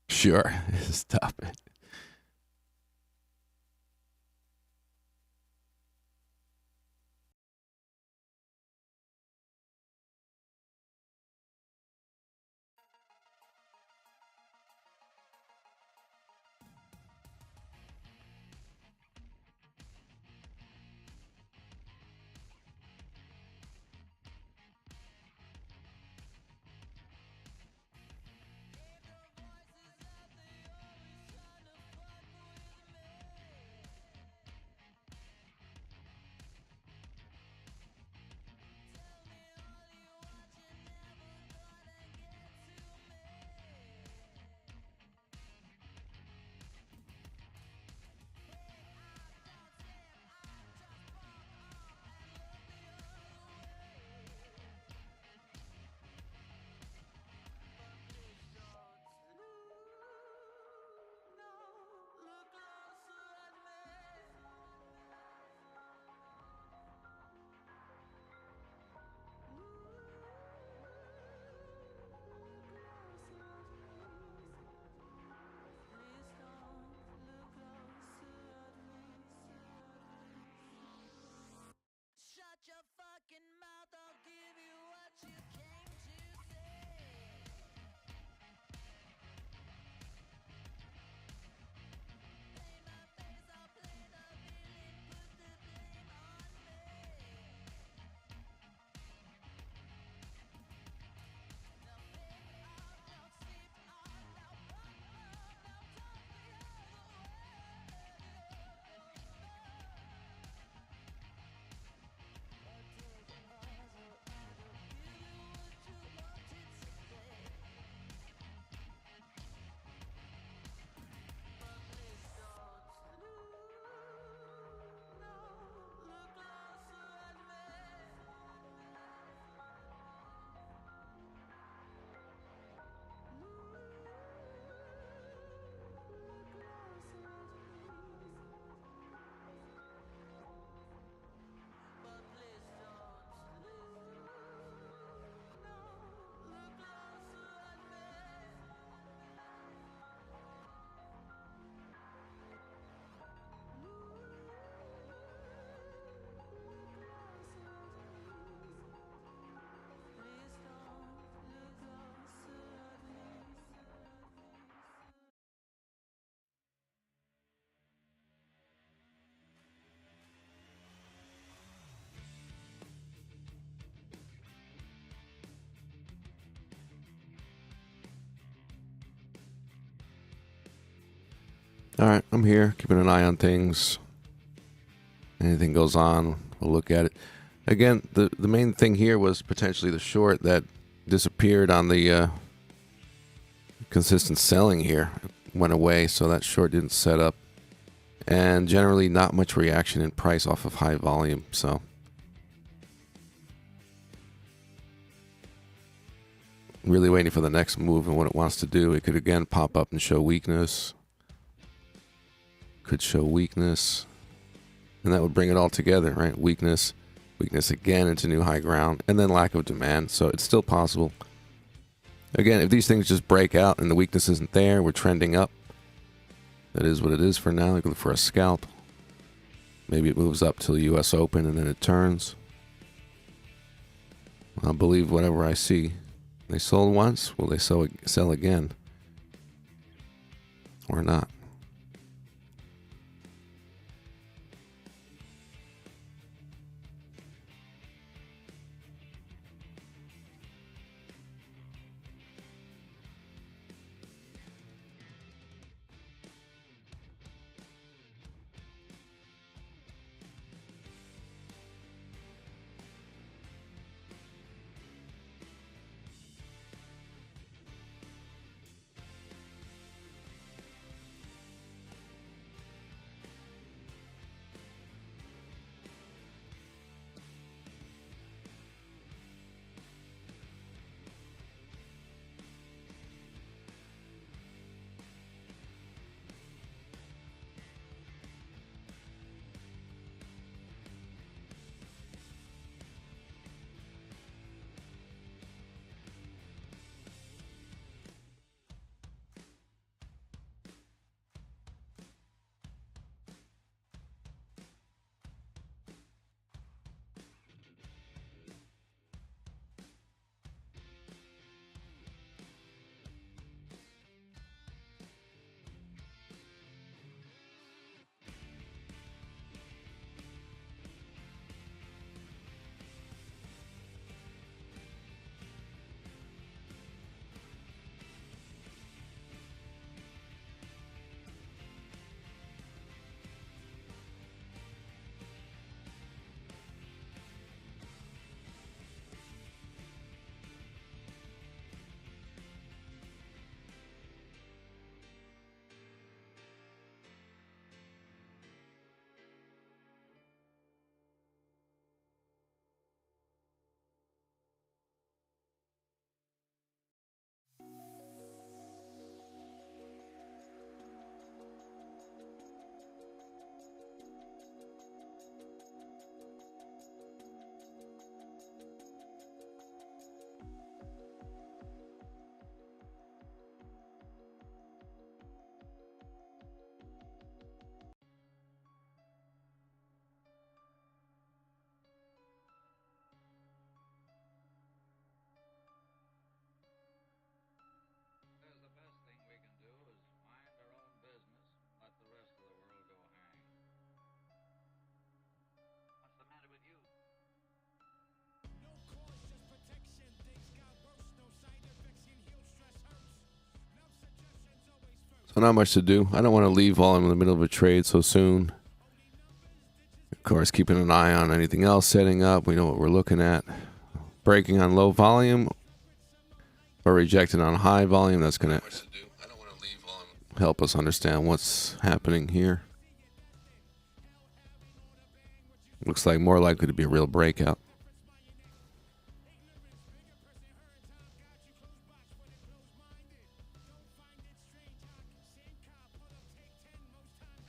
Sure. Stop it. All right, I'm here, keeping an eye on things. Anything goes on, we'll look at it. Again, the main thing here was potentially the short that disappeared on the consistent selling here. It went away, so that short didn't set up. And generally not much reaction in price off of high volume, so really waiting for the next move and what it wants to do. It could again pop up and show weakness. Could show weakness. And that would bring it all together, right? Weakness, weakness again into new high ground, and then lack of demand. So it's still possible. Again, if these things just break out and the weakness isn't there, we're trending up. That is what it is for now. Looking for a scalp. Maybe it moves up till the US Open and then it turns. I'll believe whatever I see. They sold once, will they sell again? Or not? So not much to do. I don't want to leave while I'm in the middle of a trade so soon. Of course, keeping an eye on anything else setting up. We know what we're looking at. Breaking on low volume or rejecting on high volume. That's going to help us understand what's happening here. Looks like more likely to be a real breakout.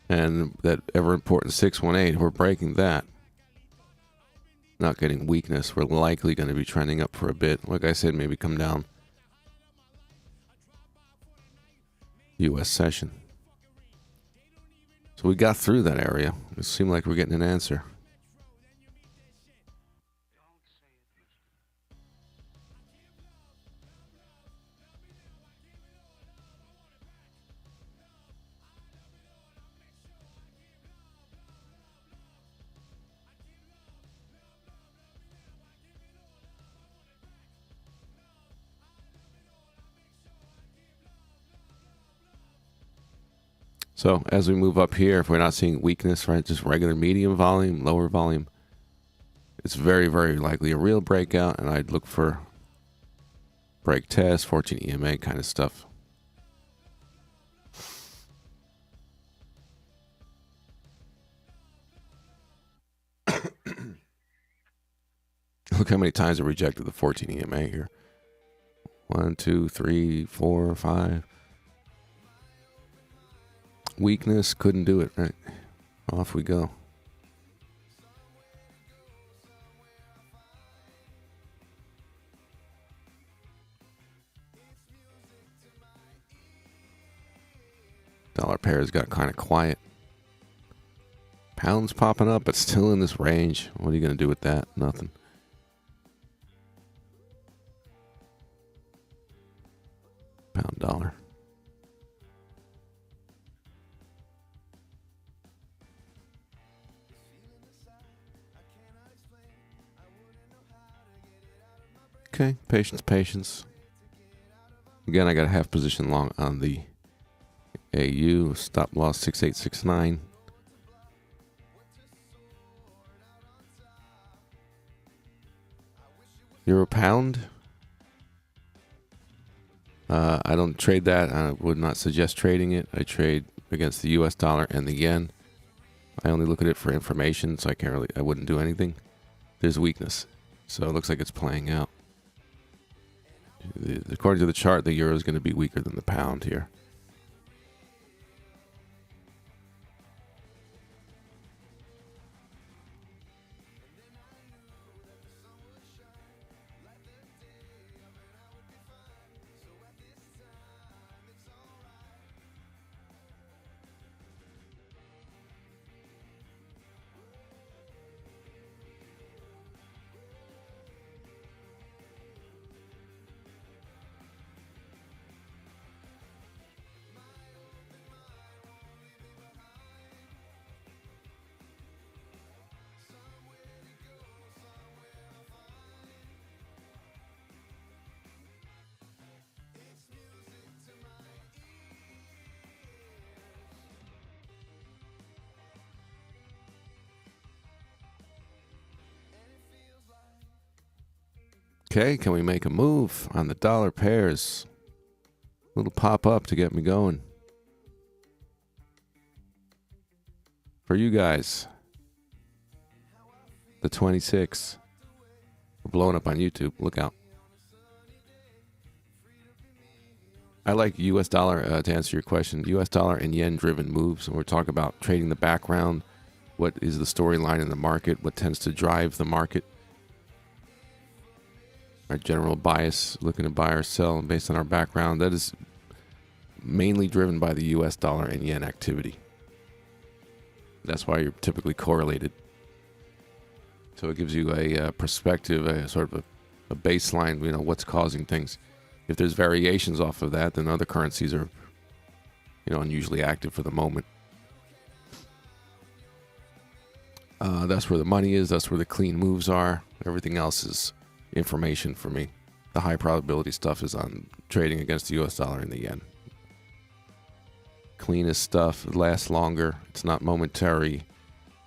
And that ever important 618, we're breaking that. Not getting weakness. We're likely going to be trending up for a bit. Like I said, maybe come down. US session. So we got through that area. It seemed like we're getting an answer. So as we move up here, if we're not seeing weakness, right, just regular medium volume, lower volume, it's very, very likely a real breakout, and I'd look for break test, 14 EMA kind of stuff. Look how many times it rejected the 14 EMA here. 1, 2, 3, 4, 5. Weakness, couldn't do it, right? Off we go. Dollar pairs got kind of quiet. Pound's popping up, but still in this range. What are you going to do with that? Nothing. Pound dollar. Okay, patience, patience. Again, I got a half position long on the AU. Stop loss 6869. Euro pound. I don't trade that. I would not suggest trading it. I trade against the US dollar and the yen. I only look at it for information, so I wouldn't do anything. There's weakness. So it looks like it's playing out. According to the chart, the euro is going to be weaker than the pound here. Okay, can we make a move on the dollar pairs? Little pop up to get me going. For you guys, the 26. We're blowing up on YouTube. Look out. I like US dollar, to answer your question, US dollar and yen driven moves. And we're talking about trading the background. What is the storyline in the market? What tends to drive the market? Our general bias, looking to buy or sell, and based on our background, that is mainly driven by the US dollar and yen activity. That's why you're typically correlated. So it gives you a perspective, a sort of a baseline, what's causing things. If there's variations off of that, then other currencies are, unusually active for the moment. That's where the money is. That's where the clean moves are. Everything else is information for me. The high probability stuff is on trading against the US dollar and the yen. Cleanest stuff, it lasts longer. It's not momentary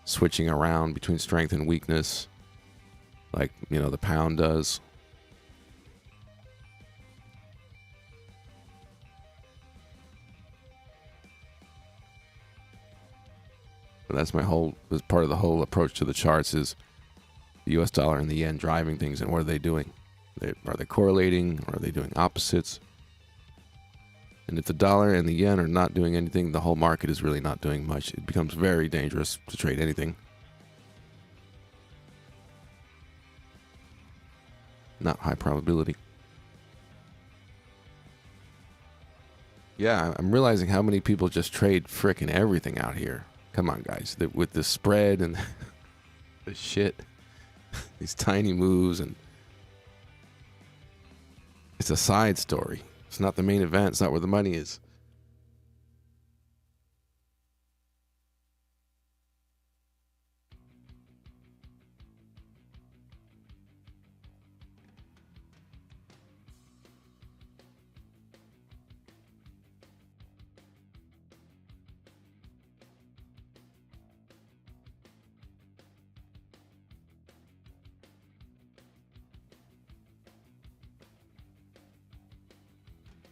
switching around between strength and weakness like, the pound does. But that's part of the whole approach to the charts is the US dollar and the yen driving things, and what are they doing? Are they correlating, or are they doing opposites? And if the dollar and the yen are not doing anything, the whole market is really not doing much. It becomes very dangerous to trade anything. Not high probability. Yeah, I'm realizing how many people just trade frickin' everything out here. Come on, guys. With the spread and the shit. These tiny moves, and it's a side story. It's not the main event. It's not where the money is.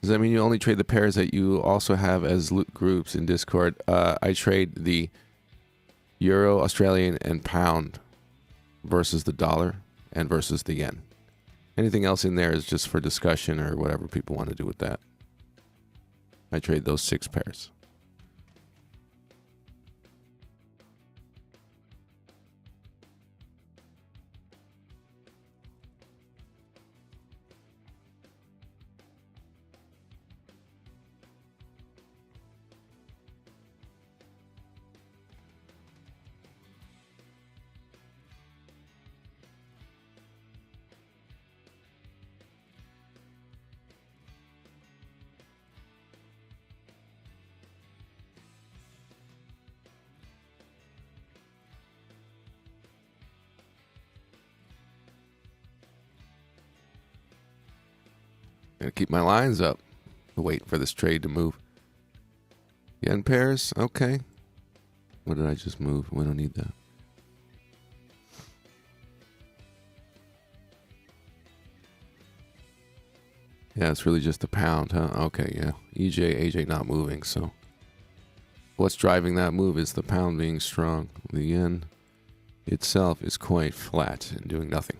Does that mean you only trade the pairs that you also have as groups in Discord? I trade the Euro, Australian, and Pound versus the dollar and versus the yen. Anything else in there is just for discussion or whatever people want to do with that. I trade those 6 pairs. Gotta keep my lines up. Wait for this trade to move. Yen pairs? Okay. What did I just move? We don't need that. Yeah, it's really just the pound, huh? Okay, yeah. EJ, AJ not moving, so. What's driving that move is the pound being strong. The yen itself is quite flat and doing nothing.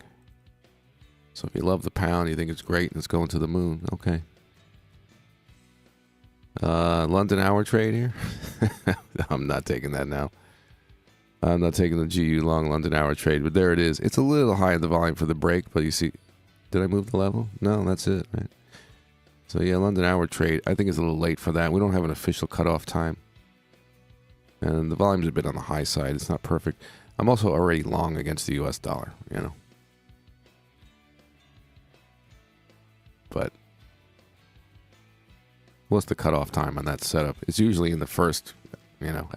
So if you love the pound, you think it's great and it's going to the moon, okay. London hour trade here. I'm not taking that now. I'm not taking the GU long London hour trade, but there it is. It's a little high in the volume for the break, but you see, did I move the level? No, that's it, right? So yeah, London hour trade, I think it's a little late for that. We don't have an official cutoff time. And the volume's a bit on the high side. It's not perfect. I'm also already long against the US dollar, you know. But what's the cutoff time on that setup? It's usually in the first,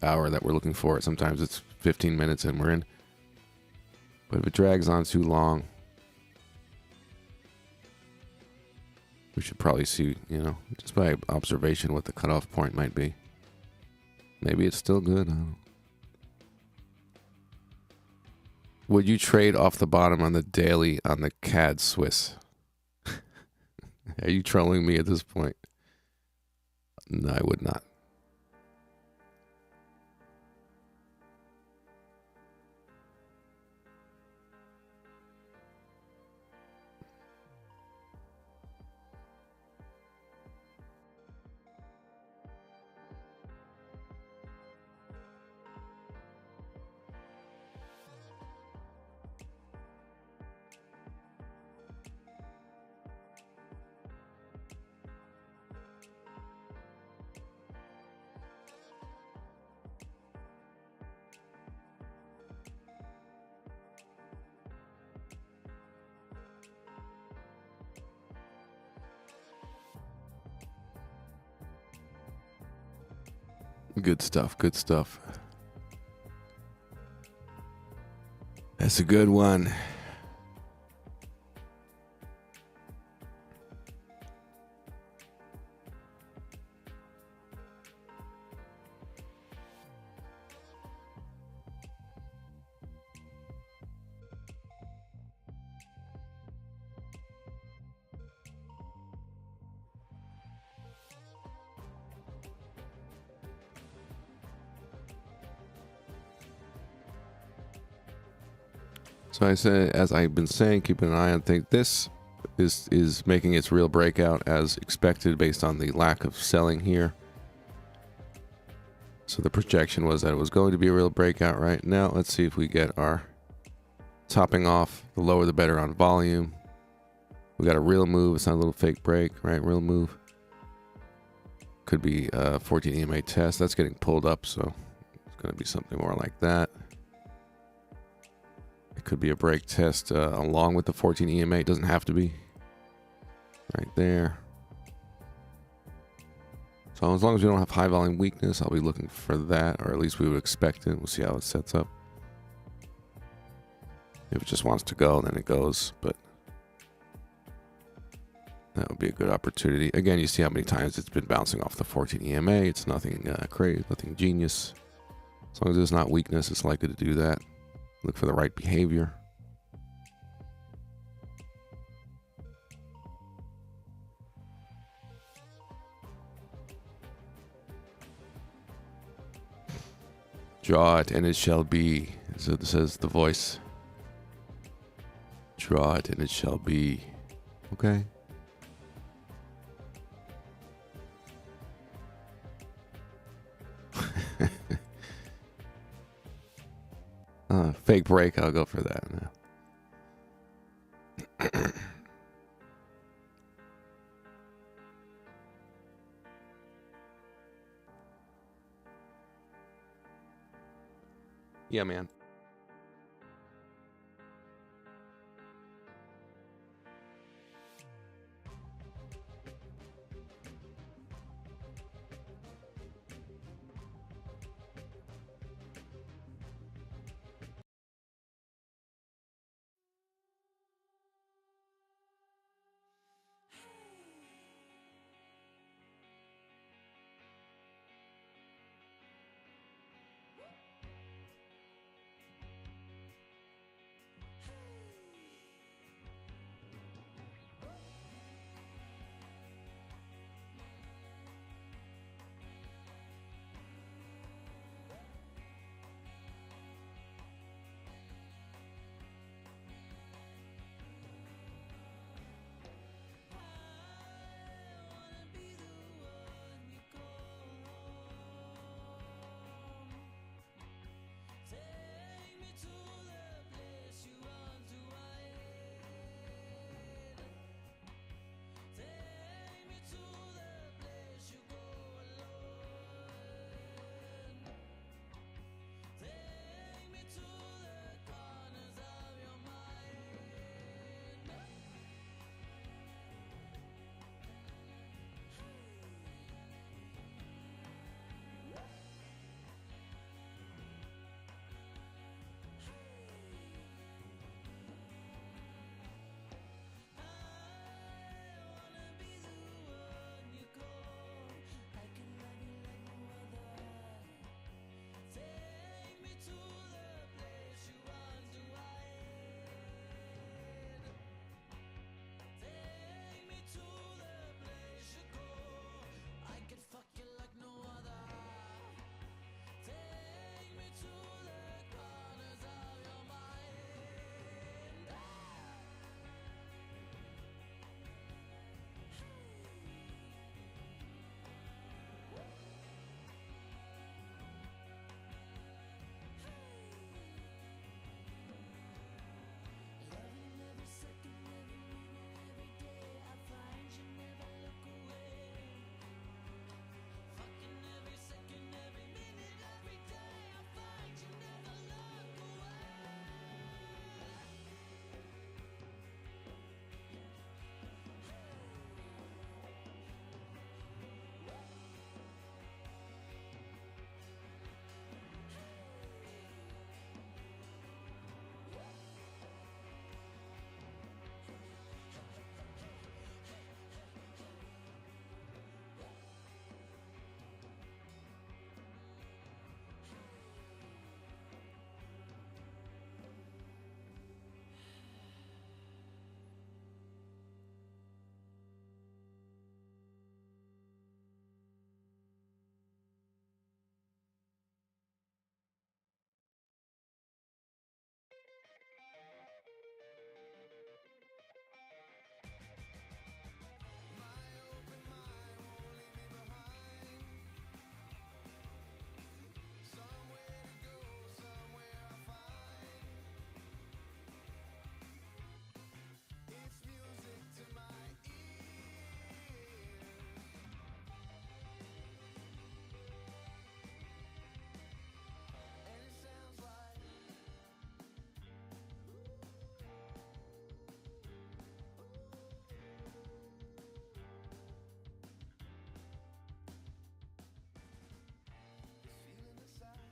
hour that we're looking for it. Sometimes it's 15 minutes and we're in. But if it drags on too long, we should probably see, just by observation what the cutoff point might be. Maybe it's still good. I don't know. Would you trade off the bottom on the daily on the CAD Swiss? Are you trolling me at this point? No, I would not. Good stuff, good stuff. That's a good one. So I say, as I've been saying, keep an eye on things. This is making its real breakout as expected based on the lack of selling here. So the projection was that it was going to be a real breakout right now. Let's see if we get our topping off. The lower the better on volume. We got a real move. It's not a little fake break, right? Real move. Could be a 14 EMA test. That's getting pulled up, so it's going to be something more like that. It could be a break test along with the 14 EMA. It doesn't have to be. Right there. So as long as we don't have high volume weakness, I'll be looking for that, or at least we would expect it. We'll see how it sets up. If it just wants to go, then it goes, but that would be a good opportunity. Again, you see how many times it's been bouncing off the 14 EMA. It's nothing crazy, nothing genius. As long as there's not weakness, it's likely to do that. Look for the right behavior. Draw it and it shall be. So it says the voice. Draw it and it shall be. Okay. Fake break. I'll go for that now. Yeah, man.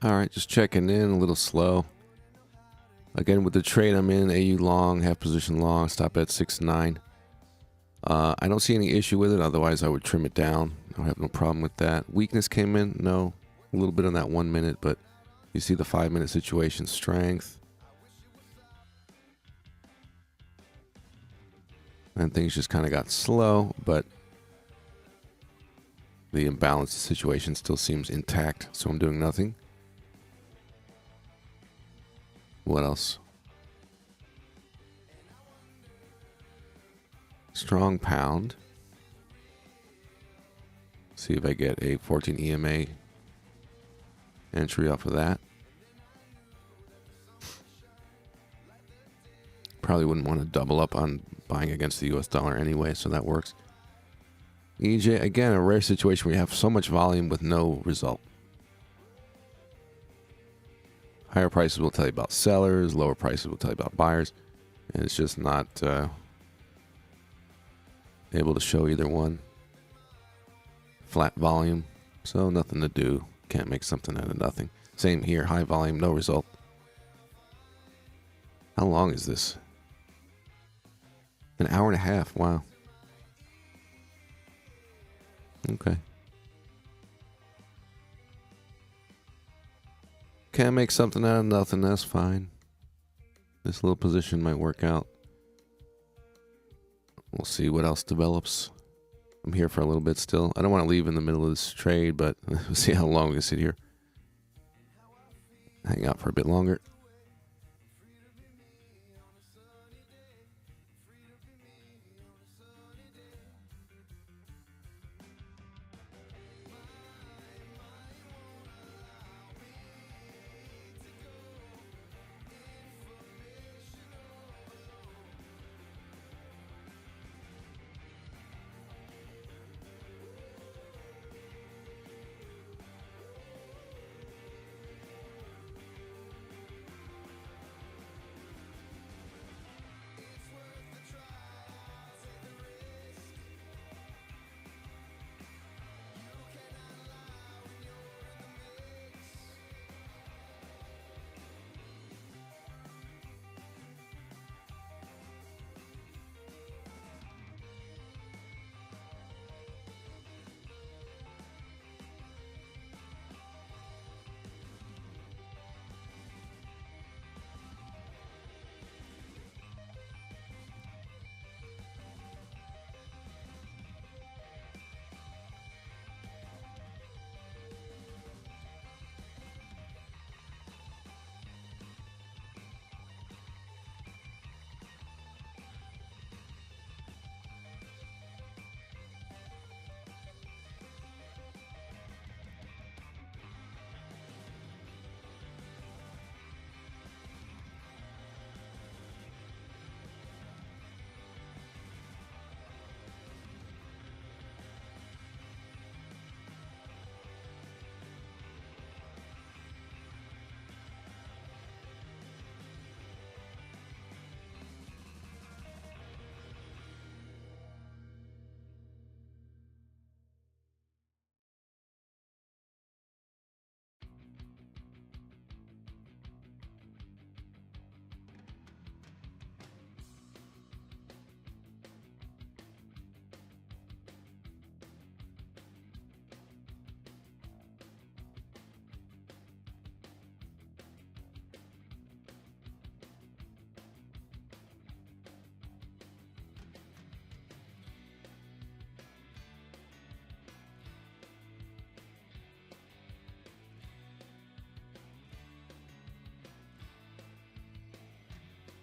All right, just checking in, a little slow. Again, with the trade I'm in, AU long, half position long, stop at 6.9. I don't see any issue with it. Otherwise, I would trim it down. I have no problem with that. Weakness came in, no. A little bit on that 1 minute, but you see the 5-minute situation strength. And things just kind of got slow, but the imbalanced situation still seems intact, so I'm doing nothing. What else? Strong pound. See if I get a 14 EMA entry off of that. Probably wouldn't want to double up on buying against the US dollar anyway, so that works. EJ, again, a rare situation where you have so much volume with no result. Higher prices will tell you about sellers, lower prices will tell you about buyers, and it's just not able to show either one. Flat volume, so nothing to do. Can't make something out of nothing. Same here, high volume, no result. How long is this? An hour and a half, wow. Okay. Can't make something out of nothing, that's fine. This little position might work out. We'll see what else develops. I'm here for a little bit still. I don't want to leave in the middle of this trade, but we'll see how long we can sit here. Hang out for a bit longer.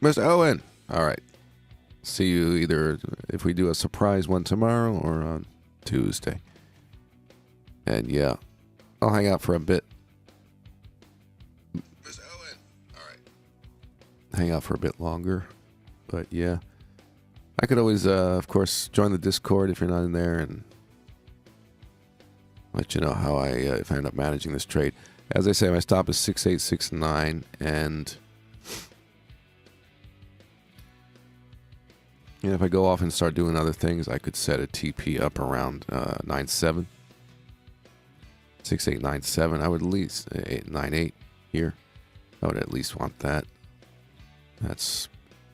Mr. Owen. All right. See you either if we do a surprise one tomorrow or on Tuesday. And yeah, I'll hang out for a bit. Mr. Owen. All right. Hang out for a bit longer. But yeah, I could always, of course, join the Discord if you're not in there and let you know how if I end up managing this trade. As I say, my stop is 6869 and if I go off and start doing other things, I could set a TP up around 97. 6897. I would at least 98 here. I would at least want that. That's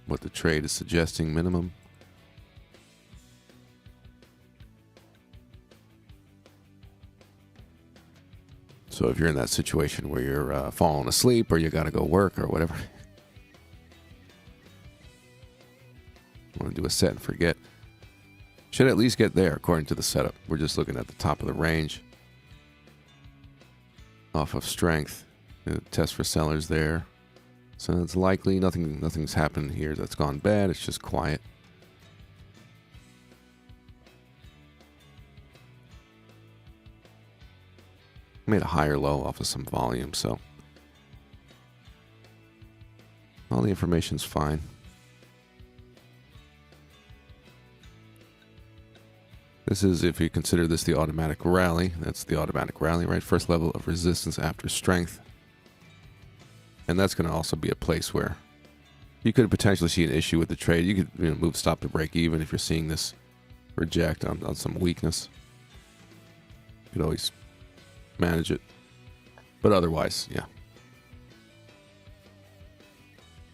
what the trade is suggesting minimum. So if you're in that situation where you're falling asleep or you got to go work or whatever, want to do a set and forget. Should at least get there according to the setup. We're just looking at the top of the range. Off of strength. Test for sellers there. So it's likely nothing's happened here that's gone bad. It's just quiet. Made a higher low off of some volume, so all the information's fine. This is, if you consider this the automatic rally, that's the automatic rally, right? First level of resistance after strength. And that's going to also be a place where you could potentially see an issue with the trade. You could move stop to break even if you're seeing this reject on some weakness. You could always manage it. But otherwise, yeah.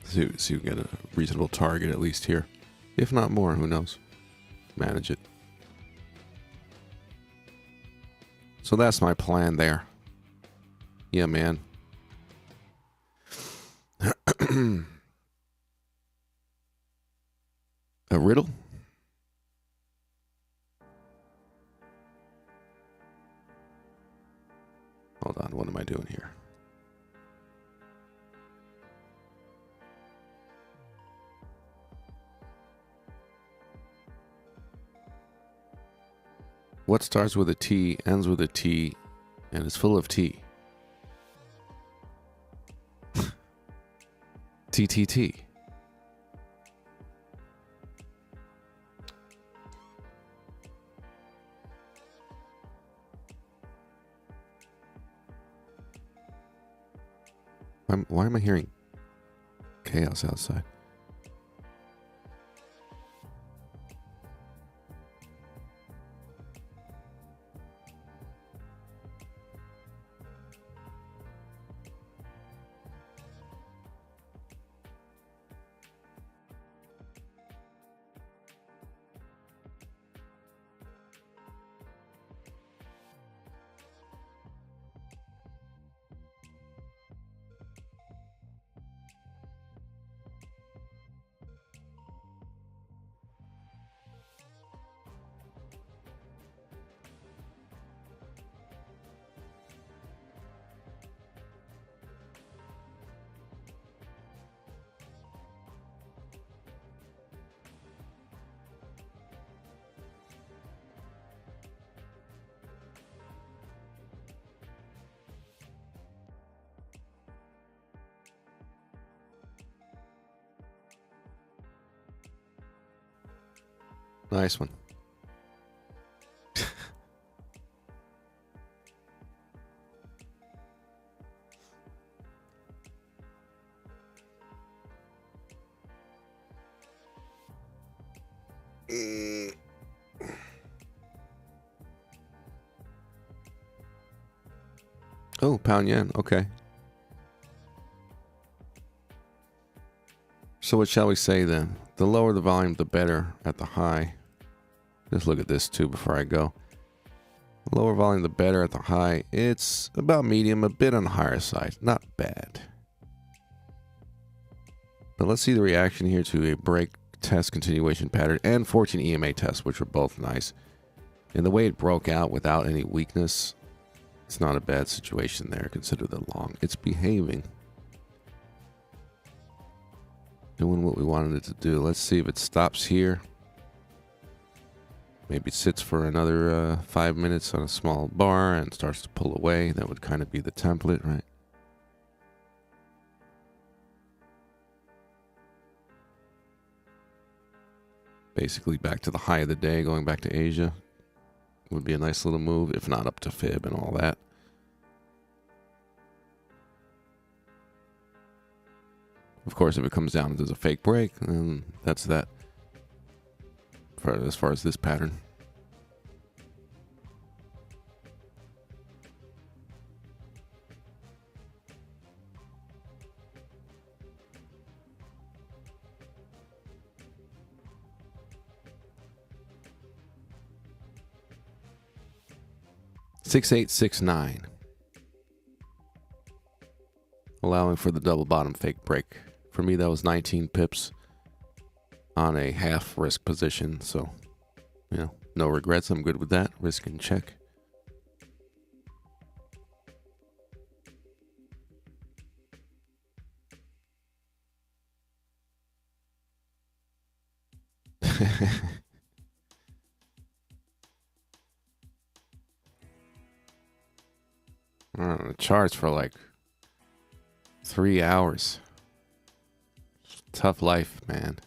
So you get a reasonable target at least here. If not more, who knows? Manage it. So that's my plan there. Yeah, man. A riddle? Hold on, what am I doing here? What starts with a T, ends with a T, and is full of tea? TTT. Why am I hearing chaos outside? Nice one. Oh, pound yen. Okay. So what shall we say then? The lower the volume, the better at the high. Just look at this too before I go. The lower volume, the better at the high. It's about medium, a bit on the higher side. Not bad. But let's see the reaction here to a break test continuation pattern and 14 EMA tests, which were both nice. And the way it broke out without any weakness, it's not a bad situation there. Consider the long. It's behaving. Doing what we wanted it to do. Let's see if it stops here. Maybe it sits for another 5 minutes on a small bar and starts to pull away. That would kind of be the template, right? Basically back to the high of the day, going back to Asia. Would be a nice little move, if not up to fib and all that. Of course, if it comes down and there's a fake break, then that's that. As far as this pattern. $6869. Allowing for the double bottom fake break. For me, that was 19 pips on a half risk position, so no regrets. I'm good with that. Risk in check. I don't know, the charts for like 3 hours. Tough life, man.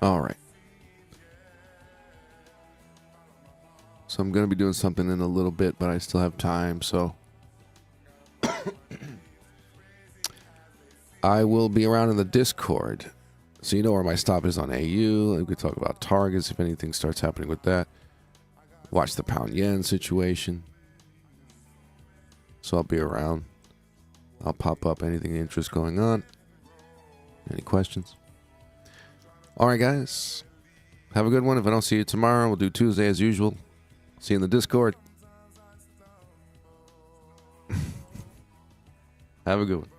All right. So I'm going to be doing something in a little bit, but I still have time, so I will be around in the Discord. So you know where my stop is on AU. We could talk about targets if anything starts happening with that. Watch the pound yen situation. So I'll be around. I'll pop up anything interest going on. Any questions? All right, guys. Have a good one. If I don't see you tomorrow, we'll do Tuesday as usual. See you in the Discord. Have a good one.